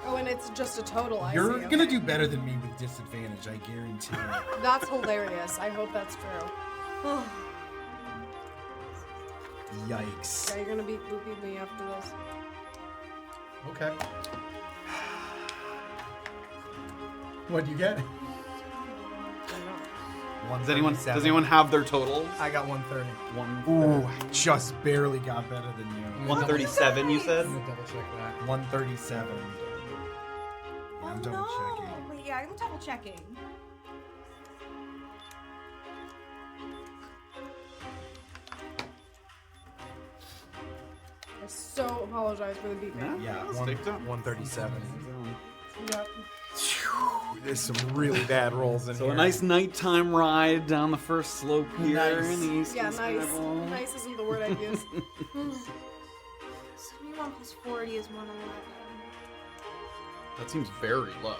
Oh, and it's just a total. I You're see. gonna Okay. do better than me with disadvantage, I guarantee it. That's hilarious. I hope that's true. Yikes. Yeah, you're gonna beat me after this. Okay. What'd you get? Does anyone have their totals? I got 130. Ooh, I just barely got better than you. 137, you said? I'm gonna double check that. 137. Yeah, I'm Oh, double no. checking. Wait, yeah, I'm double checking. I so apologize for the beat me. Yeah, Let's take that. 137. Yep. There's some really bad rolls in So here. a nice nighttime ride down the first slope here Nice. in the east. Yeah, nice. Nice isn't the word I'd use. 71 plus 40 is 111. That seems very low.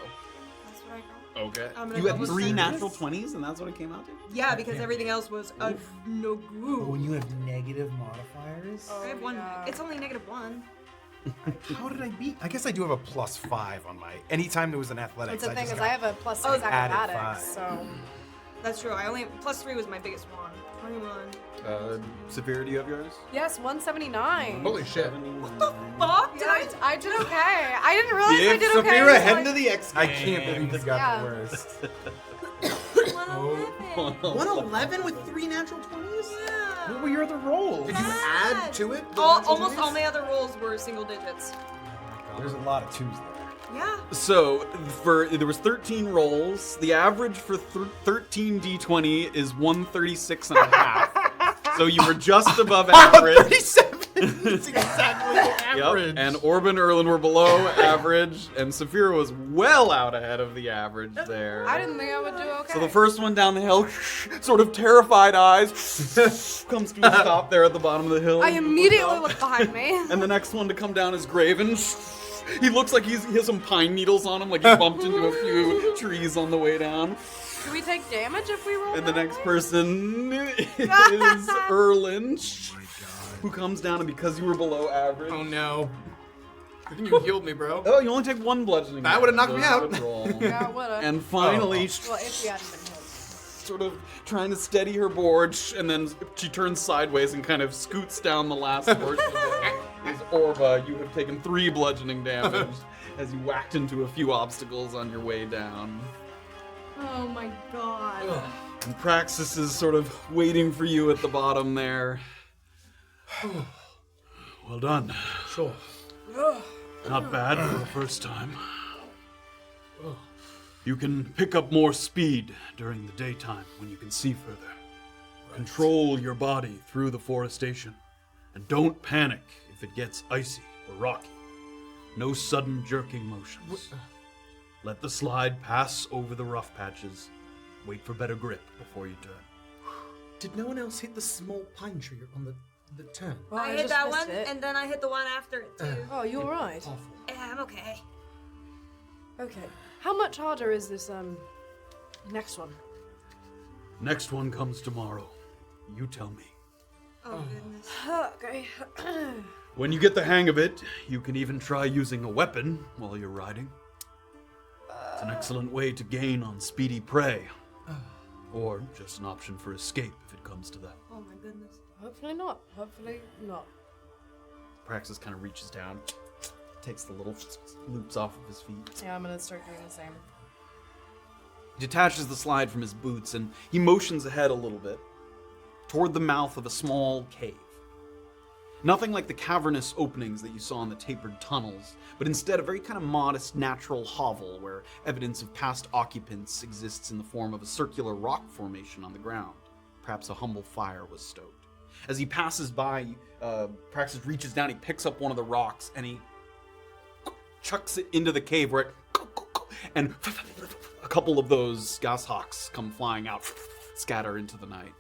That's what I got. Okay. I'm gonna You had double 3 check natural this. 20s, and that's what it came out to? Yeah, because everything else was a no But good. when you have negative modifiers, Oh, I have 1. yeah. It's only -1. how did I beat? I guess I do have a +5 on my. Anytime there was an athletics, That's the thing just is got- I have a +6 added acrobatics, 5. so That's true. I only +3 was my biggest one. 21. Safira, do you have yours? yes, 179. Holy shit. Fuck! Did I did okay. I didn't realize I did okay. Safira, so head I- into the X I can't believe you got Yeah. the worst. 111. 111 with 3 natural 20s? Yeah. What were your other rolls? Did you add to it? the All, natural almost 20s? all my other rolls were single digits. There's a lot of 2s there. Yeah. So, there was 13 rolls. The average for 13 d20 is 136 and a half. So you were just above average. 37. It's exactly the average. Yep. And Orba and Erland were below average, and Safira was well out ahead of the average there. I didn't think I would do okay. So the first one down the hill, sort of terrified eyes, comes to a stop there at the bottom of the hill. I immediately look behind me. And the next one to come down is Graven. He looks like he has some pine needles on him, like he bumped into a few trees on the way down. Do we take damage if we roll? And the that next way? person is Erland, who comes down, and because you were below average. Oh no. Good thing you healed me, bro. Oh, you only take 1 bludgeoning. That would've knocked me damage, out. so good roll. Yeah, would've. And finally, Well, if you hadn't been hit. sort of trying to steady her board, and then she turns sideways and kind of scoots down the last portion of it. Is Orba, you have taken 3 bludgeoning damage as you whacked into a few obstacles on your way down. Oh my god. And Praxis is sort of waiting for you at the bottom there. Well done. Sure. Not bad for the first time. You can pick up more speed during the daytime when you can see further. Control your body through the forestation. And don't panic if it gets icy or rocky. No sudden jerking motions. Let the slide pass over the rough patches. Wait for better grip before you turn. Did no one else hit the small pine tree on the turn? Well, I hit just that missed one, it. and then I hit the one after it too. Oh, you alright? Awful. Yeah, I'm okay. Okay. How much harder is this next one? Next one comes tomorrow. You tell me. Oh, goodness. Okay. When you get the hang of it, you can even try using a weapon while you're riding. It's an excellent way to gain on speedy prey. Or just an option for escape if it comes to that. Oh my goodness. Hopefully not. Hopefully not. Praxis kind of reaches down, takes the little loops off of his feet. Yeah, I'm gonna start doing the same. He detaches the slide from his boots and he motions ahead a little bit toward the mouth of a small cave. Nothing like the cavernous openings that you saw in the tapered tunnels, but instead a very kind of modest natural hovel where evidence of past occupants exists in the form of a circular rock formation on the ground. Perhaps a humble fire was stoked. As he passes by, Praxis reaches down, he picks up one of the rocks and he chucks it into the cave where it and a couple of those goshawks come flying out, scatter into the night.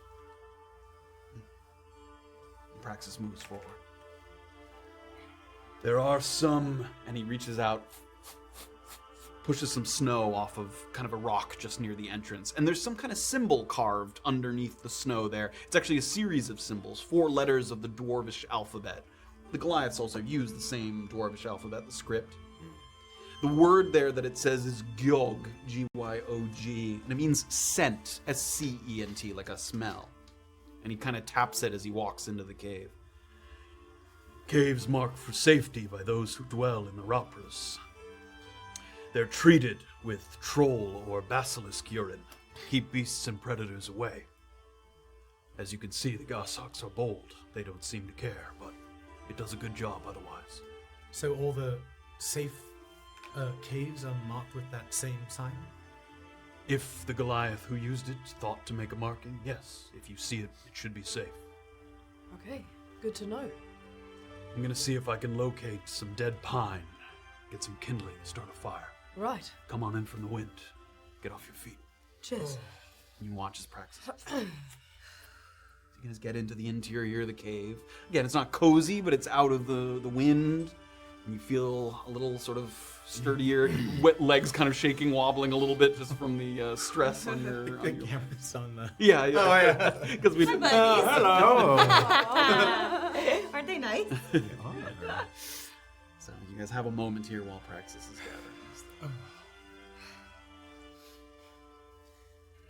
Praxis moves forward. There are some, and he reaches out, pushes some snow off of kind of a rock just near the entrance, and there's some kind of symbol carved underneath the snow there. It's actually a series of symbols, 4 letters of the Dwarvish alphabet. The Goliaths also use the same Dwarvish alphabet, the script. The word there that it says is Gyog, G-Y-O-G, and it means scent, S-C-E-N-T, like a smell. And he kind of taps it as he walks into the cave. Caves marked for safety by those who dwell in the Rapras. They're treated with troll or basilisk urine to keep beasts and predators away. As you can see, the goshawks are bold. They don't seem to care, but it does a good job otherwise. So all the safe caves are marked with that same sign? If the Goliath who used it thought to make a marking, yes. If you see it, it should be safe. Okay, good to know. I'm gonna see if I can locate some dead pine, get some kindling to start a fire. Right. Come on in from the wind. Get off your feet. Cheers. You watch his Praxis. You guys get into the interior of the cave. Again, it's not cozy, but it's out of the wind. And you feel a little sort of sturdier, wet legs kind of shaking, wobbling a little bit just from the stress on your... The cameras on the... Yeah, yeah. Oh, yeah. Because we did... Hello. Aren't they nice? So you guys have a moment here while Praxis is gathering.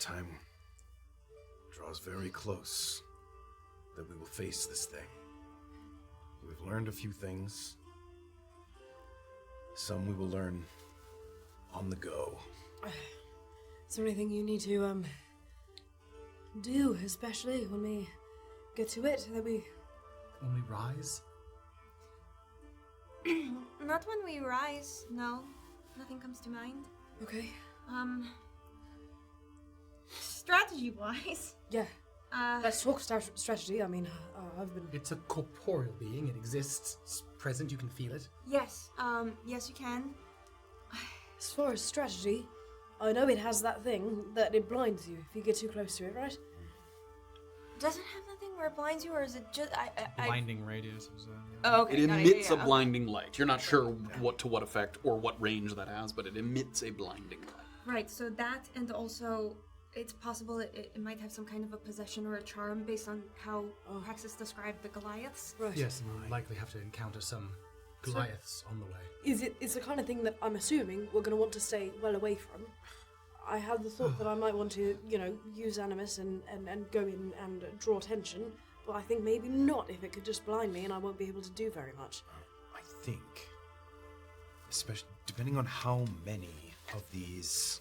Time draws very close that we will face this thing. We've learned a few things. Some we will learn on the go. Is there anything you need to do, especially when we get to it, that we... When we rise? Not when we rise, no. Nothing comes to mind. Okay. Strategy-wise. Yeah. Let's talk strategy. I mean, I've been... It's a corporeal being. It exists. It's present. You can feel it. Yes, yes you can. As far as strategy, I know it has that thing that it blinds you if you get too close to it, right? Does it have that thing where it blinds you, or is it just... Blinding radius is Oh, okay. It got emits yeah, a blinding light. You're not sure to what effect or what range that has, but it emits a blinding light. Right, so that, and also, it's possible it might have some kind of a possession or a charm based on how Praxis described the Goliaths. Right. Yes, and we'll likely have to encounter some Goliaths on the way. It's the kind of thing that I'm assuming we're going to want to stay well away from. I had the thought that I might want to, use animus and go in and draw attention, but I think maybe not if it could just blind me and I won't be able to do very much. I think, especially depending on how many of these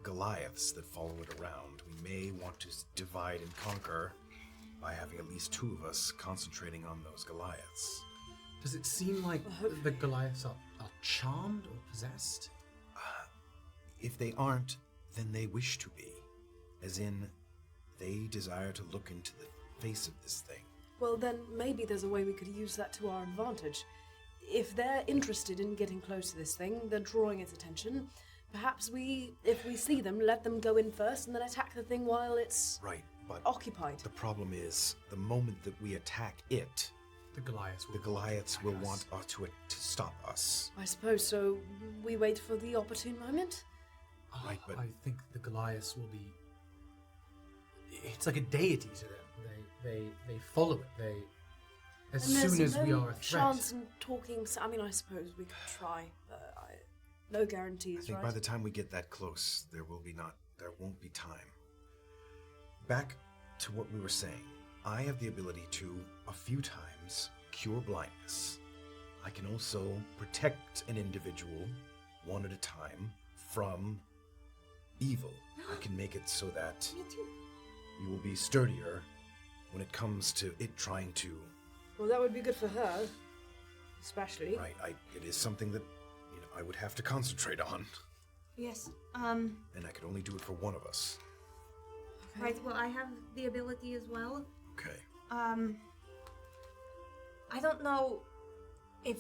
Goliaths that follow it around, we may want to divide and conquer by having at least 2 of us concentrating on those Goliaths. Does it seem like the Goliaths are charmed or possessed? If they aren't, then they wish to be. As in, they desire to look into the face of this thing. Well, then maybe there's a way we could use that to our advantage. If they're interested in getting close to this thing, they're drawing its attention. Perhaps if we see them, let them go in first and then attack the thing while it's Right, but occupied. the problem is, the moment that we attack it, The Goliaths. The Goliaths will want to stop us. I suppose so. We wait for the opportune moment. Right, but I think the Goliaths will be. It's like a deity to them. They follow it. As And soon there's as we no are a threat. chance in talking. I mean, I suppose we could try. No guarantees, I think right? by the time we get that close, there won't be time. Back to what we were saying. I have the ability to, a few times, cure blindness. I can also protect an individual, one at a time, from evil. I can make it so that you will be sturdier when it comes to it trying to... Well, that would be good for her, especially. Right, it is something that I would have to concentrate on. Yes. And I could only do it for one of us. Okay. Right, well, I have the ability as well. Okay. I don't know if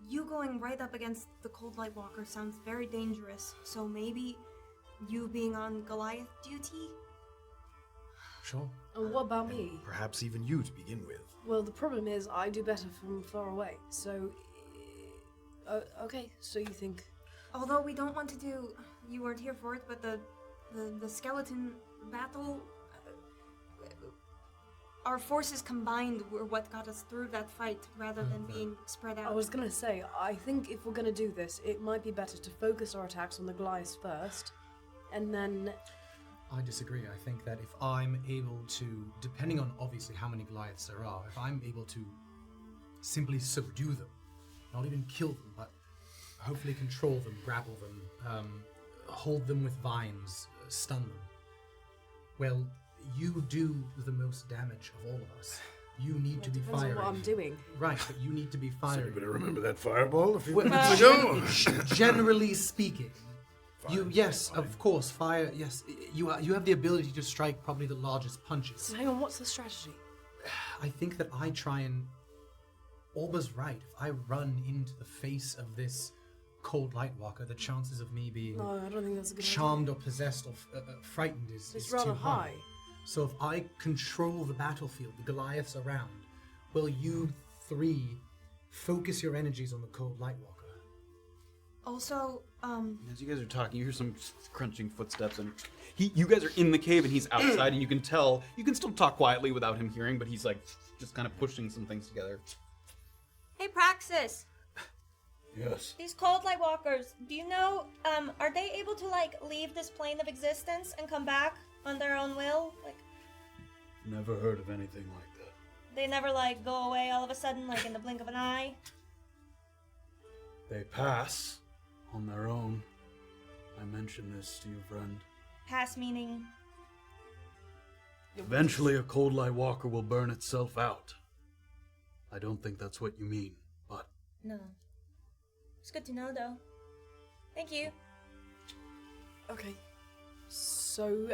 you going right up against the Cold Light Walker sounds very dangerous, so maybe you being on Goliath duty? Sure. And what about me? Perhaps even you to begin with. Well, the problem is I do better from far away, so... okay, so you think... Although we don't want to do... You weren't here for it, but the skeleton battle... our forces combined were what got us through that fight, rather than being spread out. I was gonna say, I think if we're gonna do this, it might be better to focus our attacks on the Goliaths first, and then... I disagree. I think that if I'm able to, depending on obviously how many Goliaths there are, if I'm able to simply subdue them, not even kill them, but hopefully control them, grapple them, hold them with vines, stun them, well, you do the most damage of all of us. You need to be Depends firing. on what I'm doing. Right, but you need to be firing. Better remember that fireball a few Well, minutes ago. Generally speaking, yes, of course, fire. Yes, you have the ability to strike probably the largest punches. So hang on, what's the strategy? I think that I try and. Orba's right. If I run into the face of this cold light walker, the chances of me being No, I don't think that's a good charmed or possessed or frightened is It's too rather high. high. So if I control the battlefield, the Goliaths around, will you three focus your energies on the cold light walker? Also, As you guys are talking, you hear some crunching footsteps, and you guys are in the cave, and he's outside, and you can tell, you can still talk quietly without him hearing, but he's like, just kind of pushing some things together. Hey, Praxis. Yes. These cold light walkers, do you know, are they able to, like, leave this plane of existence and come back on their own will? Like, Never heard of anything like that. they never, like, go away all of a sudden, like, in the blink of an eye? They pass on their own. I mentioned this to you, friend. Pass meaning... Eventually, a cold light walker will burn itself out. I don't think that's what you mean, but No. It's good to know, though. Thank you. Okay. So,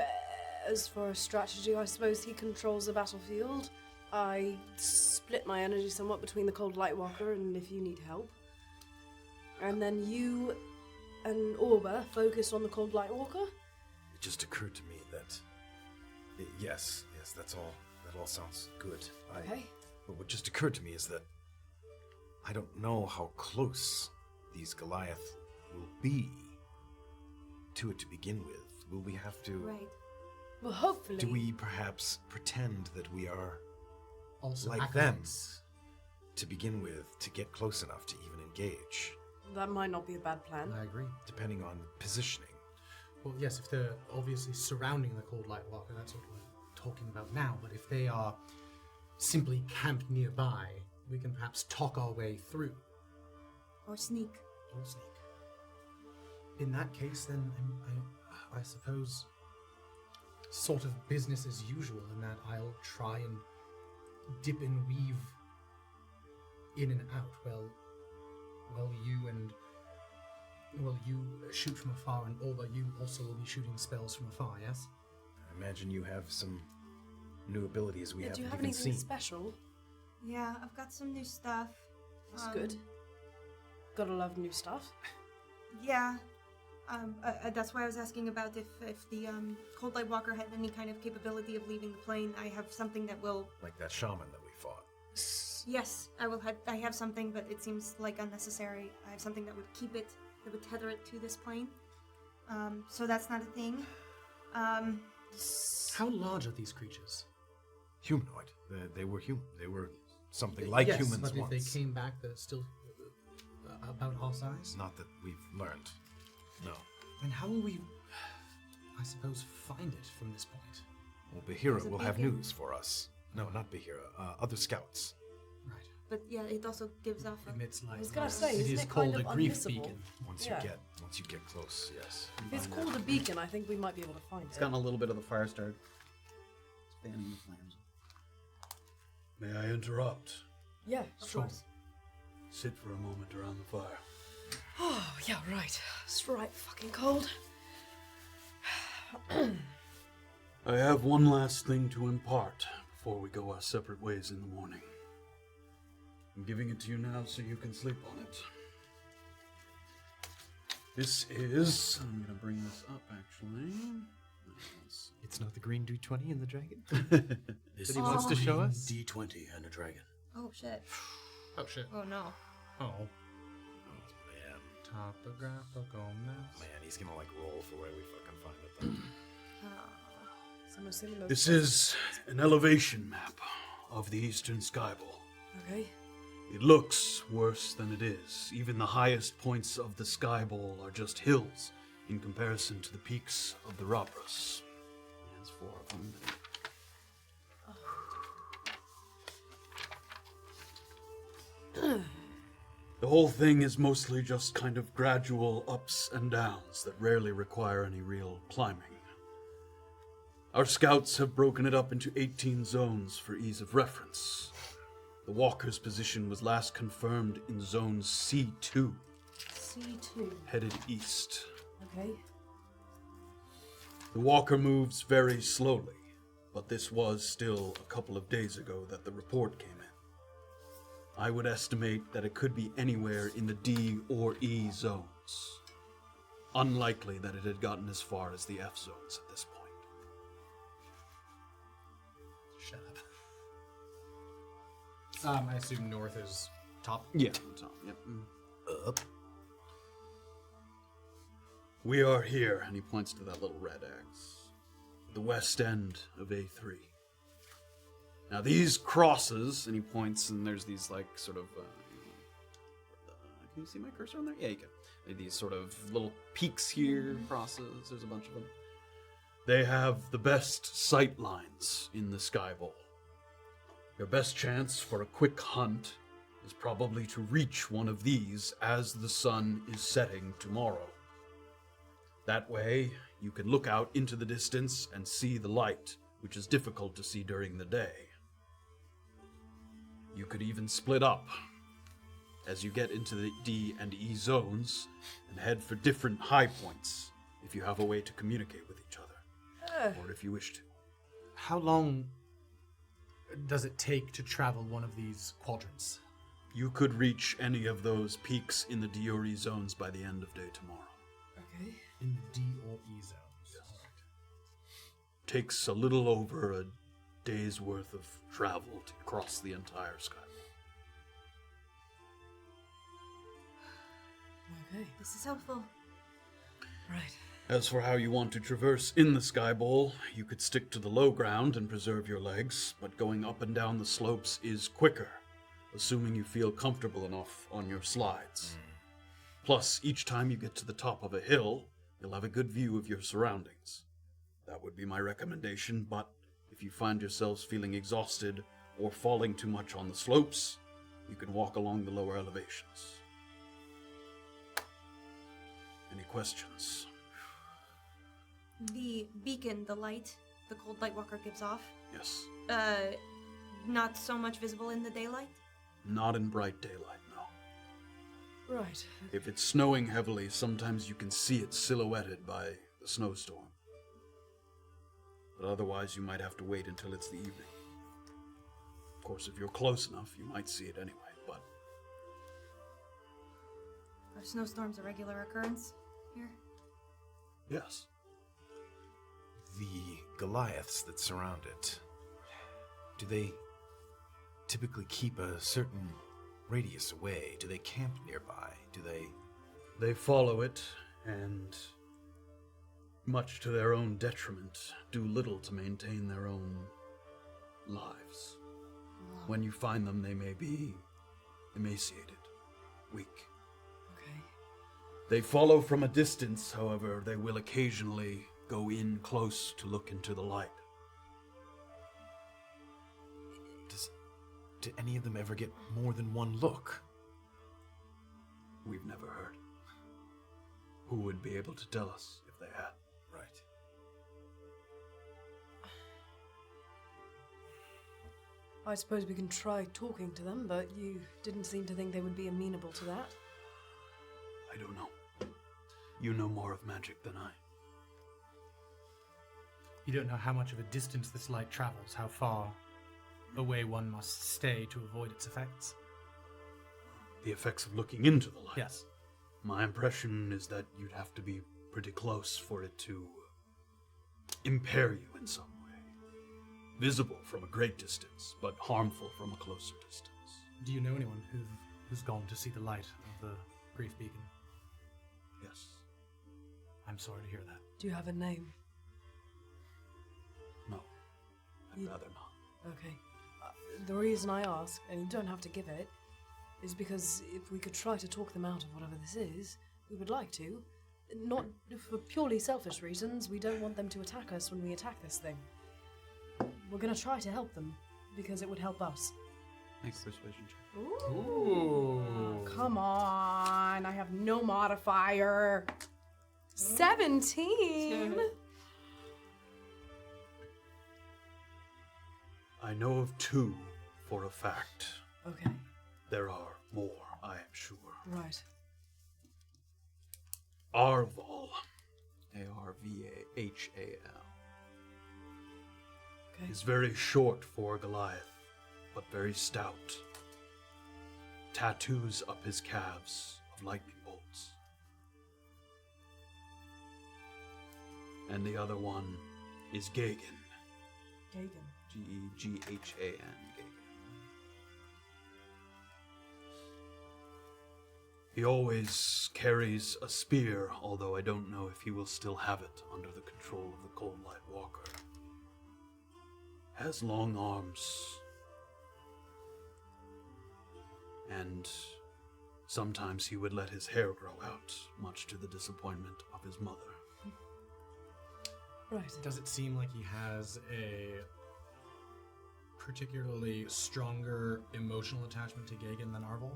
as for a strategy, I suppose he controls the battlefield. I split my energy somewhat between the Cold Light Walker and if you need help. And then you and Orba focus on the Cold Light Walker? It just occurred to me that... yes, that's all. That all sounds good. Okay. But what just occurred to me is that I don't know how close these Goliath will be to it to begin with. Will we have to... right. Well, hopefully. Do we perhaps pretend that we are Also, like acolytes. them to begin with, to get close enough to even engage, That might not be a bad plan. I agree. depending on positioning? Well, yes, if they're obviously surrounding the cold light walker, that's what we're talking about now. But if they are simply camped nearby, we can perhaps talk our way through. Or sneak. Or sneak. In that case, then, I suppose, sort of business as usual, in that I'll try and dip and weave in and out. You shoot from afar, and Orba, you also will be shooting spells from afar, yes? I imagine you have some new abilities we Do haven't you have even anything seen. special? Yeah, I've got some new stuff. That's good. Gotta love new stuff. Yeah. That's why I was asking about if the Cold Light Walker had any kind of capability of leaving the plane. I have something that will... Like that shaman that we fought. Yes, I have something, but it seems like unnecessary. I have something that would keep it, that would tether it to this plane. So that's not a thing. How large are these creatures? Humanoid. They were human. They were something like yes, humans but once. if they came back, they're still about our size? Not that we've learned. No. Then how will we, I suppose, find it from this point? Well, Bahira There's a will have beacon. news for us. No, not Bahira. Other scouts. Right. But yeah, it also gives off a... Emits light. I was gonna say, it isn't is it called kind a of grief unmissable? beacon. Once Yeah. you get close, yes. If it's called a beacon, I think we might be able to find It's it. gotten a little bit of the fire started. It's fanning the flames. May I interrupt? Yeah, Of Sure. course. Sit for a moment around the fire. Oh, yeah, right. It's right fucking cold. I have one last thing to impart before we go our separate ways in the morning. I'm giving it to you now so you can sleep on it. This is... I'm going to bring this up, actually. It's not the green D20 in the dragon? This That he wants to show us? D20 and a dragon. Oh, shit. Oh shit. Oh, no. Oh. Man. Topographical maps. Man, he's gonna like roll for where we fucking find it then. So I'm assuming those This is an elevation map of the eastern skyball. Okay. It looks worse than it is. Even the highest points of the skyball are just hills in comparison to the peaks of the Robras. There's 4 of them. The whole thing is mostly just kind of gradual ups and downs that rarely require any real climbing. Our scouts have broken it up into 18 zones for ease of reference. The walker's position was last confirmed in zone C2, C2. headed east. Okay. The walker moves very slowly, but this was still a couple of days ago that the report came in. I would estimate that it could be anywhere in the D or E zones. Unlikely that it had gotten as far as the F zones at this point. Shut up. I assume north is top. Yeah, on top. Yep. Up. We are here, and he points to that little red X. The west end of A3. Now these crosses, and he points, and there's these like sort of, can you see my cursor on there? Yeah, you can. There are these sort of little peaks here, crosses, there's a bunch of them. They have the best sight lines in the skyball. Your best chance for a quick hunt is probably to reach one of these as the sun is setting tomorrow. That way, you can look out into the distance and see the light, which is difficult to see during the day. You could even split up as you get into the D and E zones and head for different high points if you have a way to communicate with each other, or if you wish to. How long does it take to travel one of these quadrants? You could reach any of those peaks in the D or E zones by the end of day tomorrow. Okay. In the D or E zones. Takes a little over a day's worth of travel to cross the entire skyball. Okay. This is helpful. Right. As for how you want to traverse in the skyball, you could stick to the low ground and preserve your legs, but going up and down the slopes is quicker, assuming you feel comfortable enough on your slides. Plus, each time you get to the top of a hill, you'll have a good view of your surroundings. That would be my recommendation, but if you find yourselves feeling exhausted or falling too much on the slopes, you can walk along the lower elevations. Any questions? The beacon, the light, the cold light walker gives off, Yes. not so much visible in the daylight? Not in bright daylight, no. Right. If it's snowing heavily, sometimes you can see it silhouetted by the snowstorm. But otherwise, you might have to wait until it's the evening. Of course, if you're close enough, you might see it anyway, but Are snowstorms a regular occurrence here? yes. The Goliaths that surround it, do they typically keep a certain radius away? Do they camp nearby? Do they... They follow it, and, much to their own detriment, do little to maintain their own lives. When you find them, they may be emaciated, weak. Okay. They follow from a distance, however, they will occasionally go in close to look into the light. Do any of them ever get more than one look? We've never heard. Who would be able to tell us if they had? Right. I suppose we can try talking to them, but you didn't seem to think they would be amenable to that. I don't know. You know more of magic than I. You don't know how much of a distance this light travels, how far away one must stay to avoid its effects. The effects of looking into the light. Yes. My impression is that you'd have to be pretty close for it to impair you in some way. Visible from a great distance, but harmful from a closer distance. Do you know anyone who's gone to see the light of the grief beacon? Yes. I'm sorry to hear that. Do you have a name? No. I'd rather not. Okay. The reason I ask, and you don't have to give it, is because if we could try to talk them out of whatever this is, we would like to. Not for purely selfish reasons. We don't want them to attack us when we attack this thing. We're gonna try to help them, because it would help us. Make a persuasion check. Ooh. Come on, I have no modifier. 17! I know of 2 for a fact. Okay, There are more, I am sure. right. Arval. Arvahal. Okay. Is very short for Goliath, but very stout. Tattoos up his calves of lightning bolts. And the other one is Gagan. Gagan. Geghan. He always carries a spear, although I don't know if he will still have it under the control of the Cold Light Walker. Has long arms. And sometimes he would let his hair grow out, much to the disappointment of his mother. Right. Does it seem like he has a particularly stronger emotional attachment to Gagan than Arval?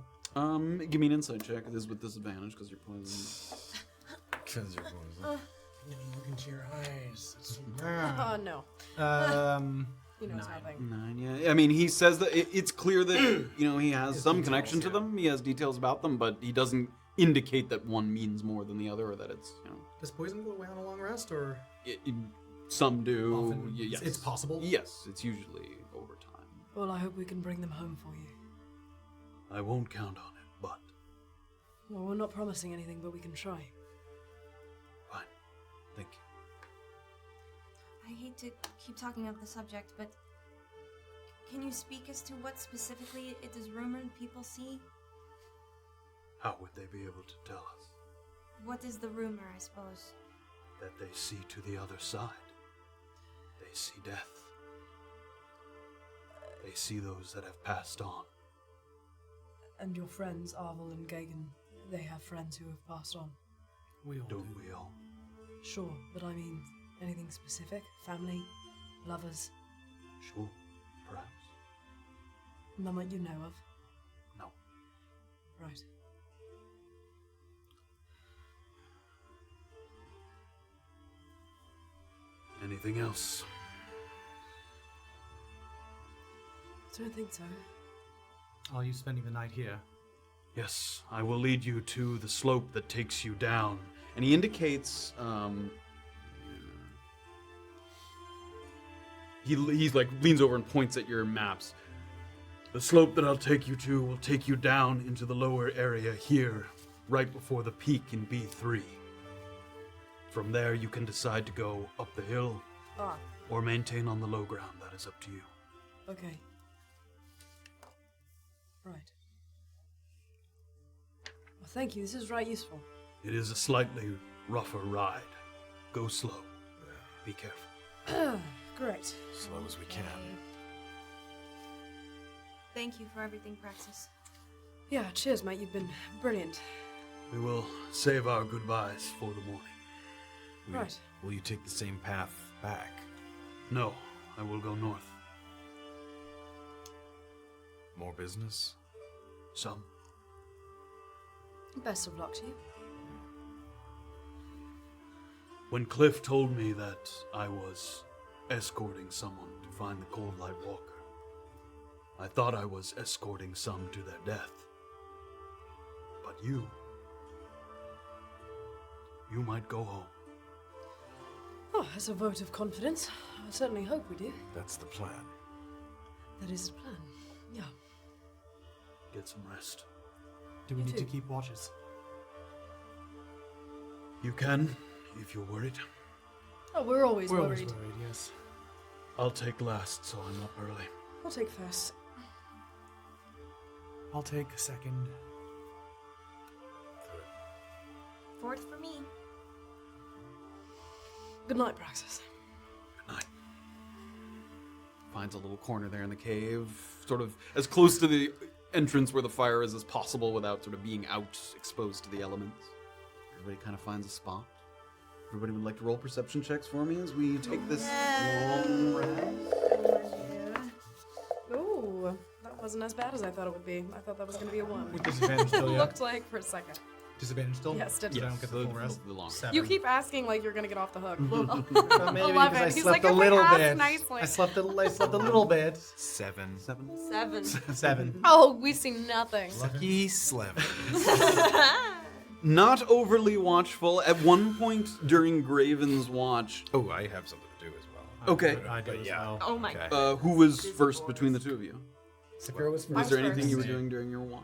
Give me an insight check. This is with disadvantage because you're poisoned. Because you're poison. Look into your eyes. Oh, no. He knows 9. nothing. 9, yeah. I mean, he says that it's clear that, he has some connection to them. He has details about them, but he doesn't indicate that one means more than the other or that it's, Does poison go away on a long rest, or some do. often? Yes. It's possible. Yes, it's usually over time. Well, I hope we can bring them home for you. I won't count on it, but Well, we're not promising anything, but we can try. fine. Thank you. I hate to keep talking about the subject, but can you speak as to what specifically it is rumored people see? How would they be able to tell us? What is the rumor, I suppose? That they see to the other side. They see death. They see those that have passed on. And your friends, Arval and Gagan, they have friends who have passed on. We all Don't do. we all? Sure, but I mean, anything specific? Family? Lovers? Sure, perhaps. None that you know of? No. Right. Anything else? I don't think so. Are you spending the night here? Yes, I will lead you to the slope that takes you down. And he indicates, he's like leans over and points at your maps. The slope that I'll take you to will take you down into the lower area here, right before the peak in B3. From there, you can decide to go up the hill Ah, or maintain on the low ground. That is up to you. okay. Right. Well, thank you. This is right useful. It is a slightly rougher ride. Go slow. Be careful. Great. Slow as we can. Thank you for everything, Praxis. Yeah, cheers, mate. You've been brilliant. We will save our goodbyes for the morning. Right. Will you take the same path back? No, I will go north. More business? Some. Best of luck to you. When Cliff told me that I was escorting someone to find the Cold Light Walker, I thought I was escorting some to their death. But you might go home. Oh, as a vote of confidence, I certainly hope we do. That's the plan. That is the plan. Yeah. Get some rest. Do we You need to too. keep watches? You can, if you're worried. Oh, we're always We're worried. always worried, yes. I'll take last, so I'm up early. I'll take first. I'll take a second. Fourth for me. Good night, Praxis. Good night. Finds a little corner there in the cave, sort of as close to the entrance where the fire is as possible without sort of being out exposed to the elements. Everybody kind of finds a spot. Everybody would like to roll perception checks for me as we take this long rest. Ooh, that wasn't as bad as I thought it would be. I thought that was going to be a 1. With disadvantage still, yeah. Looked like for a second. Disadvantage still? Yes, So I don't get the so full rest? the long. 7. You keep asking like you're going to get off the hook. Maybe 11. because I He's slept like, a if I little ask bit. nicely. I slept a little bit. 7. 7. 7. Oh, we see nothing. Lucky Slevin. Not overly watchful. At one point during Graven's watch, Oh, I have something to do as well. okay, I do as well. Oh my Okay. god. who was first between the two of you? Safira was Was first. there anything first. you were doing during your watch?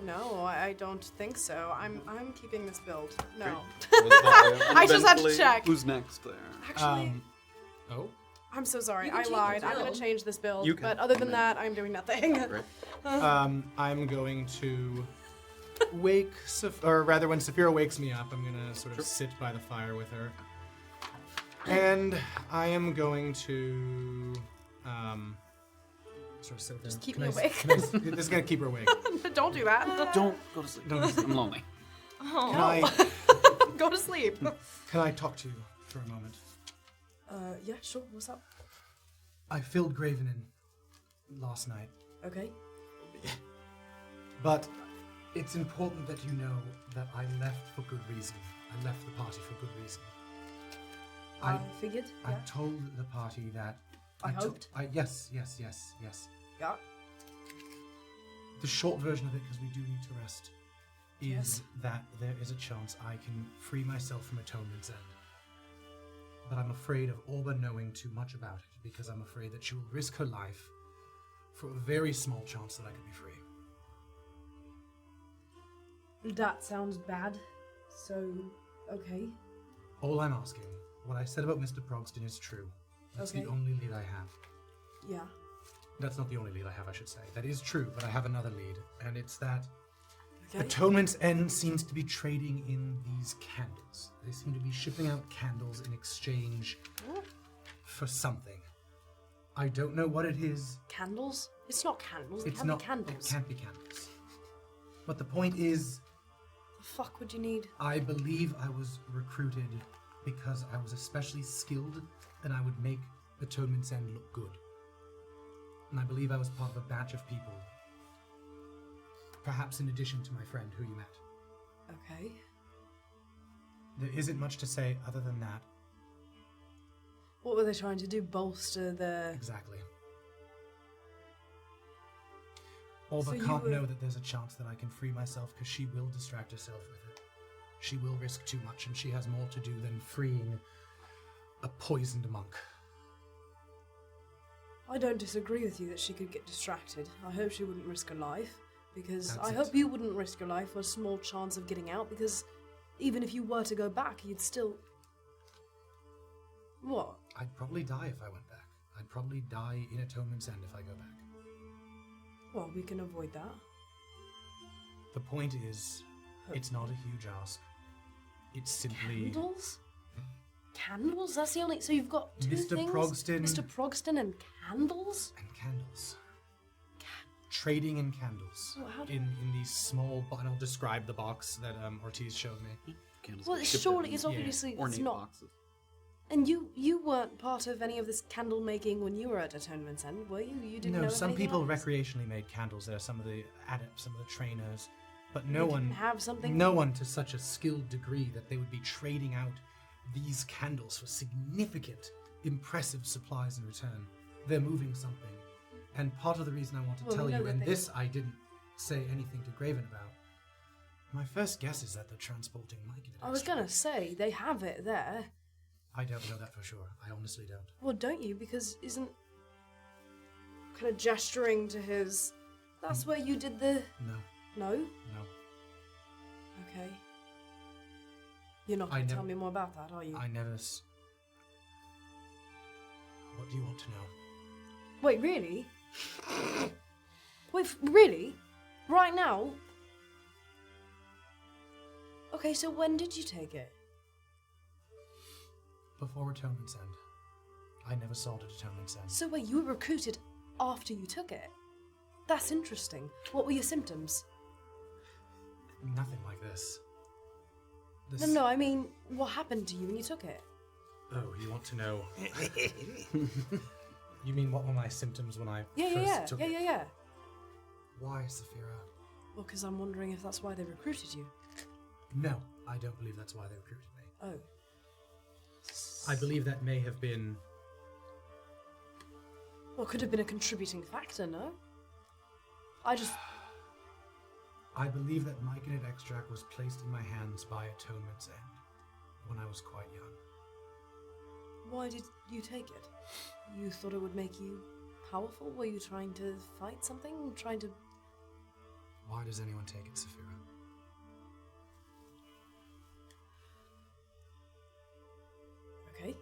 No, I don't think so. I'm keeping this build. No. I just had to check. Who's next there? Actually, Oh? I'm so sorry. You can I change lied. the I'm going build. to change this build. You can. But other than that, I'm doing nothing. Right. I'm going to wake, or rather, when Safira wakes me up, I'm gonna sort of sit by the fire with her, and I am going to sort of sit there. Just keep Can me I- awake. can I- this is gonna keep her awake. Don't do that. Don't go to sleep. I'm lonely. Can I Go to sleep. can I talk to you for a moment? Yeah, sure. What's up? I filled Graven in last night, Okay. but it's important that you know that I left for good reason. I left the party for good reason. I figured. I Yeah. told the party that I to- hoped. Yes. Yeah. The short version of it, because we do need to rest, is Yes. that there is a chance I can free myself from Atonement's End. But I'm afraid of Orba knowing too much about it, because I'm afraid that she will risk her life for a very small chance that I could be free. That sounds bad. So, okay. All I'm asking, what I said about Mr. Progston is true. That's Okay. the only lead I have. Yeah. That's not the only lead I have, I should say. That is true, but I have another lead, and it's that Okay. Atonement's End seems to be trading in these candles. They seem to be shipping out candles in exchange for something. I don't know what it is. Candles? It's not candles. It It's can't not be candles. It can't be candles. But the point is, The fuck would you need? I believe I was recruited because I was especially skilled and I would make Atonement's End look good. And I believe I was part of a batch of people. Perhaps in addition to my friend who you met. Okay. There isn't much to say other than that. What were they trying to do? Bolster the... Exactly. Orba So you can't were- know that there's a chance that I can free myself because she will distract herself with it. She will risk too much and she has more to do than freeing a poisoned monk. I don't disagree with you that she could get distracted. I hope she wouldn't risk her life, because That's I it. hope you wouldn't risk your life for a small chance of getting out, because even if you were to go back, you'd still... What? I'd probably die if I went back. I'd probably die in Atonement's End if I go back. Well, we can avoid that. The point is, it's not a huge ask. It's simply... Candles? Candles? That's the only... So you've got two Mr. things? Progston. Mr. Progston and candles? And candles. Trading in candles. Oh, how do- in these small... And I'll describe the box that Ortiz showed me. Candles Well, get shipped surely in it's obviously... It's ornate not... boxes. And you weren't part of any of this candle making when you were at Atonement's End, were you? You didn't know No, of some anything people like this? recreationally made candles. There are some of the adepts, some of the trainers. But They no didn't one... have something... No one to such a skilled degree that they would be trading out these candles for significant, impressive supplies in return. They're moving something. And part of the reason I want to Well, we tell know you, that and they- this I didn't say anything to Graven about, my first guess is that they're transporting Mike. I was gonna say, they have it there. I don't know that for sure. I honestly don't. Well, don't you? Because isn't... Kind of gesturing to his... That's where you did the... No, No? no. Okay. You're not I going to never- tell me more about that, are you? I never... What do you want to know? Wait, really? Wait, really? Right now? Okay, so when did you take it? Before Atonement's End. I never saw it at Atonement's End. So wait, you were recruited after you took it? That's interesting. What were your symptoms? Nothing like this. No, I mean, what happened to you when you took it? Oh, you want to know? You mean what were my symptoms when I Yeah. took it? Yeah. Why, Safira? Well, because I'm wondering if that's why they recruited you. No, I don't believe that's why they recruited me. Oh. I believe that may have been... Well, could have been a contributing factor, no? I believe that myconid extract was placed in my hands by Atonement's End when I was quite young. Why did you take it? You thought it would make you powerful? Were you trying to fight something? Trying to... Why does anyone take it, Safira? Okay.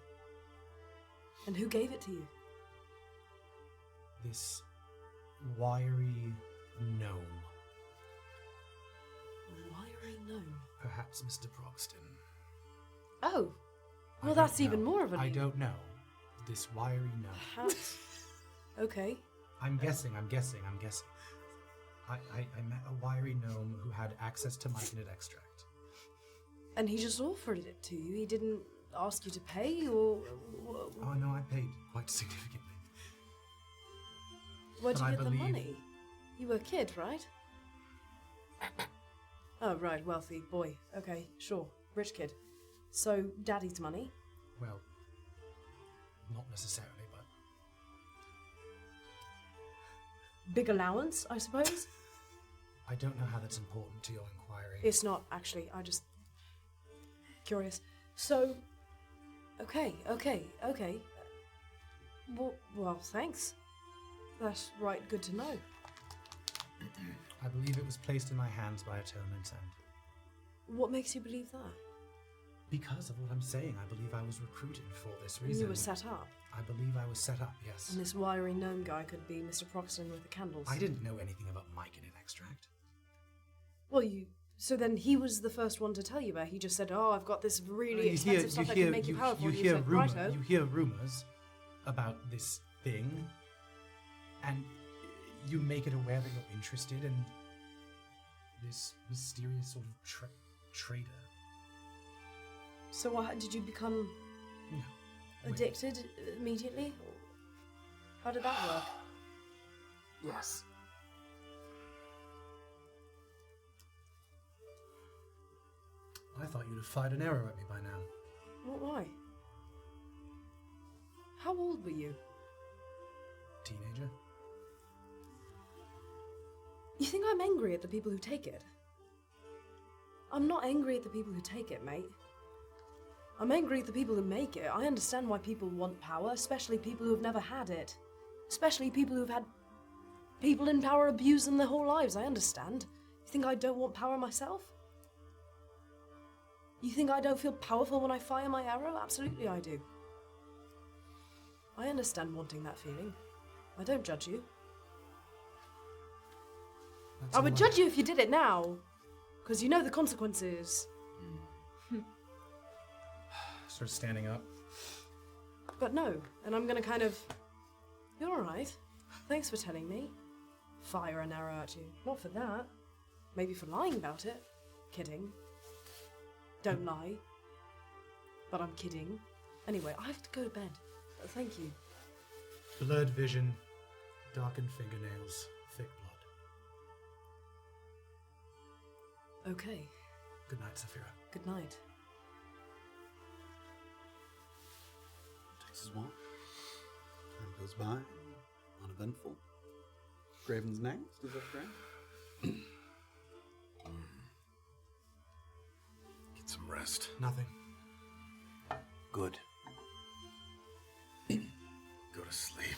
And who gave it to you? This wiry gnome. Wiry gnome. Perhaps Mr. Progston. Oh! I Well, don't that's even know. more of a I name. don't know. This wiry gnome. Perhaps. Okay. I'm guessing. I met a wiry gnome who had access to myconid extract. And he just offered it to you? He didn't ask you to pay, or... Oh no, I paid quite significantly. Where'd but you I get the believe- money? You were a kid, right? Oh, right, wealthy boy. Okay, sure. Rich kid. So, daddy's money? Well, not necessarily, but Big allowance, I suppose? I don't know how that's important to your inquiry. It's not, actually. I just... Curious. So... Okay. Well, thanks. That's right, good to know. I believe it was placed in my hands by Atonement's End. What makes you believe that? Because of what I'm saying, I believe I was recruited for this And reason. you were set up, I believe I was set up, yes. and this wiry gnome guy could be Mr. Proxton with the candles. I didn't know anything about myconid extract. Well, so then he was the first one to tell you about it. He just said, "Oh, I've got this really expensive stuff that can make you powerful." You and hear said, rumor, "Righto." you hear rumors about this thing, and you make it aware that you're interested in this mysterious sort of trader. So what, did you become Yeah. addicted immediately? How did that work? Yes. I thought you'd have fired an arrow at me by now. Why? How old were you? Teenager? You think I'm angry at the people who take it? I'm not angry at the people who take it, mate. I'm angry at the people who make it. I understand why people want power, especially people who have never had it. Especially people who've had people in power abuse them their whole lives. I understand. You think I don't want power myself? You think I don't feel powerful when I fire my arrow? Absolutely I do. I understand wanting that feeling. I don't judge you. I would judge you if you did it now, because you know the consequences. Starts standing up. But no, and I'm gonna kind of... You're alright. Thanks for telling me. Fire an arrow at you. Not for that. Maybe for lying about it. Kidding. Don't lie. But I'm kidding. Anyway, I have to go to bed. Thank you. Blurred vision, darkened fingernails, thick blood. Okay. Good night, Safira. Good night. Takes his walk. Time goes by. Uneventful. Graven's next. Is that correct? Get some rest. Nothing. Good. Go to sleep.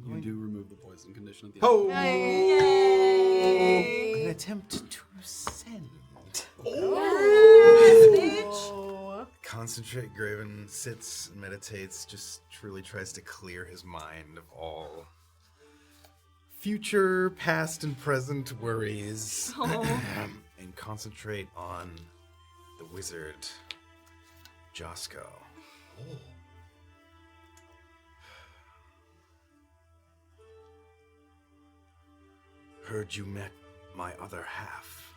You do remove the poison condition at the Oh! Yay! An attempt to send. Concentrate. Graven sits and meditates, just truly tries to clear his mind of all future, past, and present worries. And concentrate on the wizard, Josco. Heard you met my other half.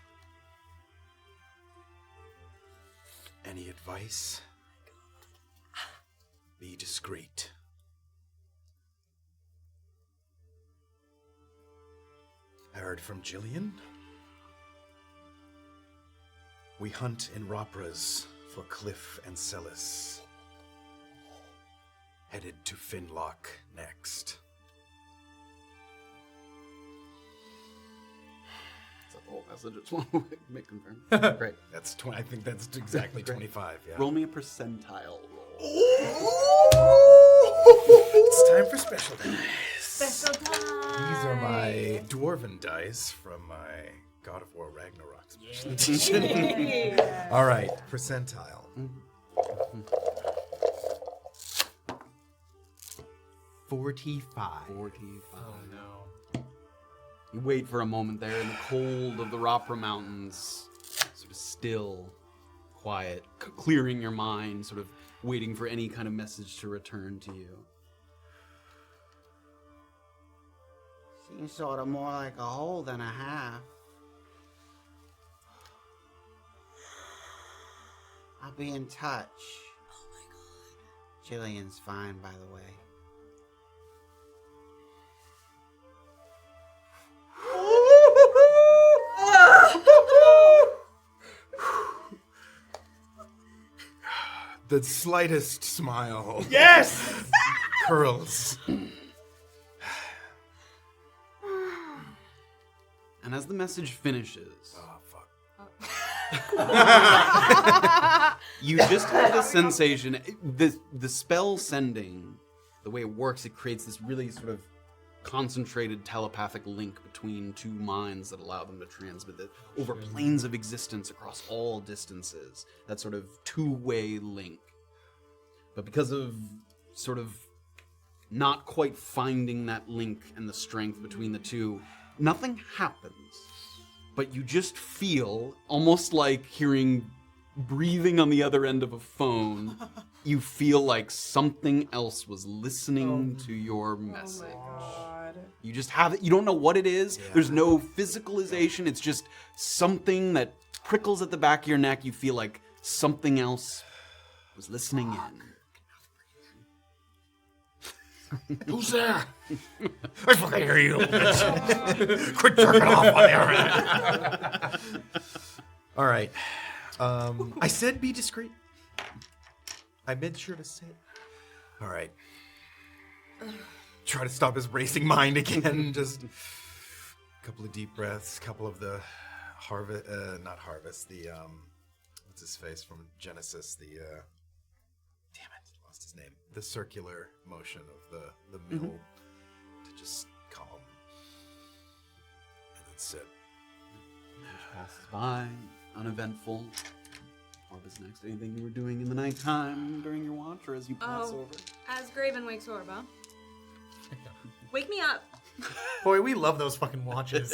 Any advice? Be discreet. I heard from Jillian. We hunt in Ropras for Cliff and Celis. Headed to Finlock next. Is that the whole message? I just want to make confirm. Great. That's I think that's exactly 25. Yeah. Roll me a percentile roll. It's time for special dice. Special time. These are my dwarven dice from my God of War Ragnarok special edition. All right, percentile. 45. 45. Oh no. You wait for a moment there in the cold of the Ropra Mountains, sort of still, quiet, clearing your mind, sort of waiting for any kind of message to return to you. Seems sort of more like a whole than a half. I'll be in touch. Oh my god. Jillian's fine, by the way. The slightest smile. Yes! Curls. And as the message finishes, Oh, fuck. you just have this sensation. The spell sending, the way it works, it creates this really sort of concentrated telepathic link between two minds that allow them to transmit it over planes of existence across all distances. That sort of two-way link. But because of sort of not quite finding that link and the strength between the two, nothing happens. But you just feel, almost like hearing breathing on the other end of a phone, you feel like something else was listening to your message. Oh my god. You just have it. You don't know what it is. Yeah. There's no physicalization. It's just something that prickles at the back of your neck. You feel like something else was listening in. Who's there? I fucking hear you. Quit jerking off on there. All right. I said be discreet. I made sure to say it. All right. Try to stop his racing mind again. Just a couple of deep breaths. Couple of the not harvest. The what's his face from Genesis? The damn it, lost his name. The circular motion of the mill to just calm and then sit. Passes by, uneventful. Orba's next. Anything you were doing in the nighttime during your watch, or as you pass over? As Graven wakes Orba, Wake me up. Boy, we love those fucking watches.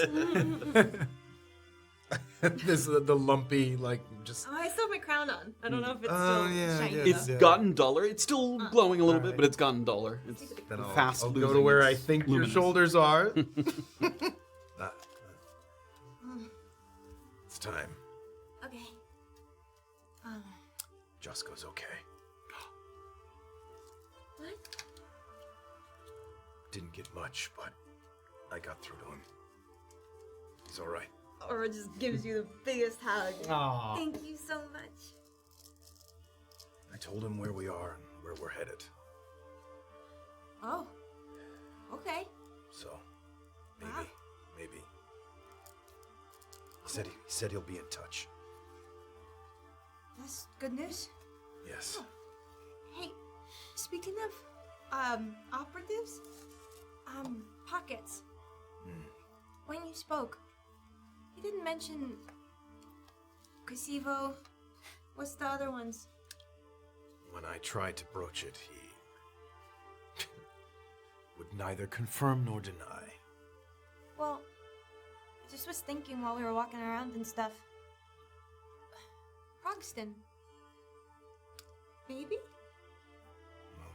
This the lumpy, like, just... Oh, I still have my crown on. I don't know if it's Oh, still yeah, shiny. yeah. It's enough. gotten duller. It's still glowing a little bit, Alright. but it's gotten duller. It's Then fast I'll losing go to where I its think your luminous. shoulders are. It's time. Okay. Jusco's okay. What? Didn't get much, but I got through to him. He's all right. Or it just gives you the biggest hug. Aw. Thank you so much. I told him where we are and where we're headed. Oh. Okay. So, Wow. maybe. He said he'll be in touch. That's good news. Yes. Hey, speaking of operatives, pockets. When you spoke, you didn't mention Casivo. What's the other ones? When I tried to broach it, he would neither confirm nor deny. Well, I just was thinking while we were walking around and stuff. Progston. Maybe?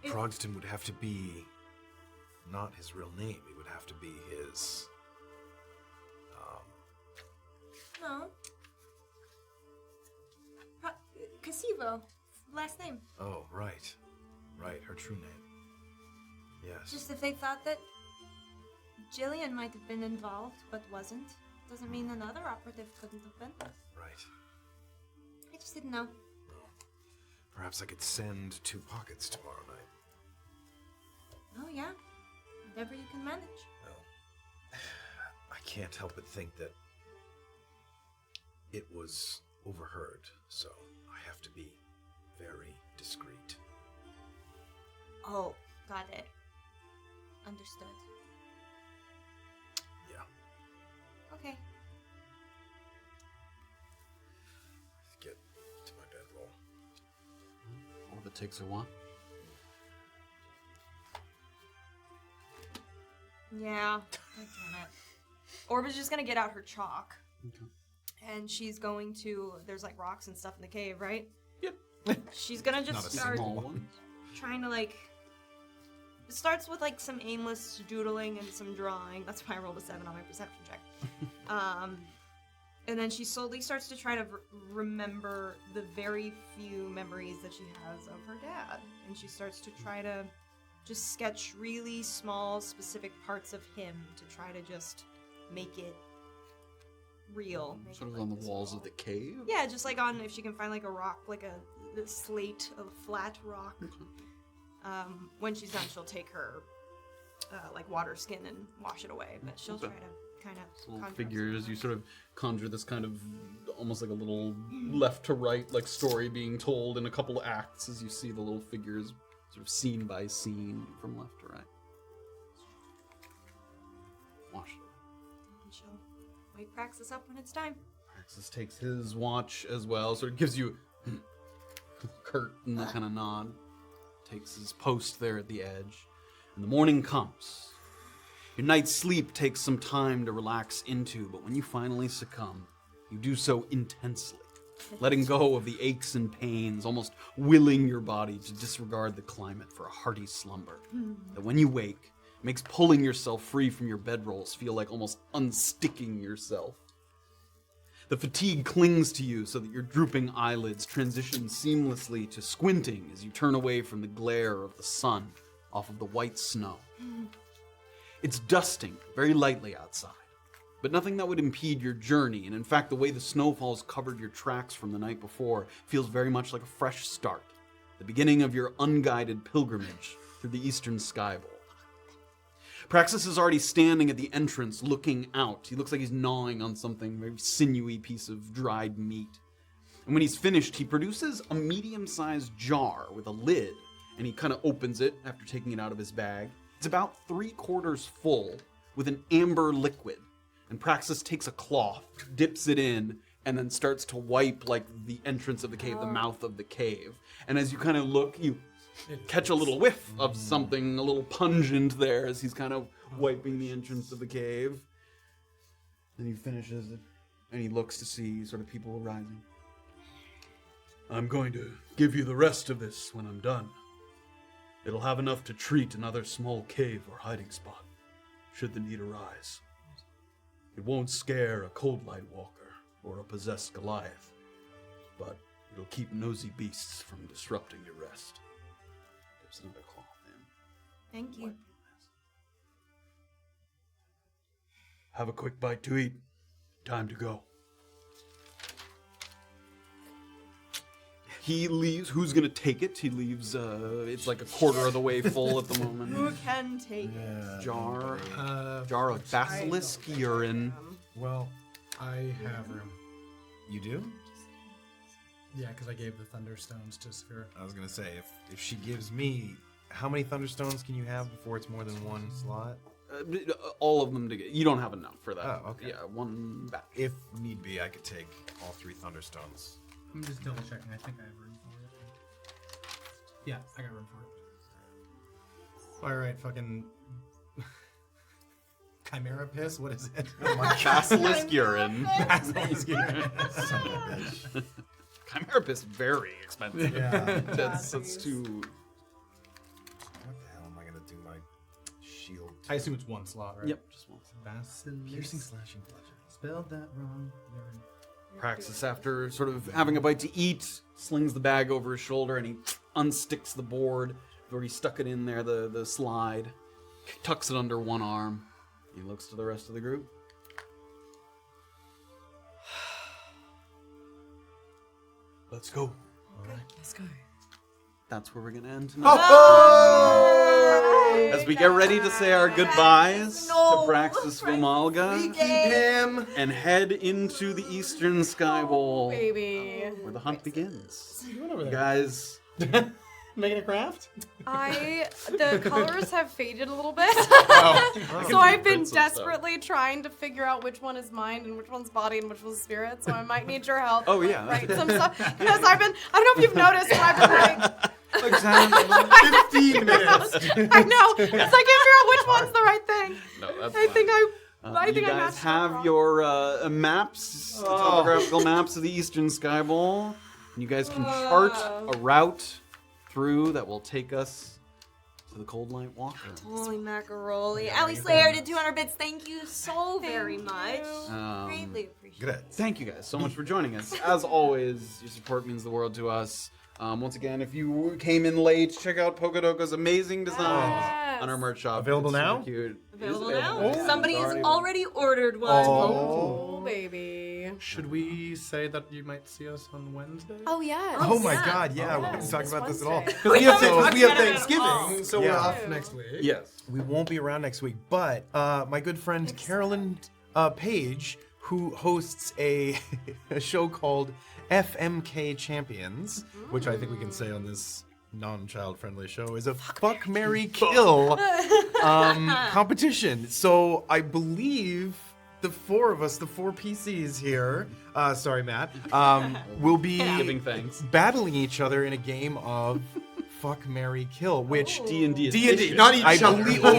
Well, Progston would have to be not his real name. It would have to be his. No. Casivo. Last name. Oh, right. Right, her true name. Yes. Just if they thought that Jillian might have been involved, but wasn't, doesn't mean another operative couldn't have been. Right. I just didn't know. Well, perhaps I could send 2 pockets tomorrow night. Oh, yeah. Whatever you can manage. Well, I can't help but think that it was overheard, so I have to be very discreet. Oh, got it. Understood. Yeah. Okay. Get to my bedroll. Orba takes her wand. Yeah. God damn it. Orba's just gonna get out her chalk. Okay. And she's going to. There's like rocks and stuff in the cave, right? Yep. She's gonna Not just a start Small one. trying to like. It starts with like some aimless doodling and some drawing. That's why I rolled a 7 on my perception check. And then she slowly starts to try to remember the very few memories that she has of her dad. And she starts to try to just sketch really small, specific parts of him to try to just make it real. Sort of on the walls of the cave. Yeah, just like on, if she can find like a rock, like a slate, a flat rock. When she's done, she'll take her like water skin and wash it away. But she'll try to kind of Little figures. You sort of conjure this kind of almost like a little left to right like story being told in a couple of acts as you see the little figures sort of scene by scene from left to right. Wash it. And she'll wake Praxis up when it's time. Praxis takes his watch as well, sort of gives you curt and that kind of nod. Takes his post there at the edge. And the morning comes. Your night's sleep takes some time to relax into, but when you finally succumb, you do so intensely, letting go of the aches and pains, almost willing your body to disregard the climate for a hearty slumber. That when you wake, it makes pulling yourself free from your bedrolls feel like almost unsticking yourself. The fatigue clings to you so that your drooping eyelids transition seamlessly to squinting as you turn away from the glare of the sun off of the white snow. It's dusting very lightly outside, but nothing that would impede your journey, and in fact the way the snowfalls covered your tracks from the night before feels very much like a fresh start, the beginning of your unguided pilgrimage through the eastern skybowl. Praxis is already standing at the entrance looking out. He looks like he's gnawing on something, a very sinewy piece of dried meat. And when he's finished, he produces a medium-sized jar with a lid, and he kind of opens it after taking it out of his bag. It's about 3/4 full with an amber liquid. And Praxis takes a cloth, dips it in, and then starts to wipe like the entrance of the cave, the mouth of the cave. And as you kind of look, you catch a little whiff of something a little pungent there as he's kind of wiping the entrance of the cave. Then he finishes it, and he looks to see sort of people rising. I'm going to give you the rest of this when I'm done. It'll have enough to treat another small cave or hiding spot, should the need arise. It won't scare a cold light walker or a possessed Goliath, but it'll keep nosy beasts from disrupting your rest. There's another cloth in. Thank you. Have a quick bite to eat. Time to go. He leaves. Who's gonna take it? He leaves. It's like a quarter of the way full at the Who moment. can take it? Jar of basilisk urine. Well, I have room. you do? Yeah, because I gave the Thunderstones to Safira. I was gonna say, if she gives me, how many Thunderstones can you have before it's more than one slot? All of them together. You don't have enough for that. Oh, okay. Yeah, one batch. If need be, I could take all 3 Thunderstones. I'm just double checking. I think I have room for it. Yeah, I got room for it. All right, fucking Chimera piss. What is it? Basilisk urine. Basilisk urine. Chimera piss, very expensive. Yeah. that's too. What the hell am I gonna do my shield? I assume it's one slot, right? Yep, just one. Basilisk. Piercing, slashing, bludgeoning. Spelled that wrong. Urine. Praxis, after sort of having a bite to eat, slings the bag over his shoulder and he unsticks the board where he stuck it in there, the slide, tucks it under one arm. He looks to the rest of the group. Let's go. Let's go. That's where we're gonna end tonight. As we get ready to say our goodbyes to Praxis Vimalga Him. and head into the Eastern Sky Bowl, Baby. where the hunt begins. What are you doing over You there? guys, Making a craft? The colors have faded a little bit. I So can I've been reprint some stuff. desperately trying to figure out which one is mind and which one's body and which one's spirit. So I might need your help. Oh, to, yeah. write some stuff because I don't know if you've noticed, but I've been like, Exactly. 15 minutes. I know. It's like I can't figure out which one's the right thing. No, that's I fine. think I You think I guys matched up have wrong. your maps, topographical maps of the Eastern Sky Bowl. And you guys can chart a route through that will take us to the Cold Light Walker. Holy macaroli. Ali Slayer did 200 bits. Thank you so very much. Greatly appreciate Good. it. Thank you guys so much for joining us. As always, your support means the world to us. Once again, if you came in late, check out Pocodoco's amazing designs on our merch shop. Available It's super now? Cute. It is Available now? Yeah, Somebody it's has already- already ordered one. Oh, baby. Should we say that you might see us on Wednesday? Oh, yeah. Oh my yeah. God! Yeah, we Yes, didn't talk this about this at all. Wednesday. Because we have, talked we have about it at Thanksgiving, all. so Yeah. we're off next week. Yes. We won't be around next week, but my good friend Carolyn Page, who hosts a show called FMK Champions, which I think we can say on this non-child-friendly show, is a fuck, marry, kill competition. So I believe the 4 of us, the 4 PCs here, sorry Matt, will be Giving thanks. battling each other in a game of fuck, marry, kill, which D&D. D&D, not each I other. believe I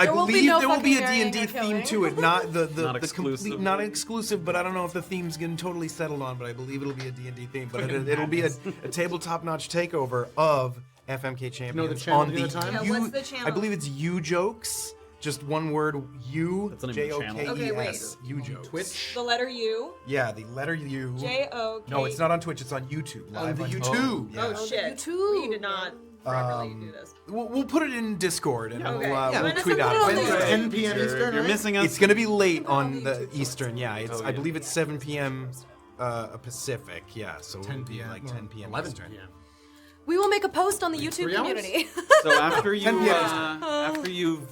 There will be believe no there will be a fucking D&D marrying or theme killing. to it, not the Not complete, exclusive. not exclusive, but I don't know if the theme's getting totally settled on, but I believe it'll be a D&D theme, but it'll be a tabletop-notch takeover of FMK Champions channel on at the the time? Yeah, U, what's the channel? I believe it's U Jokes, just one word, U, That's the name of the channel. Okay, wait. J-O-K-E-S, U Jokes. Twitch? The letter U. Yeah, the letter U. J-O-K. No, it's not on Twitch, it's on YouTube. Live the on YouTube. Yeah. Oh, shit. YouTube. We did not properly do this. We'll put it in Discord and Okay. we'll Yeah. tweet out. Put it on Wednesday, Discord. 10 p.m. Eastern, You're right? missing us. It's gonna be late on the Eastern, yeah. It's Oh, I yeah. believe it's 7 p.m. Pacific, yeah. So 10 it'll be p.m. like 10 p.m. 11 Eastern. p.m. We will make a post on the YouTube 3 hours? community. So after you 10 p.m. after you've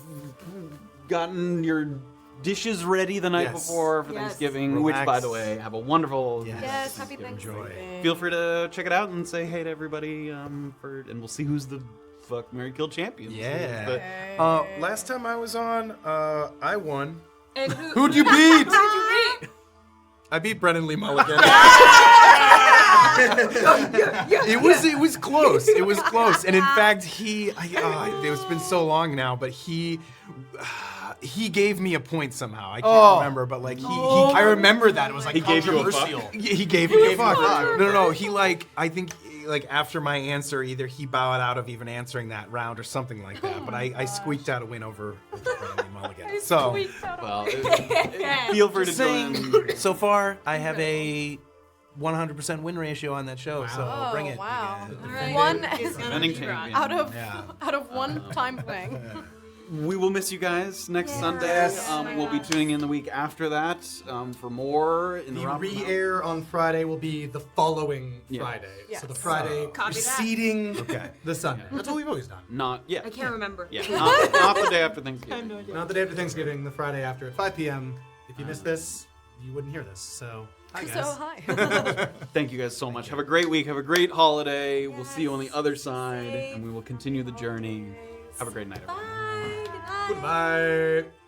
gotten your dishes ready the night Yes. before for Yes. Thanksgiving, which by Relax. the way, have a wonderful Yes, happy Enjoy. Thanksgiving. Feel free to check it out and say hey to everybody and we'll see who's the fuck, marry, kill champion. Yeah. But Last time I was on, I won. And Who'd you beat? Who did you beat? I beat Brennan Lee Mulligan. It was close. It was close. And in fact, it's been so long now, but he gave me a point somehow. I can't remember, but like I remember that it was like He gave you a fuck? He gave me a fuck. No. He I think after my answer, either he bowed out of even answering that round or something like that. But I squeaked out a win over Randy Mulligan. So Well, feel free to join. so far I have a 100% win ratio on that show. So bring it. Wow. you guys. Alright. One It's gonna Defending be champion. rough. out of one time playing. We will miss you guys next Sunday. Yes. We'll be tuning in the week after that for more in the The Roberto. re-air on Friday will be the following Yeah. Friday. Yes. So the Friday Copy that. preceding Okay. the Sunday. That's what we've always done. Not yet. I can't remember. Yeah, not the day after Thanksgiving. Not the day after Thanksgiving, the Friday after at 5 p.m. If you missed this, you wouldn't hear this. So, hi guys. So hi. Thank you guys so much. Have a great week. Have a great holiday. We'll see you on the other side, and we will continue the journey. Have a great night, everyone. Bye. Good night. Goodbye.